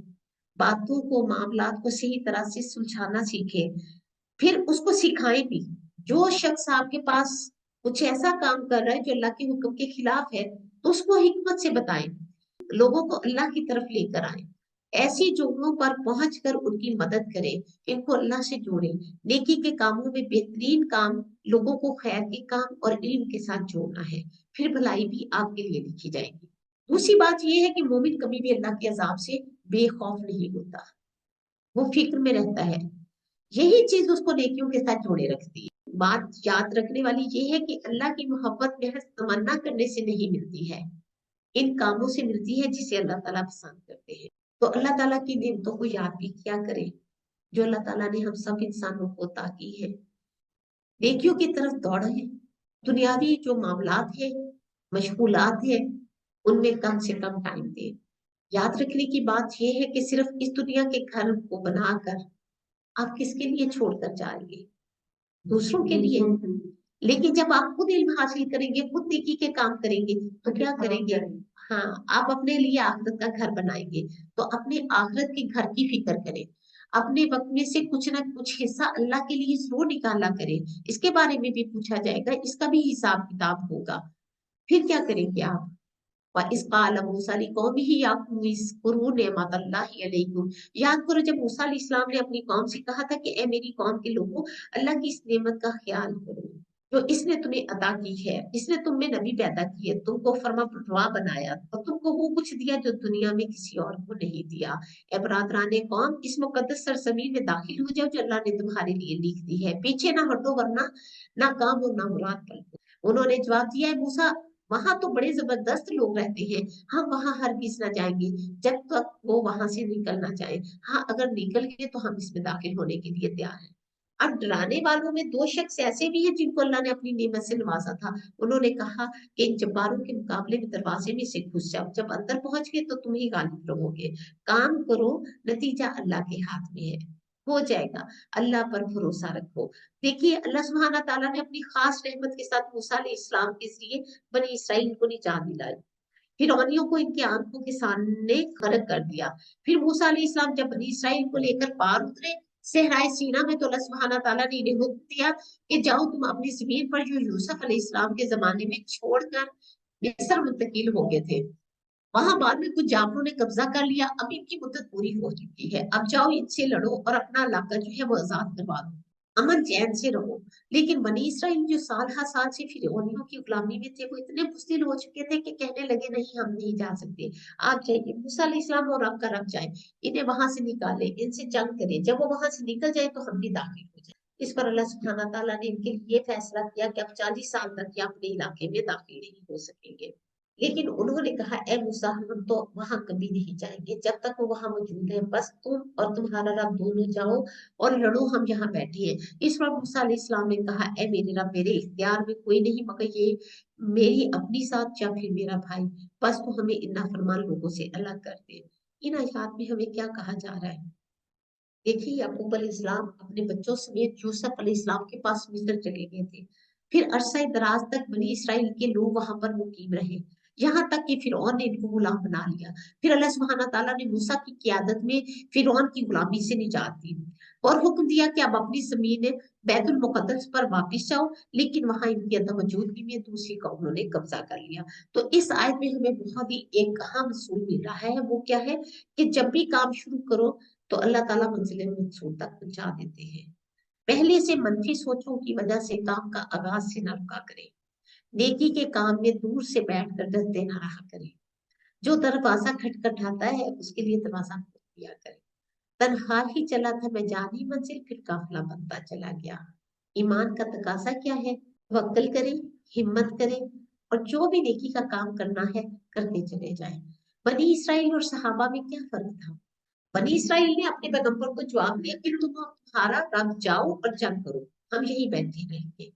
باتوں کو معاملات کو صحیح طرح سے سلجھانا سیکھیں، پھر اس کو سکھائیں بھی۔ جو شخص آپ کے پاس کچھ ایسا کام کر رہا ہے جو اللہ کے حکم کے خلاف ہے تو اس کو حکمت سے بتائیں، لوگوں کو اللہ کی طرف لے کر آئیں، ایسی جگہوں پر پہنچ کر ان کی مدد کریں، ان کو اللہ سے جوڑیں۔ نیکی کے کاموں میں بہترین کام لوگوں کو خیر کے کام اور علم کے ساتھ جوڑنا ہے، پھر بھلائی بھی آپ کے لیے لکھی جائے گی۔ دوسری بات یہ ہے کہ مومن کبھی بھی اللہ کے عذاب سے بے خوف نہیں ہوتا، وہ فکر میں رہتا ہے، یہی چیز اس کو نیکیوں کے ساتھ جوڑے رکھتی ہے۔ بات یاد رکھنے والی یہ ہے کہ اللہ کی محبت محض تمنا کرنے سے نہیں ملتی ہے، ان کاموں سے ملتی ہے جسے اللہ تعالیٰ پسند کرتے ہیں۔ تو اللہ تعالیٰ کی نعمتوں کو یاد بھی کیا کریں جو اللہ تعالیٰ نے ہم سب انسانوں کو عطا کی ہے، نیکیوں کی طرف دوڑیں، دنیاوی جو معاملات ہیں، مشغولات ہیں، ان میں کم سے کم ٹائم دیں۔ یاد رکھنے کی بات یہ ہے کہ صرف اس دنیا کے گھر کو بنا کر آپ کس کے لیے چھوڑ کر جائیں گے؟ دوسروں کے لیے۔ لیکن جب آپ خود علم حاصل کریں گے، خود نیکی کے کام کریں گے تو کیا کریں گے؟ ہاں، آپ اپنے لیے آخرت کا گھر بنائیں گے تو اپنے آخرت کے گھر کی فکر کریں، اپنے وقت میں سے کچھ نہ کچھ حصہ اللہ کے لیے ضرور نکالا کریں، اس کے بارے میں بھی پوچھا جائے گا، اس کا بھی حساب کتاب ہوگا۔ پھر کیا کریں گے آپ؟ وَإِذْ قَالَ مُوسَىٰ لِقَوْمِهِ يَا قَوْمِ اذْكُرُوا نِعْمَتَ اللَّهِ عَلَيْكُمْ، یاد کرو جب موسیٰ علیہ السلام نے اپنی قوم سے کہا تھا کہ اے میری قوم کے لوگوں، اللہ کی اس نعمت کا خیال کرو جو اس نے تمہیں عطا کی ہے، اس نے تم میں نبی پیدا کیے، تم کو فرما بردار بنایا اور تم کو وہ کچھ دیا جو دنیا میں کسی اور کو نہیں دیا۔ اے برادران قوم، اس مقدس سرزمین میں داخل ہو جاؤ جو اللہ نے تمہارے لیے لکھ دی ہے، پیچھے نہ ہٹو ورنہ نہ کام اور نہ مراد پلٹو۔ انہوں نے جواب دیا ہے موسیٰ وہاں تو بڑے زبردست لوگ رہتے ہیں، ہم وہاں ہرگز نہ جائیں گے جب تک وہ وہاں سے نکلنا چاہیں، ہاں اگر نکل گئے تو ہم اس میں داخل ہونے کے لیے تیار ہیں۔ اب ڈرانے والوں میں دو شخص ایسے بھی ہیں جن کو اللہ نے اپنی نعمت سے نوازا تھا، انہوں نے کہا کہ ان جباروں کے مقابلے میں دروازے میں سے گھس جاؤ، جب اندر پہنچ گئے تو تم ہی غالب رہو گے، کام کرو، نتیجہ اللہ کے ہاتھ میں ہے، ہو جائے گا، اللہ پر بھروسہ رکھو۔ دیکھیے اللہ سبحانہ تعالیٰ نے اپنی خاص رحمت کے ساتھ موسیٰ علیہ السلام کے ذریعے بنی اسرائیل کو نجات دلائی، فرعونیوں کو ان کی آنکھوں کے سامنے غرق کر دیا۔ پھر موسیٰ علیہ السلام جب بنی اسرائیل کو لے کر پار اترے صحرائے سینا میں تو اللہ سبحانہ تعالیٰ نے انہیں حکم دیا کہ جاؤ تم اپنی زمین پر جو یوسف علیہ السلام کے زمانے میں چھوڑ کر मिस्र मुंतकिल हो गए थे। वहां बाद में कुछ जाफरों ने कब्जा कर लिया, अब इनकी मुद्दत पूरी हो चुकी है, अब जाओ इनसे लड़ो और अपना इलाका जो है वो आजाद करवा दो, अमन चैन से रहो। लेकिन बनी इसराइल जो साल हर साल से फिरौनियों की गुलामी में थे, वो इतने बुज़दिल हो चुके थे कि कहने लगे नहीं हम नहीं जा सकते, आप जाइए, मूसा अलैहिस्सलाम और आपका रब जाए, इन्हें वहां से निकाले, इनसे जंग करें, जब वो वहां से निकल जाए तो हम भी दाखिल हो जाए। इस पर अल्लाह सुब्हाना ताला ने इनके लिए फैसला किया कि अब 40 साल तक ये अपने इलाके में दाखिल नहीं हो सकेंगे। लेकिन उन्होंने कहा ए मूसा हम तो वहां कभी नहीं जाएंगे जब तक वो वहां मौजूद है, बस तुम और तुम्हारा रब दोनों जाओ और लड़ो, हम यहाँ बैठे हैं। इस पर मूसा अलैहिस्सलाम ने कहा ए मेरे रब, मेरे इख्तियार में कोई नहीं मगर ये मेरी अपनी साथ या फिर मेरा भाई, बस तो हमें इन नाफरमान लोगों से अलग कर दे। इन आयत में हमें क्या कहा जा रहा है? देखिए याकूब अलैहिस्सलाम अपने बच्चों समेत यूसुफ अलैहिस्सलाम के पास मिस्र चले गए थे। फिर अरसा दराज तक बनी इसराइल के लोग वहां पर मुकीम रहे, यहाँ तक कि फिरौन ने इनको गुलाम बना लिया। फिर अल्लाह सुब्हाना ताला ने मूसा की क़ियादत में फिरौन की गुलामी से निजात दी और हुक्म दिया कि अब अपनी जमीन बैतुल मुकद्दस पर वापस जाओ, लेकिन वहां इनकी अदम मौजूदगी में दूसरी कौमों ने कब्जा कर लिया। तो इस आयत में हमें बहुत ही एक अहम असूल मिल रहा है, वो क्या है कि जब भी काम शुरू करो तो अल्लाह ताला मंजिल मकसूद तक पहुंचा देते हैं। पहले से मनफी सोचों की वजह से काम का आगाज से न रुका करें, नेकी के काम में दूर से बैठ कर डरते न रहा करें, जो दरवाजा खटखटाता है उसके लिए दरवाजा खोल दिया करें। तनहा ही चला था मैं जानी मंजिल, फिर काफिला बनता चला गया। ईमान का तकाजा क्या है? तवक्कल करें, हिम्मत करें और जो भी नेकी का काम करना है करते चले जाएं। बनी इसराइल और सहाबा में क्या फर्क था? बनी इसराइल ने अपने पैगंबर को जवाब दिया कि तुम्हारा रब जाओ और जंग करो, हम यही बैठे रहेंगे।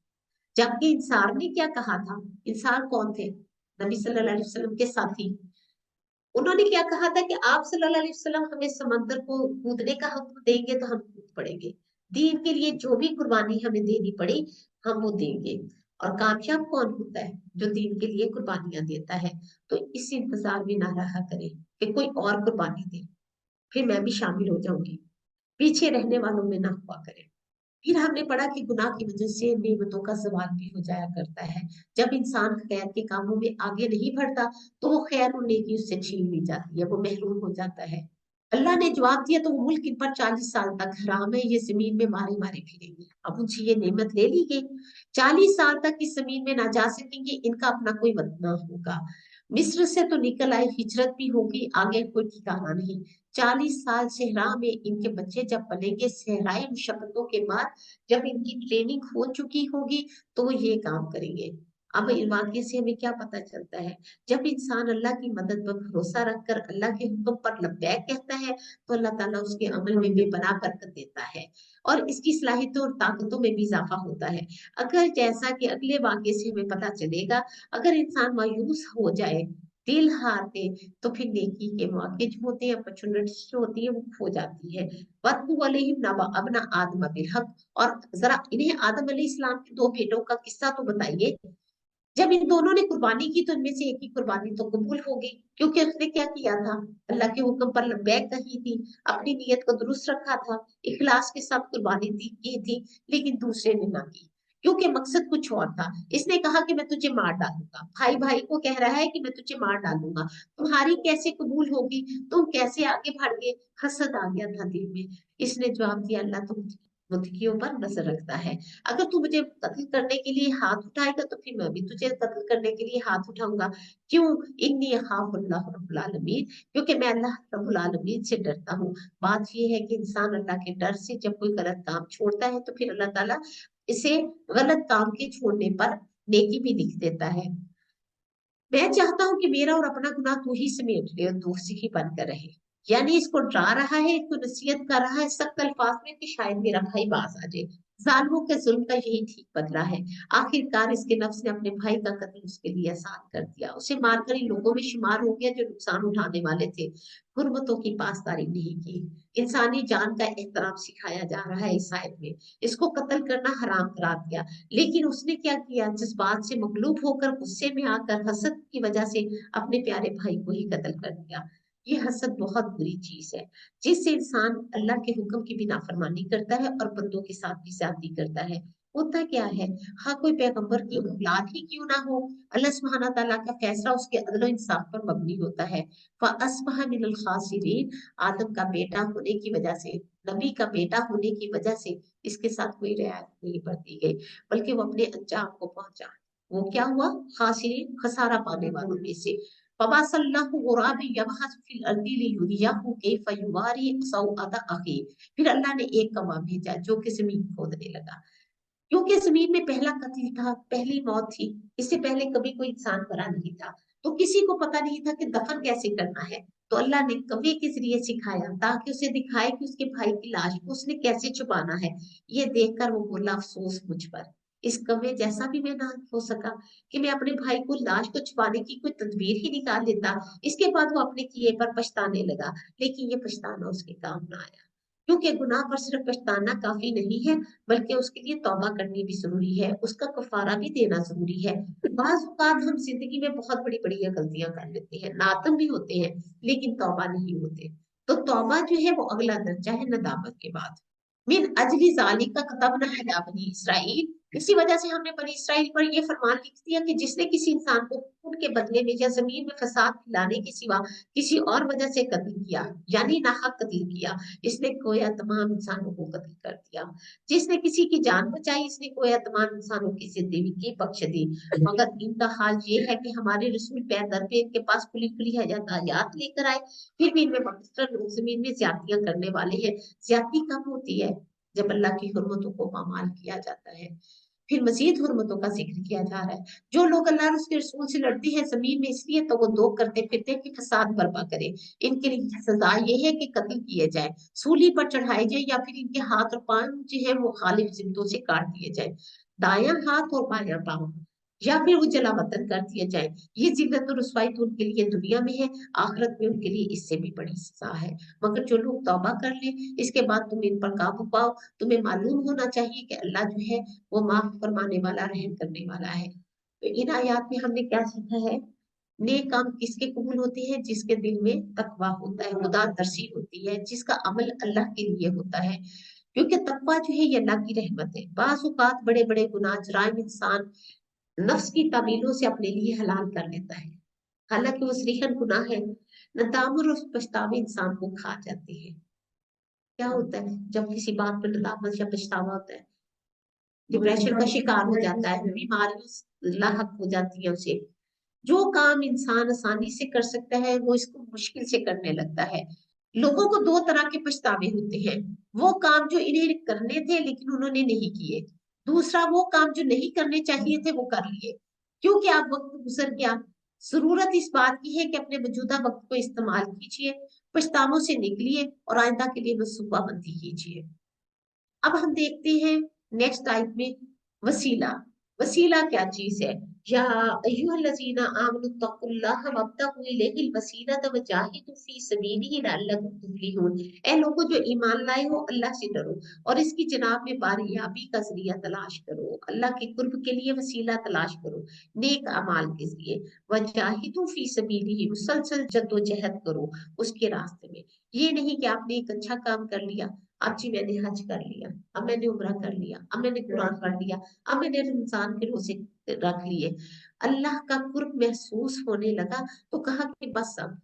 जबकि इंसार ने क्या कहा था? इंसार कौन थे? नबी सल्लल्लाहु अलैहि वसल्लम के साथी। उन्होंने क्या कहा था कि आप सल्लल्लाहु अलैहि वसल्लम हमें समंदर को कूदने का हुक्म देंगे तो हम कूद पड़ेंगे, दीन के लिए जो भी कुर्बानी हमें देनी पड़ी हम वो देंगे। और कामयाब कौन होता है? जो दीन के लिए कुर्बानियां देता है। तो इस इंतजार में ना रहा करे कि कोई और कुर्बानी दे फिर मैं भी शामिल हो जाऊंगी, पीछे रहने वालों में ना हुआ करे। फिर हमने पढ़ा कि गुनाह की वजह से नेमतों का सवाल भी हो जाया करता है। जब इंसान खैर के कामों में आगे नहीं बढ़ता तो वो खैर और नेकी उससे छीन ली जाती है, वो महरूम हो जाता है। अल्लाह ने जवाब दिया तो वो मुल्क इन पर 40 साल तक हराम है, ये जमीन में मारे मारे फिरेंगे। अब उनसे ये नेमत ले ली गई, 40 साल तक इस जमीन में ना जा सकेंगे, इनका अपना कोई वतन होगा। मिस्र से तो निकल आए, हिजरत भी होगी, आगे कोई ठिकाना नहीं। 40 साल सहरा में इनके बच्चे जब बनेंगे, सहराई मुशक्कतों के बाद जब इनकी ट्रेनिंग हो चुकी होगी तो वो ये काम करेंगे। अब इस वाक्य से हमें क्या पता चलता है? जब इंसान अल्लाह की मदद पर भरोसा रखकर अल्लाह के हुक्म पर लब्बैक कहता है तो अल्लाह ताला उसके अमल में बेपनाह बरकत देता है और इसकी सलाहियतों और ताकतों में भी इजाफा होता है। अगर जैसा कि अगले वाक्य से हमें पता चलेगा, अगर इंसान मायूस हो जाए, दिल हार दे, तो फिर नेकी के मौके जो होते हैं, अपॉर्चुनिटीज जो होती है वो खो जाती है। वत्लु अलैहिम नबा अबना आदम बिलहक, और जरा इन्हें आदम अलैहिस्सलाम के दो बेटों का किस्सा तो बताइए। जब इन दोनों ने कुर्बानी की तो इनमें से एक ही कुर्बानी तो कबूल हो गई, क्योंकि उसने क्या किया था? अल्लाह के हुक्म पर लब्बैक कही थी, अपनी नीयत को दुरुस्त रखा था, इखलास के साथ कुर्बानी की थी। लेकिन दूसरे ने ना की, क्योंकि मकसद कुछ और था। इसने कहा कि मैं तुझे मार डालूंगा, भाई भाई को कह रहा है कि मैं तुझे मार डालूंगा, तुम्हारी कैसे कबूल होगी, तुम कैसे आगे बढ़ गए? हसद आ गया था दिल में। इसने जवाब दिया अल्लाह तो मुतकियों पर नजर रखता है, अगर तू मुझे कत्ल करने के लिए हाथ उठाएगा तो फिर मैं भी तुझे कत्ल करने के लिए हाथ उठाऊंगा। क्यों? इन्नी अखाफुल्लाह रब्बुल आलमीन, क्योंकि मैं अल्लाह रब्बुल आलमीन से डरता हूँ। बात ये है कि इंसान अल्लाह के डर से जब कोई गलत काम छोड़ता है तो फिर अल्लाह ताला इसे गलत काम के छोड़ने पर नेकी भी लिख देता है। मैं चाहता हूँ कि मेरा और अपना गुनाह तू ही समेट ले और दूसरी ही बनकर रहे। यानी इसको डरा रहा है, इसको नसीहत कर रहा है सख्त अल्फाज में कि शायद मेरा भाई बाज आ जाए। जालिमों के जुल्म का यही ठीक बदला है। आखिरकार इसके नफ्स ने अपने भाई का कत्ल उसके लिए आसान कर दिया, उसे मारकर इन लोगों में शुमार हो गया जो नुकसान उठाने वाले थे। हुर्मतों की पासदारी नहीं की, इंसानी जान का एहतराम सिखाया जा रहा है इस आयत में। इसको कत्ल करना हराम करार दिया, लेकिन उसने क्या किया? जज्बात से मगलूब होकर, गुस्से में आकर, हसद की वजह से अपने प्यारे भाई को ही कत्ल कर दिया। ये हसद बहुत बुरी चीज है, जिससे इंसान अल्लाह के हुक्म की भी नाफरमानी करता है और बंदों के साथ भी ज्यादती करता है। होता क्या है, हाँ कोई पैगंबर की औलाद ही क्यों ना हो, अल्लाह सुब्हाना ताला का फैसला उसके अदल और इंसाफ पर मबनी होता है। फअस्बह मिनल खासिरीन, आदम का बेटा होने की वजह से, नबी का बेटा होने की वजह से इसके साथ कोई रियायत नहीं बरती गई, बल्कि वो अपने अंजाम को पहुंचा। वो क्या हुआ, खासिरीन, खसारा पाने वालों में से। फबासल्लाहु गुराबी यबहस फिल अर्दी लियुरियहु कैफ युवारी सौअत अखी, फिर अल्लाह ने एक कौवा भेजा जो कि जमीन खोदने लगा, क्योंकि जमीन में पहला कत्ल था, पहली मौत थी, इससे पहले कभी कोई इंसान मरा नहीं था, तो किसी को पता नहीं था कि दफन कैसे करना है। तो अल्लाह ने कौवे के जरिए सिखाया ताकि उसे दिखाए कि उसके भाई की लाश को उसने कैसे छुपाना है। ये देखकर वो बोला, अफसोस मुझ पर, इस कौवे जैसा भी मैं ना हो सका कि मैं अपने भाई को लाश को छुपाने की कोई तदबीर ही निकाल लेता। इसके बाद वो अपने किए पर पछताने लगा, लेकिन ये पछताना उसके काम ना आया, क्योंकि गुनाह पर सिर्फ पछताना काफी नहीं है, बल्कि उसके लिए तौबा करनी भी जरूरी है, उसका कफारा भी देना जरूरी है। बाज औकात हम जिंदगी में बहुत बड़ी बड़ी गलतियां कर लेते हैं, नादम भी होते हैं, लेकिन तौबा नहीं होते। तो तौबा जो है वो अगला दर्जा है नदामत के बाद। मिन अजली जालिका कतबना अला बनी इसराइल, इसी वजह से हमने बनी इसराइल पर यह फरमान लिख दिया कि जिसने किसी इंसान को खून के बदले में या जमीन में फसाद फैलाने के सिवा किसी और वजह से कत्ल किया, यानी नाहक कत्ल किया, इसने गोया तमाम इंसानों को कत्ल कर दिया। जिसने किसी की जान बचाई, इसने गोया तमाम इंसानों की जिंदगी की बख्श दी। मगर इनका हाल ये है कि हमारे रसूल पे दर पे इनके पास खुली खुली हदायत लेकर आए, फिर भी इनमें अक्सर लोग जमीन में ज्यादतियां करने वाले हैं। ज्यादती कब होती है, जब अल्लाह की हुर्मतों को पामाल किया जाता है। फिर मजीद हुर्मतों का जिक्र किया जा रहा है। जो लोग अल्लाह और उसके रसूल से लड़ते हैं जमीन में इसलिए तो वो दो करते फिरते हैं कि फसाद बर्पा करें, इनके लिए सजा ये है कि कत्ल किए जाए, सूली पर चढ़ाए जाए, या फिर इनके हाथ और पांव जो है वो खालिफ जिंदों से काट दिए जाए, दायां हाथ और बायां पांव, या फिर वो जला वतन कर दिए जाए। ये जिल्लत और रुसवाई तो उनके लिए दुनिया में है, आखिरत में उनके लिए इससे भी बड़ी सजा है। मगर जो लोग तौबा कर ले, इसके बाद तुम इन पर काबू पाओ, तुम्हें मालूम होना चाहिए कि अल्लाह जो है वो माफ फरमाने वाला, रहम करने वाला है। तो इन आयात में हमने क्या सीखा है, नेक काम किसके कबूल होते हैं, जिसके दिल में तकवा होता है, खुदा तरसी होती है, जिसका अमल अल्लाह के लिए होता है। क्योंकि तकवा जो है ये अल्लाह की रहमत है। बाज़ औक़ात बड़े बड़े गुनाह जराइम इंसान नफ्स की तामीलों से अपने लिए हलाल कर लेता है, हालांकि वो सरीहन गुनाह है। नदामत और पछतावे इंसान को खा जाते हैं। क्या होता है जब किसी बात पर नदामत या पछतावा होता है, डिप्रेशन का शिकार हो जाता है, बीमारियों लाहक हो जाती है उसे। जो काम इंसान आसानी से कर सकता है वो इसको मुश्किल से करने लगता है। लोगों को दो तरह के पछतावे होते हैं, वो काम जो इन्हें करने थे लेकिन उन्होंने नहीं किए, दूसरा वो काम जो नहीं करने चाहिए थे वो कर लिए, क्योंकि आप वक्त गुजर गया। जरूरत इस बात की है कि अपने मौजूदा वक्त को इस्तेमाल कीजिए, पछतावों से निकलिए और आइंदा के लिए मनसूबाबंदी कीजिए। अब हम देखते हैं नेक्स्ट टाइप में वसीला। वसीला क्या चीज है, या अय्युहल्लज़ीना आमनु तक़ुल्लाह वब्तगू इलैहिल वसीलता वजाहिदू फी सबीलिही लअल्लकुम तुफ्लिहून। ऐ लोगों जो ईमान लाए हो, अल्लाह से डरो और इसकी जनाब में बारियाबी का जरिया तलाश करो, अल्लाह के कुर्ब के लिए वसीला तलाश करो, नेक अमाल के जरिए। वजाहिदू फी सबीलिही, मुसलसल जद्दोजहद करो उसके रास्ते में। ये नहीं कि आपने एक अच्छा काम कर लिया, अब जी मैंने हज कर लिया, अब मैंने उम्रा कर लिया, अब मैंने कुरान पढ़ लिया, अब मैंने रमजान के रोजे रख लिए, अल्लाह का कुर्ब महसूस होने लगा तो कहा कि बस अब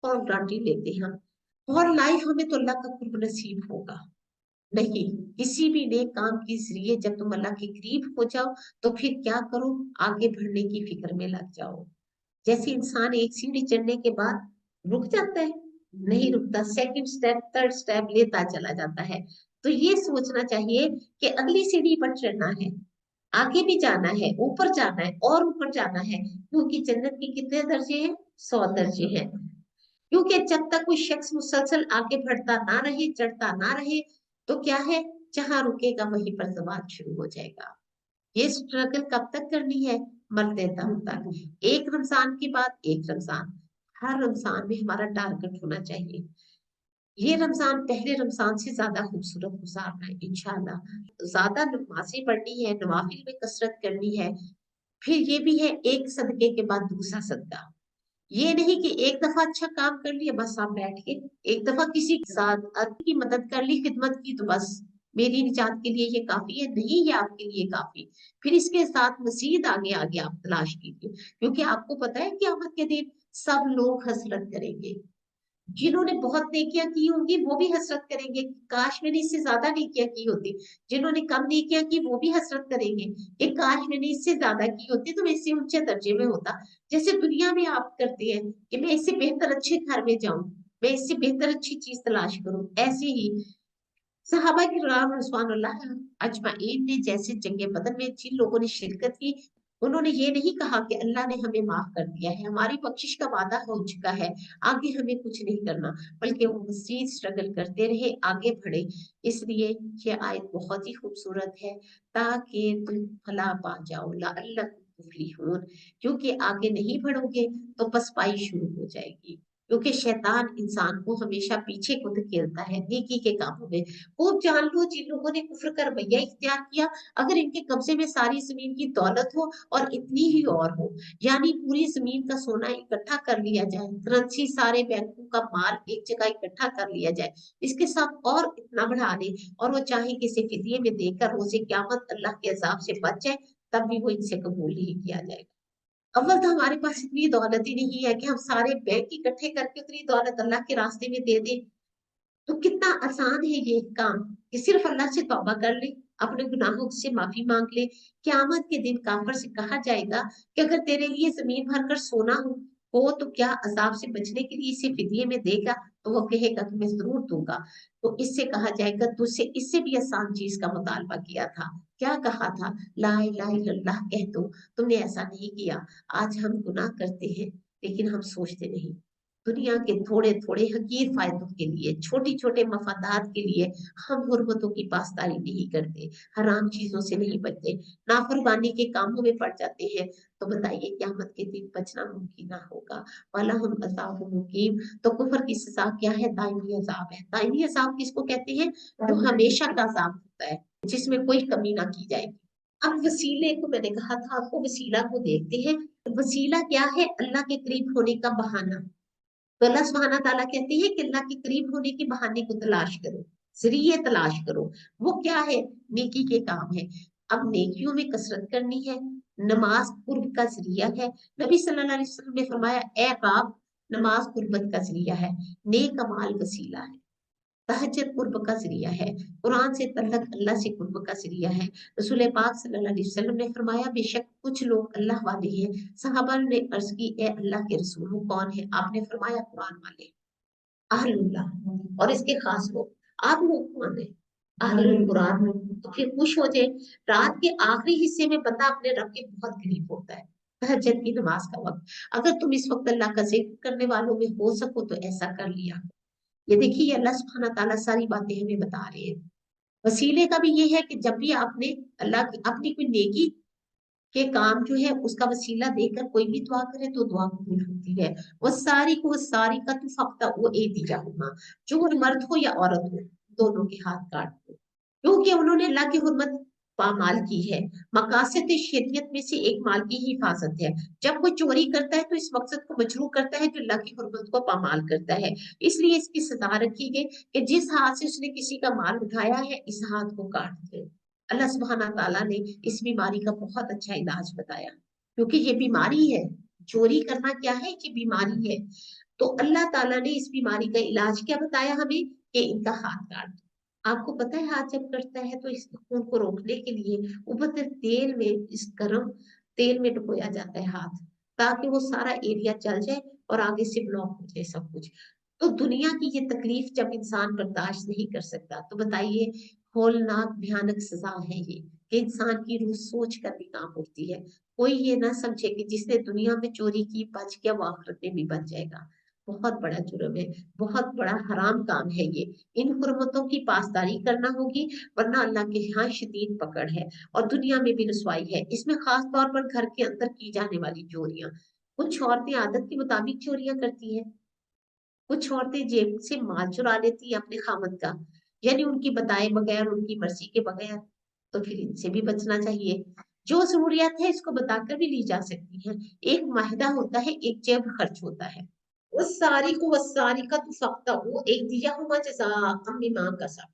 और डांटी लेते हम और लाइफ हमें तो अल्लाह का कुर्ब नसीब होगा नहीं। किसी भी नेक काम के जरिए जब तुम अल्लाह के करीब हो जाओ तो फिर क्या करो, आगे बढ़ने की फिक्र में लग जाओ। जैसे इंसान एक सीढ़ी चढ़ने के बाद रुक जाता है, नहीं रुकता, सेकंड स्टेप थर्ड स्टेप लेता चला जाता है। तो ये सोचना चाहिए कि अगली सीढ़ी पर चढ़ना है, आगे भी जाना है, ऊपर जाना है और ऊपर जाना है, क्योंकि जन्नत के कितने दर्जे हैं, 100 दर्जे हैं। क्योंकि जब तक कोई शख्स मुसलसल आगे बढ़ता ना रहे, चढ़ता ना रहे, तो क्या है, जहां रुकेगा वहीं पर जवाब शुरू हो जाएगा। ये स्ट्रगल कब तक करनी है, मरते दम तक। एक रमजान के बाद एक रमजान, हर रमजान में हमारा टारगेट होना चाहिए ये रमजान पहले रमजान से ज्यादा खूबसूरत गुजारना है इंशाल्लाह। ज्यादा नमाजें पढ़नी है, नवाफिल में कसरत करनी है। फिर ये भी है एक सदके के बाद दूसरा सदका। ये नहीं कि एक दफा अच्छा काम कर लिया बस आप बैठ के, एक दफा किसी के साथ की मदद कर ली, खिदमत की तो बस मेरी निजात के लिए ये काफी है, नहीं ये आपके लिए काफी। फिर इसके साथ मजीद आगे आगे आप तलाश कीजिए, क्योंकि आपको पता है क़यामत के दिन सब लोग हसरत करेंगे। जिन्होंने बहुत नेकियां की होंगी वो भी हसरत करेंगे कि काश मैंने इससे ज्यादा नेकियां की होती। जिन्होंने कम नेकियां की वो भी हसरत करेंगे कि काश मैंने इससे ज्यादा की होती तो मैं इससे ऊंचे दर्जे में होता। जैसे दुनिया में आप करते हैं कि मैं इससे बेहतर अच्छे घर में जाऊं, मैं इससे बेहतर अच्छी चीज तलाश करूं, ऐसे ही सहाबा किराम रिज़वानुल्लाह अजमाइन ने जैसे जंगे बदर में जिन लोगों ने शिरकत की, उन्होंने ये नहीं कहा कि अल्लाह ने हमें माफ कर दिया है, हमारी बख्शिश का वादा हो चुका है, आगे हमें कुछ नहीं करना, बल्कि वो मजीद स्ट्रगल करते रहे, आगे बढ़े। इसलिए ये आयत बहुत ही खूबसूरत है, ताकि तुम फला पा जाओ लअल्लकुम तुफलिहून, क्योंकि आगे नहीं बढ़ोगे तो पसपाई शुरू हो जाएगी। क्योंकि शैतान इंसान को हमेशा पीछे को धकेलता है नेकी के कामों में। खूब जान लो जिन लोगों ने कुफ्र का रवैया इख्तियार किया, अगर इनके कब्जे में सारी जमीन की दौलत हो और इतनी ही और हो, यानी पूरी जमीन का सोना इकट्ठा कर लिया जाए, करेंसी सारे बैंकों का माल एक जगह इकट्ठा कर लिया जाए, इसके साथ और इतना बढ़ा दे और वो चाहे किसी फिदिये में देकर रोज़े क़यामत अल्लाह के अजाब से बच जाए, तब भी वो इनसे कबूल नहीं किया जाएगा। अव्वल तो हमारे पास इतनी दौलत ही नहीं है कि हम सारे बैंक इकट्ठे करके उतनी दौलत अल्लाह के रास्ते में दे दें। तो कितना आसान है ये काम कि सिर्फ अल्लाह से तौबा कर ले, अपने गुनाहों से माफी मांग ले। क़यामत के दिन काफिर से कहा जाएगा कि अगर तेरे लिए जमीन भर कर सोना हो तो क्या अजाब से बचने के लिए इसे फिदिये में देगा? तो वो कहेगा कि मैं जरूर दूंगा। तो इससे कहा जाएगा तुझसे इससे भी आसान चीज का मुतालबा किया था, क्या कहा था? ला इलाहा इल्लल्लाह कह दो। तुमने ऐसा नहीं किया। आज हम गुनाह करते हैं लेकिन हम सोचते नहीं। दुनिया के थोड़े थोड़े हकीर फायदों के लिए, छोटी छोटे मफादात के लिए हम हुर्मतों की पासदारी नहीं करते, हराम चीजों से नहीं बचते, नाफरमानी के कामों में पड़ जाते हैं। तो बताइए क़यामत के दिन बचना मुमकिन ना होगा। वाला हम अजाब मुकीम, तो कुफर की सजा क्या है? दायमी अजाब है। दायमी अजाब किसको कहते हैं? जो हमेशा का अजाब होता है, जिसमें कोई कमी ना की जाएगी। अब वसीले को मैंने कहा था आपको, वसीला को देखते हैं। वसीला क्या है? अल्लाह के करीब होने का बहाना। तो अल्लाह सुब्हाना ताला कहते हैं कि अल्लाह के करीब होने के बहाने को तलाश करो, जरिए तलाश करो। वो क्या है? नेकी के काम है। अब नेकियों में कसरत करनी है। नमाज कुर्ब का जरिया है। नबी सल्लल्लाहु अलैहि वसल्लम ने फरमाया, ए बाप, नमाज कुर्बत का जरिया है, नेक अमाल वसीला है, तहज्जुद कुर्ब का जरिया है, कुरान से तल्लक अल्लाह से कुर्ब का जरिया है। रसूल पाक सल्लल्लाहु अलैहि वसल्लम ने फरमाया, बेशक कुछ लोग अल्लाह वाले हैं। सहाबा ने अर्ज की, ए अल्लाह के रसूल वो कौन है? आपने फरमाया कुरान वाले, अहलुल्लाह। और इसके खास लोग, आप लोग कौन है? अहलुल कुरान। तो फिर खुश हो जाए। रात के आखिरी हिस्से में बंदा अपने रब के बहुत करीब होता है, तहज्जुद की नमाज का वक्त। अगर तुम इस वक्त अल्लाह का जिक्र करने वालों में हो सको तो ऐसा कर लिया। ये देखिए अल्लाह सुब्हाना ताला सारी बातें हमें बता रहे हैं। वसीले का भी ये है कि जब भी आपने अल्लाह की अपनी कोई नेकी के काम जो है उसका वसीला देकर कोई भी दुआ करे तो दुआ कबूल होती है। वो सारी को सारी का तू फक्ता वो ए दिया होगा, जो मर्द हो या औरत हो, दोनों के हाथ काट दो, क्योंकि उन्होंने अल्लाह की हुर्मत पामाल की है। मकासद शरीयत में से एक माल की हिफाजत है। जब कोई चोरी करता है तो इस मकसद को मजरूह करता है जो अल्लाह की हुर्मत को पामाल करता है। इसलिए इसकी सजा रखी गई कि जिस हाथ से उसने किसी का माल उठाया है इस हाथ को काट दे। अल्लाह सुब्हाना ताला ने इस बीमारी का बहुत अच्छा इलाज बताया, क्योंकि ये बीमारी है। चोरी करना क्या है? ये बीमारी है। तो अल्लाह ताला ने इस बीमारी का इलाज क्या बताया हमें कि इनका हाथ काट दो। आपको पता है हाथ जब कटता है तो इस खून को रोकने के लिए उबलते तेल में, इस गर्म तेल में डुबोया जाता है हाथ, ताकि वो सारा एरिया जल जाए और आगे से ब्लॉक हो जाए सब कुछ। तो दुनिया की ये तकलीफ जब इंसान बर्दाश्त नहीं कर सकता तो बताइए होलनाक भयानक सजा है ये, कि इंसान की रूह सोच कर भी कांप उठती है। कोई ये ना समझे कि जिसने दुनिया में चोरी की बच गया वो आखिरत में भी बच जाएगा। बहुत बड़ा जुर्म है, बहुत बड़ा हराम काम है ये। इन हुर्मतों की पासदारी करना होगी, वरना अल्लाह के यहाँ शदीद पकड़ है और दुनिया में भी रुसवाई है। इसमें खास तौर पर घर के अंदर की जाने वाली चोरियां। कुछ औरतें आदत के मुताबिक चोरियां करती हैं, कुछ औरतें जेब से माल चुरा लेती है अपने खामद का, यानी उनकी बताए बगैर, उनकी मर्जी के बगैर। तो फिर इनसे भी बचना चाहिए। जो जरूरियात है इसको बताकर भी ली जा सकती है। एक माहिदा होता है, एक जेब खर्च होता है। उस सारी को वस सारी का तू फक्ता वो एक दिया हुआ जजा अम्मी मां का सा।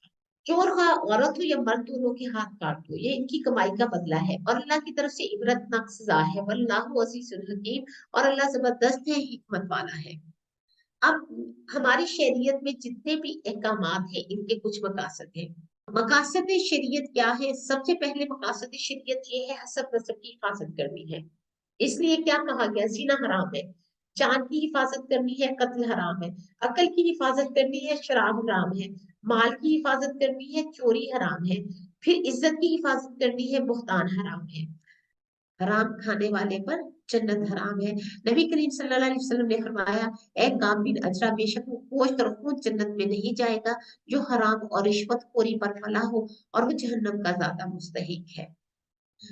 चोर का औरत हो या मर्द, दोनों के हाथ काट दो, ये इनकी कमाई का बदला है और अल्लाह की तरफ से इबरतनाक सजा है। वल्लाहु अज़ीज़ुल हकीम, और अल्लाह जबरदस्त है, हिकमत वाला है। अब हमारी शरीयत में जितने भी अहकामात हैं, इनके कुछ मकासद हैं। मकासद शरीयत क्या है? सबसे पहले मकासद शरीयत ये है, हसब नसब की हिफाजत करनी है। इसलिए क्या कहा गया? जीना हराम है, जान की हिफाजत करनी है, कत्ल हराम है, अकल की हिफाजत करनी है, शराब हराम है, माल की हिफाजत करनी है, चोरी हराम है, फिर इज्जत की हिफाजत करनी है, बुहतान हराम है। हराम खाने वाले पर जन्नत हराम है। नबी करीम सल्लल्लाहु अलैहि वसल्लम ने फरमाया, ए काम बिन अजरा, बेशक वो गोश्त और खून जन्नत में नहीं जाएगा जो हराम और रिश्वतखोरी पर फला हो, और वो जहन्नम का ज्यादा मुस्तहिक है।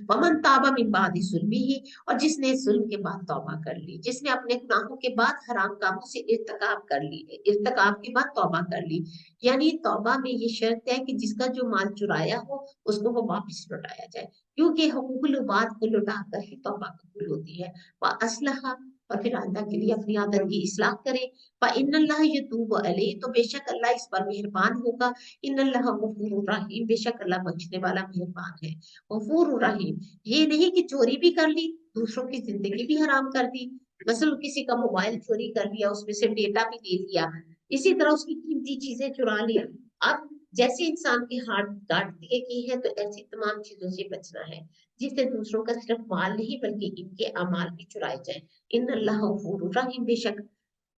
वमन ताबा मिन बादी जुल्मिही, और जिसने जुल्म के बाद तौबा कर ली, जिसने अपने गुनाहों के बाद हराम कामों से इर्तिकाब कर ली, इर्तिकाब के बाद तौबा कर ली। यानी तौबा में ये शर्त है कि जिसका जो माल चुराया हो उसको वो वापस लौटाया जाए, क्योंकि हुकूकुल इबाद को लौटा कर ही तौबा कबूल होती है। व असलहा, और फिर अल्लाह के लिए अपनी आदत की इस्लाह करे। व इन्नल्लाह यतूबु अलैहि, तो बेशक अल्लाह इस पर मेहरबान होगा। इन्नल्लाह गफूरुर रहीम, बेशक अल्लाह बख्शने वाला मेहरबान है। गफूर रहीम, ये नहीं कि चोरी भी कर ली, दूसरों की जिंदगी भी हराम कर दी। मसलन किसी का मोबाइल चोरी कर लिया, उसमें से डेटा भी ले लिया, इसी तरह उसकी कीमती चीजें चुरा ली। अब जैसे इंसान के हाथ काट दिए गए हैं, तो ऐसी तमाम चीजों से बचना है, जिससे दूसरों का सिर्फ माल नहीं बल्कि इनके अमाल भी चुराए जाए। इन अल्लाह गफूर रहीम, बेशक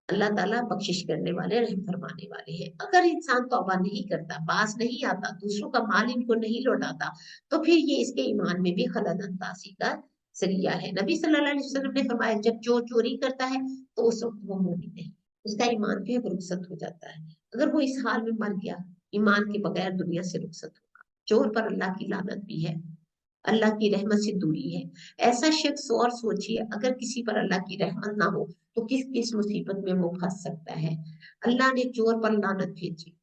अल्लाह ताला बख्शिश करने वाले, रहम फरमाने वाले हैं। अगर इंसान तौबा नहीं करता, बाज नहीं आता, दूसरों का माल इनको नहीं लौटाता, तो फिर ये इसके ईमान में भी खलल अंदाजी का जरिया है। नबी सल्लल्लाहु अलैहि वसल्लम ने फरमाया, जब चोर चोरी करता है तो उस वक्त वो मोमिन नहीं, उसका ईमान जो है वो रुखसत हो जाता है। अगर वो इस हाल में मर गया, ईमान के बगैर दुनिया से रुखसत होगा। चोर पर अल्लाह की लानत भी है, अल्लाह की रहमत से दूरी है। ऐसा शख्स, और सोचिए अगर किसी पर अल्लाह की रहमत ना हो तो किस किस मुसीबत में वो फंस सकता है। अल्लाह ने चोर पर लानत भेजी।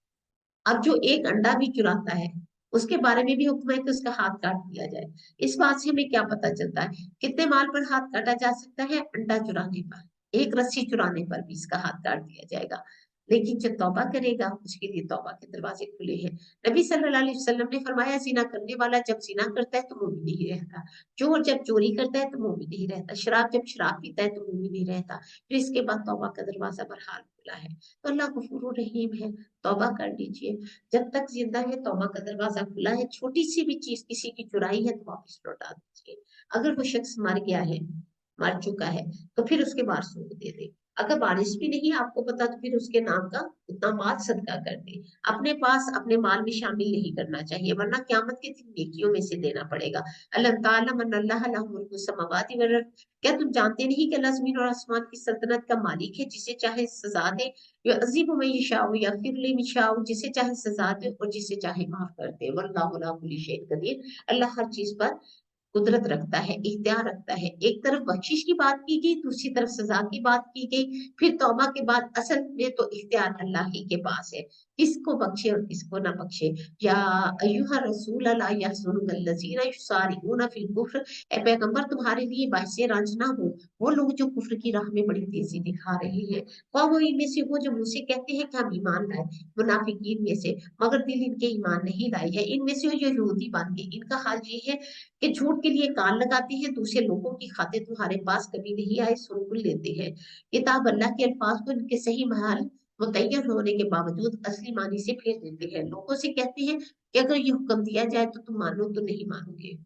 अब जो एक अंडा भी चुराता है, उसके बारे में भी हुक्म है कि उसका हाथ काट दिया जाए। इस बात से हमें क्या पता चलता है? कितने माल पर हाथ काटा जा सकता है? अंडा चुराने पर, एक रस्सी चुराने पर भी इसका हाथ काट दिया जाएगा। लेकिन जो तौबा करेगा उसके लिए तौबा के दरवाजे खुले हैं। नबी सल्लल्लाहु अलैहि वसल्लम ने फरमाया, जिना करने वाला जब जिना करता है तो मोमिन नहीं रहता, चोर जब चोरी करता है तो मोमिन नहीं रहता, शराब जब शराब पीता है तो मोमिन नहीं रहता। फिर इसके बाद तौबा का दरवाजा बरहाल खुला है। तो अल्लाह गफूर रहीम है, तौबा कर लीजिए। जब तक जिंदा है तौबा का दरवाजा खुला है। छोटी सी भी चीज किसी की चुराई है तो वापस लौटा दीजिए। अगर वो शख्स मर गया है, मर चुका है, तो फिर उसके वारसों को दे दे। अगर वारिस भी नहीं आपको पता तो फिर उसके नाम का उतना माल सदका कर दे। अपने पास अपने माल में शामिल नहीं करना चाहिए, वरना क्यामत के दिन नेकियों में से देना पड़ेगा। अल्लाह ताला मन अल्लाह लहु मुल्कु समावाति वल अर्द, क्या तुम जानते नहीं कि अल्लाह ज़मीन और आसमान की सल्तनत का मालिक है, जिसे चाहे सजा दे, युअज़्ज़िबु मन यशाउ यग़फिर लिमन यशाउ, जिसे चाहे सजा दे और जिसे चाहे माफ कर दे। वल्लाहु अला कुल्ली शैइन क़दीर, अल्लाह हर चीज पर कुदरत रखता है, इख्तियार रखता है। एक तरफ बख्शिश की बात की गई, दूसरी तरफ सजा की बात की गई। फिर तौबा के बाद असल में तो इख्तियार अल्लाह ही के पास है, किसको बख्शे और किसको ना बख्शे। या अय्युहा रसूल ला यहज़ुनुकल्लज़ीना युसारिऊना फिल कुफ्र, ए पैगंबर तुम्हारे लिए बाइसे रंज ना हो वो लोग जो कुफ्र की राह में बड़ी तेजी दिखा रहे हैं। वो इनमें से वो जो मुझसे कहते हैं कि हम ईमान लाए, मुनाफिकीन में से, मगर दिल इनके ईमान नहीं लाई है। इनमें से जो यहूदी बन गए, इनका हाल ये है कि झूठ के लिए कान लगाते हैं, दूसरे लोगों की खातिर तुम्हारे पास कभी नहीं आए, सुन लेते हैं। किताब अल्लाह के अल्फाज को इनके सही महल मुतय्यर होने के बावजूद असली मानी से फेर देते हैं। लोगों से कहते हैं कि अगर ये हुक्म दिया जाए तो तुम मानो, तो नहीं मानोगे।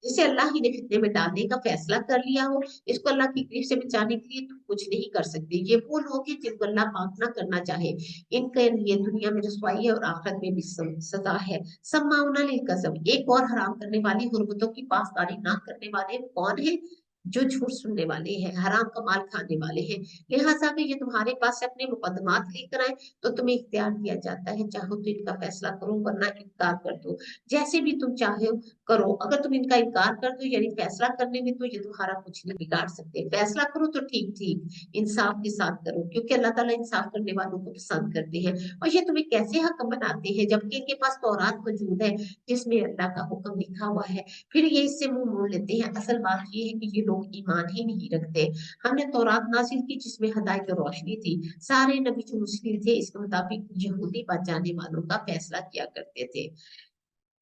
जिसे अल्लाह ही ने फितने में डालने का फैसला कर लिया हो, इसको अल्लाह की ग्रिफ से बचाने के लिए तुम कुछ नहीं कर सकते। ये वो लोग हैं जिनको अल्लाह पाक ना करना चाहे, इनके लिए दुनिया में रसवाई है और आखिरत में भी सजा है। सम्माउना लिल कसम, एक और हराम करने वाली हुर्मतों की पासदारी ना करने वाले कौन है? जो झूठ सुनने वाले हैं, हराम का माल खाने वाले हैं। लिहाजा अगर ये तुम्हारे पास से अपने मुकदमात लेकर आए तो तुम्हें इख्तियार दिया जाता है, चाहो तो इनका फैसला करो वरना इनकार कर दो। जैसे भी तुम चाहे करो, अगर तुम इनका इनकार कर दो यानी फैसला करने में, तो ये तुम्हारा कुछ नहीं बिगाड़ सकते। फैसला करो तो ठीक ठीक इंसाफ के साथ करो, क्योंकि अल्लाह ताला इंसाफ करने वालों को पसंद करते हैं। और ये तुम्हें कैसे हकम बनाते हैं जबकि इनके पास तौरात मौजूद है जिसमें अल्लाह का हुक्म लिखा हुआ है, फिर ये इससे मुंह मोड़ लेते हैं। असल बात ये है कि ये लोग लोग ईमान ही नहीं रखते। हमने तौरात नाजिल की जिसमें हदायत और रोशनी थी। सारे नबी जो मुस्लिम थे इसके मुताबिक यहूदी बच जाने वालों का फैसला किया करते थे।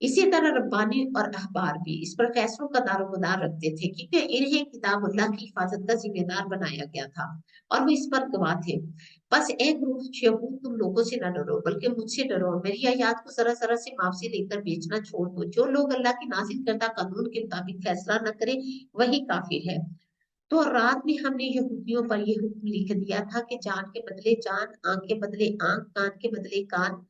इसी तरह रब्बानी और अहबार भी इस पर फैसलों का दारोमदार रखते थे, क्योंकि इन्हें किताब अल्लाह की हिफाजत का जिम्मेदार बनाया गया था और वो इस पर गवाह थे। बस एक ग्रुप यहूद, तुम लोगों से न डरो बल्कि मुझसे डरो। मेरी आयत को जरा जरा से माफी लेकर बेचना छोड़ दो। जो लोग अल्लाह की नाजिल करदा कानून के मुताबिक फैसला न करे वही काफिर है। तो रात में हमने यहूदियों पर यह हुक्म लिख दिया था कि जान के बदले जान, आंख के बदले आंख, कान के बदले कान,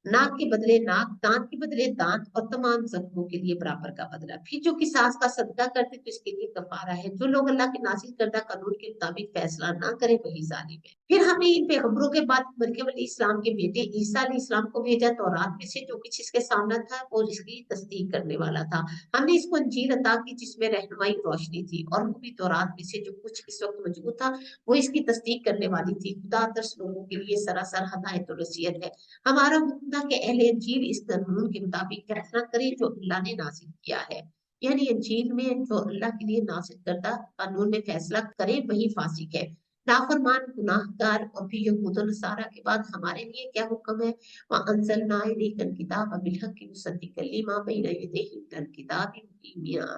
नाक के बदले नाक, दांत के बदले दांत और तमाम जख्मों के लिए बराबर का बदला। फिर जो किसास का सदका करते तो इसके लिए कफारा है। जो लोग अल्लाह के नाजिल करदा कानून के मुताबिक फैसला ना करे वही जालिम है। फिर हमने इन पैगंबरों के बाद मरियम अलैहिस्सलाम के बेटे ईसा अलैहिस्सलाम को भेजा। तौरात में से जो कुछ इसके सामने था वो इसकी तस्दीक करने वाला था। हमने इसको इंजील अता की जिसमें रहनुमाई रोशनी थी, और वो भी तौरात में से जो कुछ इस वक्त मौजूद था वो इसकी तस्दीक करने वाली थी। खुदा दर्श लोगों के लिए सरासर हदायत और नसीहत है। हमारा हुक्म था कि अहले इंजील इस कानून के मुताबिक फैसला करे जो अल्लाह ने नाजिल किया है। यानी इंजील में जो अल्लाह के लिए नाजिल करता कानून में फैसला करे वही फासिक है। नाफरमान, गुनाहगार और फिर यहूद और नसारा के बाद हमारे लिए क्या हुक्म है? वअंज़लना इलैकल किताब बिलहक़्क़ि मुसद्दिक़न लिमा बैन यदैहि मिनल किताबि मुबीना।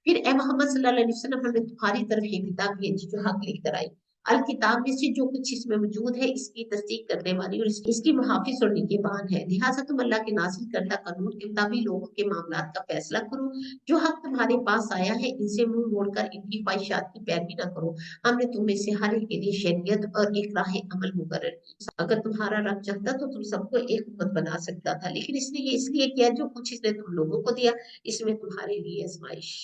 फिर ए मोहम्मद सल्लल्लाहु अलैहि वसल्लम, हमने तुम्हारी तरफ ये किताब भेजी जो हक लेकर आई। अल किताब में से जो कुछ इसमें मौजूद है इसकी तस्दीक करने वाली और इसकी मुहाफिज और निगहबान है। लिहाजा तुम अल्लाह के नाज़िल करदा कानून के मुताबिक लोगों के मामलात का फैसला करो। जो हक तुम्हारे पास आया है इनसे मुंह मोड़कर इनकी ख्वाहिशात की पैरवी न करो। हमने तुम में से हर एक के लिए शरीयत और एक राह अमल मुकर्रर की। अगर तुम्हारा रब चाहता तो तुम सबको एक उम्मत बना सकता था, लेकिन इसने ये इसलिए किया जो कुछ इसने तुम लोगों को दिया इसमें तुम्हारे लिए आजमाइश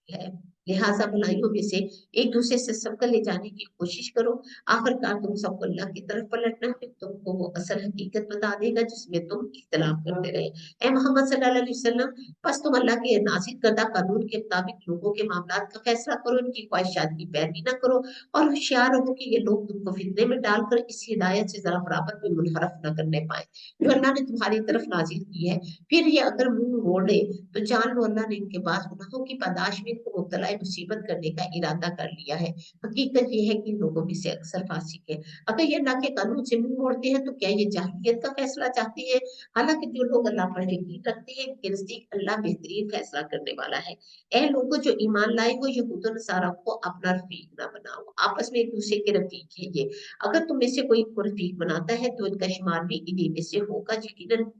है। लिहाजा भलाइयों में से एक दूसरे से सबका ले जाने की कोशिश करो। आखिरकार तुम सबको अल्लाह की तरफ पलटना है, तुमको वो असल हकीकत बता देगा जिसमें तुम इख्तिलाफ करते रहे। ए मोहम्मद सल्लल्लाहु अलैहि वसल्लम, बस तुम अल्लाह के नाज़िल करदा कानून के मुताबिक लोगों के मामलात का फैसला करो, इनकी ख्वाहिशात की पैरवी न करो और होशियार रहो कि ये लोग तुमको फितने में डालकर इस हिदायत से जरा बराबर भी मुनहरफ न करने पाए जो अल्लाह ने तुम्हारी तरफ नाजिल की है। फिर ये अगर मुंह मोड़े तो जान लो अल्लाह ने इनके बाद गुनाहों की पादाश में इनको मुब्तला मुसीबत करने का इरादा कर लिया है। हकीकत ये है कि इन लोगों में से अक्सर फासिक है। अगर ये अल्लाह के कानून से मुंह मोड़ते हैं तो क्या ये जाहिलियत का फैसला चाहते हैं? हालांकि जो लोग अल्लाह पर यकीन रखते हैं इनके नजदीक अल्लाह बेहतरीन फैसला करने वाला है। ऐ लोगों जो ईमान लाए हो, यहूद और नसारा को अपना रफीक ना बनाओ। आपस में एक दूसरे के रफीक है ये। अगर तुम में से कोई इनको रफीक बनाता है तो इनका शुमार भी इन्हीं में से होगा। यकीनन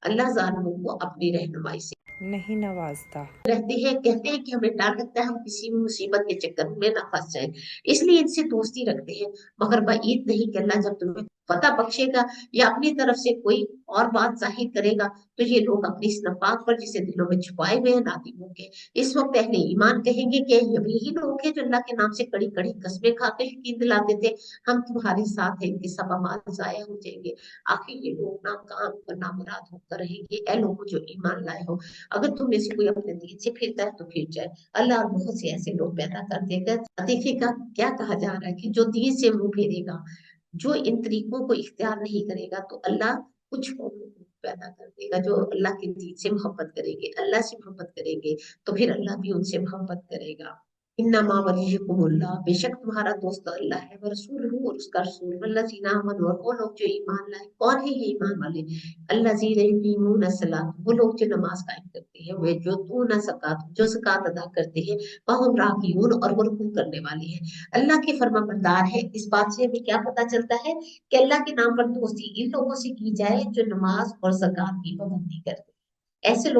अल्लाह जालिमों को अपनी रहनुमाई से नहीं नवाजता। रहते हैं। कहते हैं कि हमें डर लगता है हम किसी भी मुसीबत के चक्कर में ना फंस जाएं, इसलिए इनसे दोस्ती रखते हैं। मगर बाईद नहीं कि अल्लाह जब तुम्हें फतह बख्शेगा या अपनी तरफ से कोई और बात जाहिर करेगा तो ये लोग अपनी इस नफाक पर जिसे दिलों में छुपाए हुए हैं नादिम होंगे। इस वक्त अहले ईमान कहेंगे कि यही लोग हैं जो अल्लाह के नाम से कड़ी कड़ी कस्में खाकर यकीन दिलाते थे हम तुम्हारे साथ हैं, इनके सब अमाल जाया हो जाएंगे। आखिर ये लोग नाकाम और नामुराद होकर रहेंगे। ऐ लोगों जो ईमान लाए हो, अगर तुम में से कोई अपने दीन से फिरता है तो फिर जाए। अल्लाह और बहुत से ऐसे लोग पैदा कर देगा। देखिएगा क्या कहा जा रहा है कि जो दीन से मुंह फेरेगा, जो इन तरीकों को इख्तियार नहीं करेगा तो अल्लाह कुछ पैदा कर देगा जो अल्लाह के दीन से मोहब्बत करेंगे, अल्लाह से मोहब्बत करेंगे तो फिर अल्लाह भी उनसे मोहब्बत करेगा। इन्नमा वलियुकुमुल्लाह, बेशक तुम्हारा दोस्त अल्लाह है, व रसूलुहु और उसका रसूल, वल्लज़ीना आमनू और वो लोग जो ईमान लाए। कौन है ये ईमान वाले? अल्लज़ीना युकीमूना सलात, वो लोग जो नमाज कायम करते हैं, वे जो तूना ज़कात, जो ज़कात अदा करते हैं, वहुम राकिऊन और वो रुकू करने वाले हैं। अल्लाह के फरमाबरदार है। इस बात से हमें क्या पता चलता है कि अल्लाह के नाम पर दोस्ती इन लोगों से की जाए जो नमाज और ज़कात की पाबंदी करते हैं। ऐसे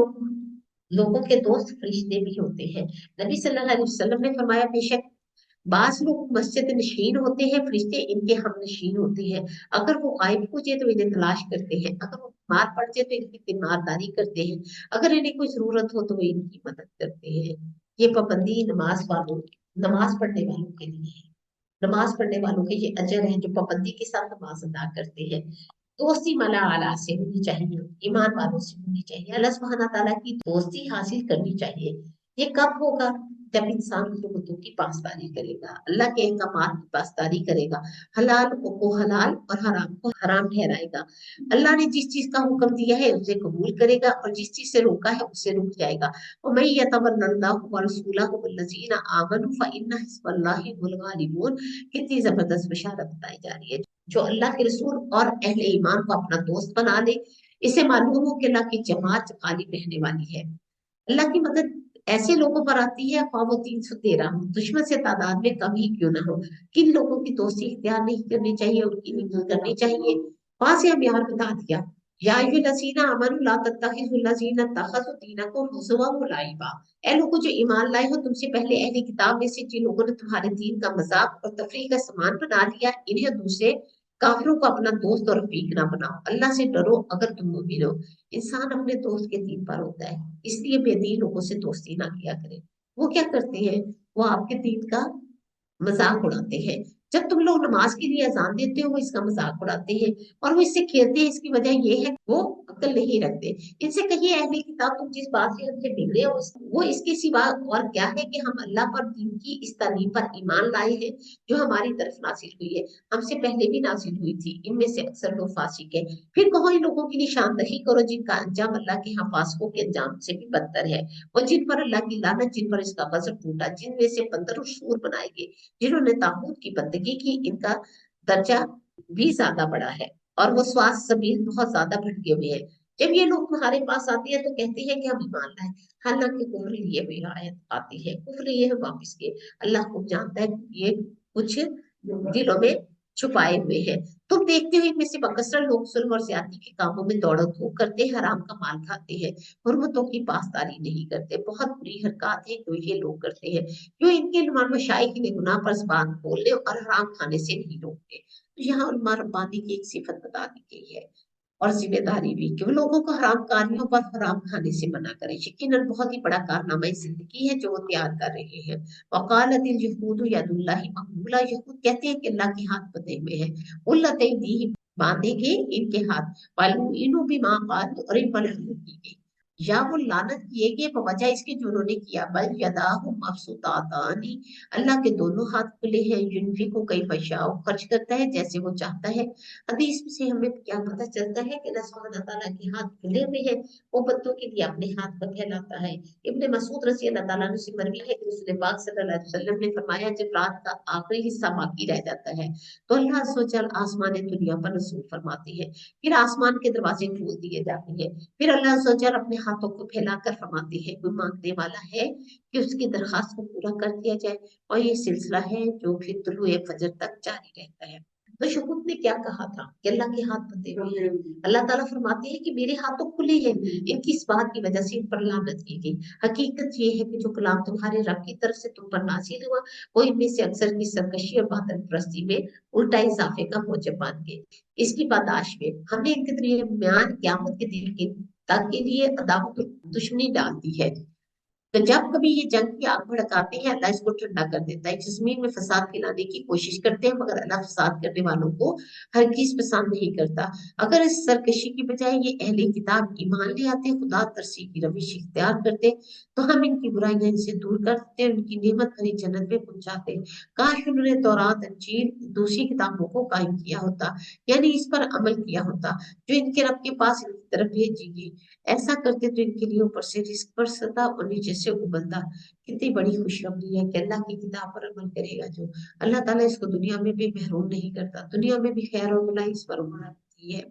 लोगों के दोस्त फरिश्ते भी होते हैं। नबी सल्लल्लाहु अलैहि वसल्लम ने फरमाया, बेशक बास लोग मस्जिद नशीन होते हैं, फरिश्ते इनके हम नशीन होते हैं। अगर वो गायब हो जाए तो इन्हें तलाश करते हैं, अगर वो बीमार पड़ जाए तो इनकी तीमारदारी करते हैं, अगर इन्हें कोई जरूरत हो तो वो इनकी मदद करते हैं। ये पाबंदी नमाज पढ़ने वालों के लिए है। नमाज पढ़ने वालों के ये अजर है जो पाबंदी के साथ नमाज अदा करते हैं। दोस्ती मला आला से होनी चाहिए, ईमान वालों से होनी चाहिए। अल्लाह सुब्हाना ताला की दोस्ती हासिल करनी चाहिए। ये कब होगा? जब इंसान हुकूमतों की पासदारी करेगा, अल्लाह के अहकामात की पासदारी करेगा, हलाल को हलाल और हराम को हराम ठहराएगा, अल्लाह ने जिस चीज का हुक्म दिया है उसे कबूल करेगा और जिस चीज से रोका है उससे रुक जाएगा। और मैं यतवल्लल्लाहु व रसूलहु वल्लज़ीना आमनू फइन्ना हिज़्बल्लाहि हुल गालिबून। कितनी जबरदस्त बशारत बताई जा रही है। जो अल्लाह के रसूल और अहले ईमान को अपना दोस्त बना ले, इसे मालूम हो कि अल्लाह की जमात गालिब रहने वाली है। अल्लाह की मदद ऐसे लोगों पर आती है, ख्वाह वो 313 हो, दुश्मन से तादाद में कम ही क्यों ना हो। किन लोगों की दोस्ती इख्तियार नहीं करनी चाहिए, उनकी नहीं करनी चाहिए। वहां से हम यार बता दिया, या अय्युहल्लज़ीना आमनू ला तत्तखिज़ुल्लज़ीना तखज़ू दीनकुम हुज़ुवन व लाइबा। ऐ लोगों जो ईमान लाए हो, तुमसे पहले अहले किताब में से जिन लोगों ने तुम्हारे दीन का मजाक और तफरीक का सामान बना लिया, इन्हें दूसरे काफिरों को अपना दोस्त और रफीक ना बनाओ। अल्लाह से डरो अगर तुम मुमिन हो। इंसान अपने दोस्त के दीन पर होता है, इसलिए बेदीन लोगों से दोस्ती ना किया करें। वो क्या करते हैं, वो आपके दीन का मजाक उड़ाते हैं। जब तुम लोग नमाज के लिए अजान देते हो, वो इसका मजाक उड़ाते हैं और वो इससे खेलते हैं। इसकी वजह ये है वो अक्ल नहीं रखते। इनसे कहिए अहले किताब, तुम जिस बात से हमसे बिगड़े हो वो इसके सिवा और क्या है कि हम अल्लाह पर दीन की इस तालीम पर ईमान लाए हैं जो हमारी तरफ नासिल हुई है, हमसे पहले भी नासिल हुई थी। इनमें से अक्सर लोग फासिक है। फिर कहो इन लोगों की निशानदही करो जिनका अंजाम अल्लाह के यहाँ फासिकों के अंजाम से भी बदतर है। और जिन पर अल्लाह की लानत, जिन पर इसका गजब टूटा, जिनमें से 15 सूर बनाए गए, जिन्होंने ताबूत की बंदगी की, इनका दर्जा भी ज्यादा बड़ा है और वो स्वास्थ्य सभी बहुत ज्यादा भटके हुए हैं। जब ये लोग तुम्हारे पास आते हैं तो कहते हैं कि हम ईमान लाए, हालांकि कुफ्र लिए हुए आयत आती है, कुफ्र ये है वापिस के। अल्लाह खूब जानता है ये कुछ दिलों में छुपाए हुए हैं। तुम देखते हो इनमें से अक्सर लोग जुल्म और ज्यादती के कामों में दौड़ धूप करते, हराम का माल खाते हैं, हुर्मतों की पासदारी नहीं करते। बहुत बुरी हरकत है जो ये लोग करते हैं। जो इनके मशाइख ने गुनाह पर ज़बान खोलने और हराम खाने से नहीं रोकते। तो यहाँ उलमा रब्बानी की एक सिफत बता दी गई है और जिम्मेदारी भी कि वो लोगों को हराम कारियों पर हराम खाने से मना करें। यकीनन बहुत ही बड़ा कारनामा जिंदगी है जो वो तैयार कर रहे हैं। वकालतिल यहूदु यदुल्लाहि मगलूला, यहूद कहते हैं कि अल्लाह के हाथ बंधे हुए हैं। उल्लत दी बांधेंगे इनके हाथ, वालू इनु बिमा कालू, और इन पर लानत की गई, या वो लानत किए गए बवजह इसके जो उन्होंने किया। बल यदाहु मबसूतातानी, अल्लाह के दोनों हाथ खुले हैं, युनफिकु कैफ यशाअ, खर्च करता है जैसे वो चाहता है। हदीस में से हमें क्या पता चलता है कि अल्लाह सुब्हानहू व तआला के हाथ खुले हुए हैं, वो बंदों के लिए अपने हाथ को फैलाता है। इब्ने मसूद रज़ी अल्लाह तआला अन्हु से मरवी है कि रसूल पाक सल्लल्लाहु अलैहि वसल्लम ने फरमाया, जब रात का आखिरी हिस्सा बाकी रह जाता है तो अल्लाह अज़्ज़ व जल आसमान दुनिया पर नज़ूल फरमाते हैं। फिर आसमान के दरवाजे खोल दिए जाते हैं। फिर अल्लाह अज़्ज़ व जल अपने हाथों को फैलाकर फरमाते हैं, कोई मांगने वाला है कि उसकी दरखास्त को पूरा कर दिया जाए। और ये सिलसिला है जो फिर तुलुए फजर तक जारी रहता है। तो शुकुर ने क्या कहा था कि अल्लाह के हाथ बंधे हुए हैं। अल्लाह ताला फरमाते हैं कि मेरे हाथ तो खुले हैं, इनकी इस बात की वजह से इन पर लानत की गई। हकीकत ये है कि जो कलाम तुम्हारे रब की तरफ से तुम पर नाज़िल हुआ, वो इनमें से अक्सर की सरकशी और बातन परस्ती में उल्टा इजाफे का मूजब बन गए। इसकी बर्दाश्त में हमने इनके दरमियान क़यामत के दिन के तक के लिए अदावत दुश्मनी डाल दी है। तो जब कभी ये जंग की आग भड़काते हैं, अल्लाह इसको ठंडा कर देता है। जमीन में फसाद फैलाने की कोशिश करते हैं, मगर अल्लाह फसाद करने वालों को हरगिज पसंद नहीं करता। अगर इस सरकशी की बजाय ये अहले किताब ईमान ले आते, खुदा तरसी की रविश इख्तियार करते, तो हम इनकी बुराइयां इनसे दूर करते, उनकी नेमत भरी जन्नत में पहुंचाते। काश उन्होंने तौरात, इंजील, दूसरी किताबों को कायम किया होता, यानी इस पर अमल किया होता जो इनके रब के पास इनकी तरफ भेजी गई। ऐसा करते तो इनके लिए ऊपर से रिस्क बरसता और नीचे से उबलता। कितनी बड़ी खुशखबरी है कि अल्लाह की किताब पर अमल करेगा जो, अल्लाह ताला इसको दुनिया में भी महरूम नहीं करता, दुनिया में भी खैर और भलाई इस पर उमड़ती है।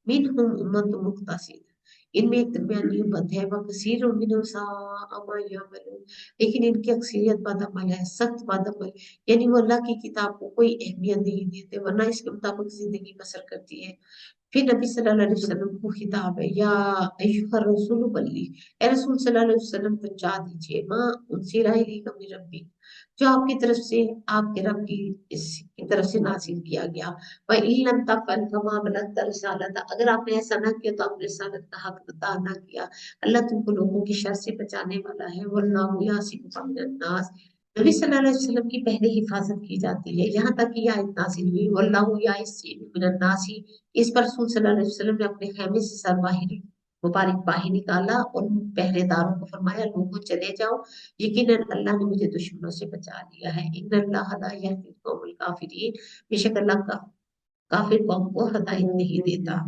मिनहुम उम्मतुन मुक़तसिद, इनमें एक दरमियानी उम्मत है, व कसीरुम मिनहुम साअ मा यअमलून, लेकिन इनकी अक्सरियत बदअमल है, सख्त बदअमल। यानी वो अल्लाह की किताब को कोई अहमियत नहीं देते, वरना इसके मुताबिक जिंदगी बसर करती है। फिर नबी सल्लल्लाहु अलैहि वसल्लम को खिताब है, या अय्युहर रसूल बल्ली, ए रसूल सल्लल्लाहु अलैहि वसल्लम पहुंचा दीजिए, मां उनसे इलैका मिन रब्बी, जो आपकी तरफ से आपके रब की तरफ से नाज़िल किया गया। व इल्लम तफअल फमा बलगत रिसालत, अगर आपने ऐसा ना किया तो आपने रिसालत का हक अदा ना किया। अल्लाह तुमको लोगों की शर से बचाने वाला है। वल्लाहु यासिमुका मिनन नास, नबी सल्लल्लाहु अलैहि वसल्लम की पहले हिफाजत की जाती है, यहाँ तक कि यह आयत नाज़िल हुई, वल्लाहु यासिमुका मिनन नास, इस पर रसूल सल्लल्लाहु अलैहि वसल्लम ने अपने खैमे से सर बाहर मुबारक बाहर निकाला और पहरेदारों को फरमाया, लोगों चले जाओ, यकीनन अल्लाह ने मुझे दुश्मनों से बचा लिया है। इन्नल्लाह ला यहदिल कौमल काफिरीन, बेशक अल्लाह का काफिर कौम को हिदायत नहीं देता।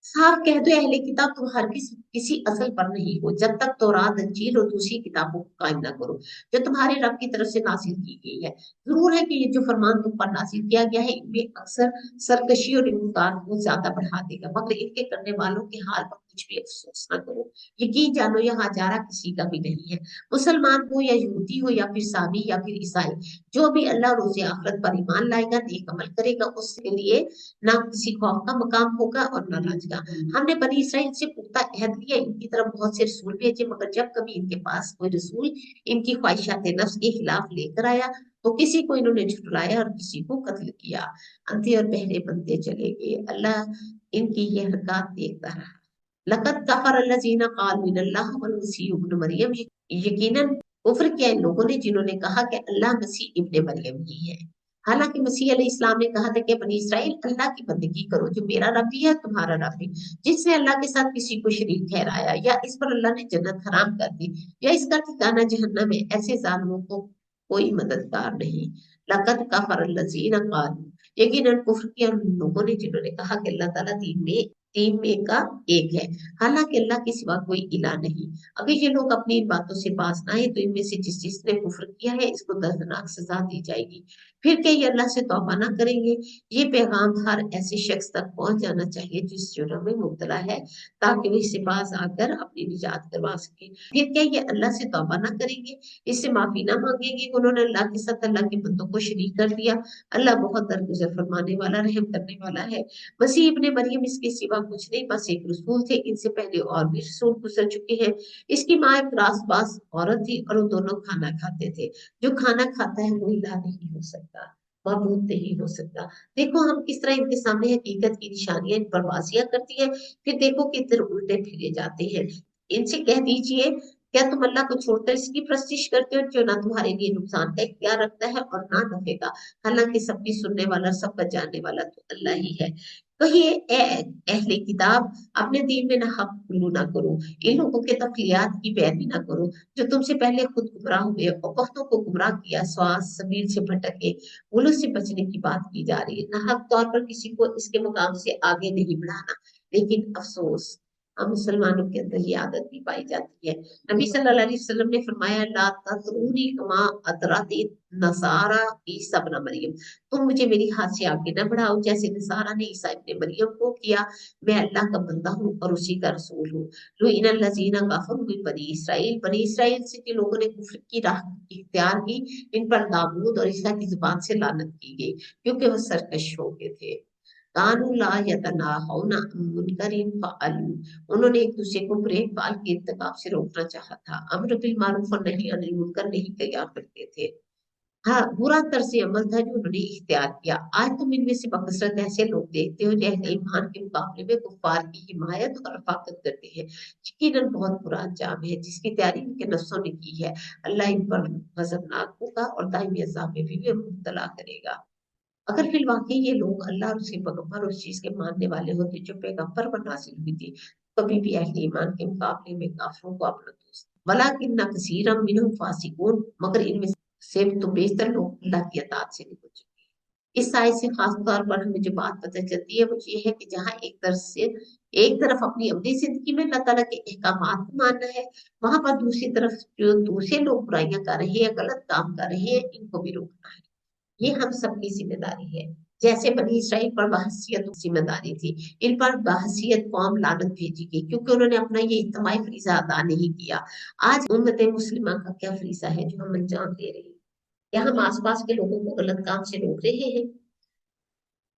साफ कह दो अहले किताब, तुम हर किसी असल पर नहीं हो जब तक तौरात, इंजील और दूसरी किताबों को कायम न करो जो तुम्हारे रब की तरफ से नासिल की गई है। जरूर है कि ये जो फरमान तुम पर नासिल किया गया है इनमें अक्सर सरकशी और इनकार को ज्यादा बढ़ा देगा, मगर इनके करने वालों के हाल पर कुछ भी अफसोस न करो। यकीन जानो यहाँ हजारा किसी का भी नहीं है, मुसलमान हो या यहूदी हो या फिर साबी या फिर ईसाई, जो भी अल्लाह रोज़े आखिरत पर ईमान लाएगा, नेक अमल करेगा, उसके लिए ना किसी खौफ का मकाम होगा और ना राज का। हमने बनी इसराइल से पुख्ता अहद लिया, इनकी तरफ बहुत से रसूल भेजे, मगर जब कभी इनके पास कोई रसूल इनकी ख्वाहिशात नफ्स के खिलाफ लेकर आया तो किसी को इन्होंने झुठलाया और किसी को कत्ल किया। अंधे और बहरे बनते चले गए, अल्लाह इनकी ये हरकत देखता रहा। लक़द कफ़र अल्लज़ीना क़ालू इन्नल्लाह वल मसीह इब्न मरियम, यकीनन कुफ्र किया इन लोगों ने जिन्होंने कहा कि अल्लाह मसीह इब्न मरियम ही है। हालांकि मसीह अलैहिस्सलाम ने कहा था कि बनी इसराइल अल्लाह की बंदगी करो जो मेरा रब भी है तुम्हारा रब भी, जिसने अल्लाह के साथ किसी को शरीक ठहराया या इस पर अल्लाह ने जन्नत हराम कर दी या इसका ठिकाना जहन्नम है, ऐसे जालिमों को कोई मददगार नहीं। लक़द कफ़र अल्लज़ीना क़ालू, यकीनन कुफ्र किया उन लोगों ने जिन्होंने कहा कि अल्लाह ताला तीन में का एक है, हालांकि अल्लाह के सिवा कोई इला नहीं। अगर ये लोग अपनी इन बातों से बाज ना आए तो इनमें से जिसने कुफ्र किया है इसको दर्दनाक सजा दी जाएगी। फिर क्या ये अल्लाह से तौबा ना करेंगे? ये पैगाम हर ऐसे शख्स तक पहुंच जाना चाहिए जो इस जुर्म में मुब्तला है, ताकि वो इससे बाज आकर अपनी निजात करवा सके। फिर क्या ये अल्लाह से तौबा ना करेंगे, इससे माफी ना मांगेंगे कि उन्होंने अल्लाह के साथ अल्लाह के बंदों को शरीक कर दिया? अल्लाह बहुत दरगुजर फरमाने वाला, रहम करने वाला है। मसीह इब्ने मरियम इसके सिवा कुछ नहीं, बस एक रसूल थे, इनसे पहले और भी रसूल गुजर चुके हैं। इसकी माँ एक रासबाज औरत थी और वो दोनों खाना खाते थे। जो खाना खाता है वो इलाह नहीं हो सकता, मबूद नहीं हो सकता। देखो हम किस तरह इनके सामने हकीकत की निशानियां इन पर बाजियां करती है, फिर देखो किधर उल्टे फिरे जाते हैं। इनसे कह दीजिए, क्या तुम अल्लाह को छोड़कर इसकी प्रस्तिश करते हो जो ना तुम्हारे लिए नुकसान का इख्तियार रखता है और ना नफे का, हालांकि सबकी सुनने वाला सबका जानने वाला तो अल्लाह ही है। कहिए अहले किताब, अपने दीन में ना हक गुलू ना करो, इन लोगों के तकलियात की पैरवी ना करो जो तुमसे पहले खुद गुमराह हुए और वक्तों को गुमराह किया, स्वास सबील से भटके, गुलों से बचने की बात की जा रही है। ना हक तौर पर किसी को इसके मुकाम से आगे नहीं बढ़ाना, लेकिन अफसोस हम मुसलमानों के अंदर ये आदत भी पाई जाती है। नबी सल्लल्लाहु अलैहि वसल्लम ने फरमाया, ला ततरूनी कमा अतराती नसारा ईसा इब्न मरियम, तुम मुझे मेरी हाथ से आगे न बढ़ाओ जैसे नसारा ने ईसा इब्ने मरियम को किया। मैं अल्लाह का बंदा हूँ और उसी का रसूल हूँ। लुइनल लज़ीना कफरू मिन बनी इसराइल से के लोगों ने कुफ्र की राह इख्तियार की, इन पर दाऊद और ईसा की जुबान से लानत की गई क्योंकि वह सरकश हो गए थे। कानू ला यतनाहौना अन मुनकरिन फअलू, उन्होंने एक दूसरे को बुरे फाल के इर्तिकाब से रोकना चाहा था। अम्र बिल मारूफ और नही अनिल मुनकर नहीं किया करते थे। हाँ, बुरा तर्ज अमल था जो उन्होंने इख्तियार किया। आज तुम इनमें से बकसरत ऐसे लोग देखते हो जो अहले ईमान के मुकाबले में कुफ्फार की हिमायत और रफाकत करते हैं। यकीनन बहुत बुरा अंजाम है जिसकी तैयारी इनके नफ्सों ने की है। अल्लाह इन पर गजबनाक होगा और दायमी अज़ाब में भी मुब्तला करेगा। अगर फिर वाकई ये लोग अल्लाह और उसके पैगंबर उस चीज के मानने वाले होते जो पैगंबर पर नाज़िल हुई थी, कभी भी अहले ईमान के मुकाबले में काफिरों को अपना दोस्त वलाकिन्ना कसीरम मिनहुम फासिकून, मगर इनमें से तो बेहतर लोग अल्लाह की अताअत से निकल चुके हैं। इस आयत से खास तौर पर हमें जो बात पता चलती है वो ये है कि जहाँ एक तरफ अपनी अपनी जिंदगी में अल्लाह ताला के अहकामात को मानना है, वहां पर दूसरी तरफ जो दूसरे लोग बुराइयां कर रहे हैं, गलत काम कर रहे हैं, इनको भी रोकना है। ये हम सबकी जिम्मेदारी है। जैसे बनी इसराइल पर बहसियत जिम्मेदारी थी, इन पर बहसियत कौम लानत भेजी गई क्योंकि उन्होंने अपना ये इज्तिमाई फरीजा अदा नहीं किया। आज उम्मत मुस्लिमा का क्या फरीजा है जो हम अंजाम दे रहे हैं? या हम आसपास के लोगों को गलत काम से रोक रहे हैं,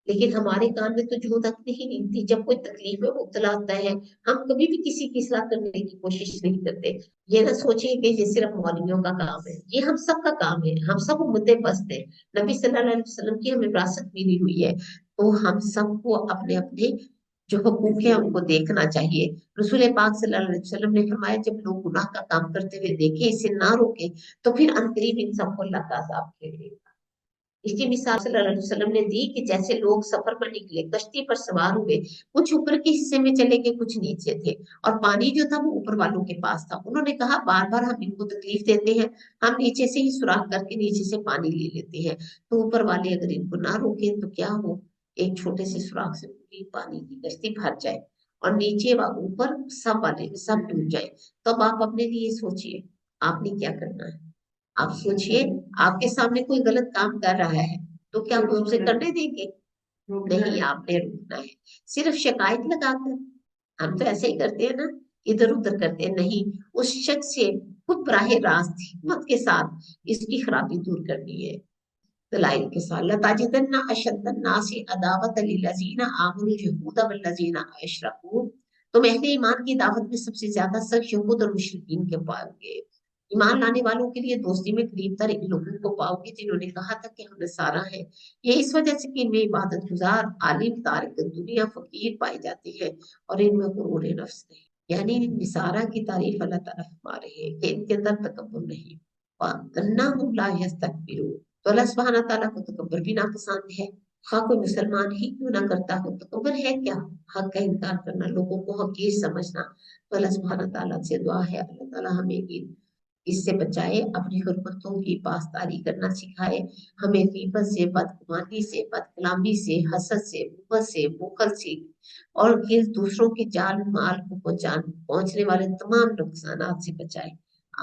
लेकिन हमारे कान में तो जूं तक नहीं निकलती। जब कोई तकलीफ में मुब्तला होता है, हम कभी भी किसी की इस्लाह करने की कोशिश नहीं करते। ये ना सोचिए कि ये सिर्फ मौलवियों का काम है, ये हम सब का काम है। हम सब उम्मतें बस्त हैं, नबी सल्लल्लाहु अलैहि वसल्लम की हमें विरासत मिली हुई है, तो हम सबको अपने अपने जो हुकूक है उनको देखना चाहिए। रसूल पाक सल्लल्लाहु अलैहि वसल्लम ने फरमाया, जब लोग गुनाह का काम करते हुए देखे, इसे ना रोके, तो फिर अनकरीब इन सबको अल्लाह का अज़ाब झेलेगा। اس کی مثال صلی اللہ علیہ وسلم نے دی کہ جیسے لوگ سفر پر نکلے، کشتی پر سوار ہوئے، کچھ اوپر کے حصے میں چلے گئے، کچھ نیچے تھے، اور پانی جو تھا وہ اوپر والوں کے پاس تھا۔ انہوں نے کہا بار بار ہم ان کو تکلیف دیتے ہیں، ہم نیچے سے ہی سوراخ کر کے نیچے سے پانی لے لیتے ہیں، تو اوپر والے اگر ان کو نہ روکیں تو کیا ہو، ایک چھوٹے سے سوراخ سے پوری پانی کی کشتی بھر جائے اور نیچے و اوپر سب والے سب ڈوب جائے۔ تو اب آپ اپنے لیے سوچئے آپ نے کیا کرنا ہے۔ آپ سوچئے آپ کے سامنے کوئی غلط کام کر رہا ہے تو کیا وہ اسے کرنے دیں گے؟ نہیں، آپ نے روکنا ہے۔ صرف شکایت لگا کر، ہم تو ایسے ہی کرتے ہیں نا، ادھر ادھر کرتے ہیں، نہیں، اس شخص سے خود براہ راست حکمت کے ساتھ اس کی خرابی دور کرنی ہے، دلائل کے ساتھ۔ لَتَجِدَنَّ أَشَدَّ النَّاسِ عَدَاوَةً لِلَّذِينَ آمَنُوا الْيَهُودَ وَالَّذِينَ أَشْرَكُوا، تم اہل ایمان کی دعوت میں سب سے زیادہ سخت یہود اور مشرکین کے پاؤ گے۔ ایمان لانے والوں کے لیے دوستی میں قریب تر ان لوگوں کو پاؤ گے جنہوں نے کہا تھا کہ ہم نصارہ ہیں۔ یہ اس وجہ سے کہ ان میں عبادت گزار، عالم، تارک دنیا، فقیر پائے جاتے ہیں اور ان میں غرور نفس نہیں۔ یعنی نصارہ کی تعریف اللہ تعالیٰ فرما رہے ہیں کہ ان کے اندر تکبر نہیں، وَأَنَّهُمْ لَا يَسْتَكْبِرُونَ، تو اللہ سبحانہ تعالیٰ کو تکبر بھی ناپسند ہے، خواہ کوئی مسلمان ہی کیوں نہ کرتا ہو۔ تکبر ہے کیا؟ حق کا انکار کرنا، لوگوں کو حقیر سمجھنا۔ تو اللہ سبحانہ تعالیٰ سے دعا ہے اللہ تعالیٰ ہمیں اس سے بچائے، اپنی حرمتوں کی پاسداری کرنا سکھائے، ہمیں غیبت سے، بدگمانی سے، بد کلامی سے، حسد سے، بغض سے، بخل سے اور دوسروں کی جان مال کو پہنچنے والے تمام نقصانات سے بچائے۔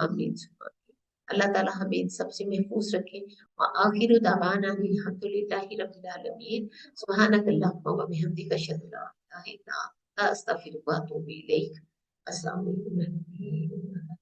آمین ثم آمین۔ اللہ تعالیٰ ہمیں ان سب سے محفوظ رکھے۔ وآخر دعوانا الحمد للہ رب العالمین۔ سبحانک اللہم و بحمدک اشہد ان لا الہ الا انت استغفرک و اتوب الیک۔ السلام علیکم و رحمۃ اللہ۔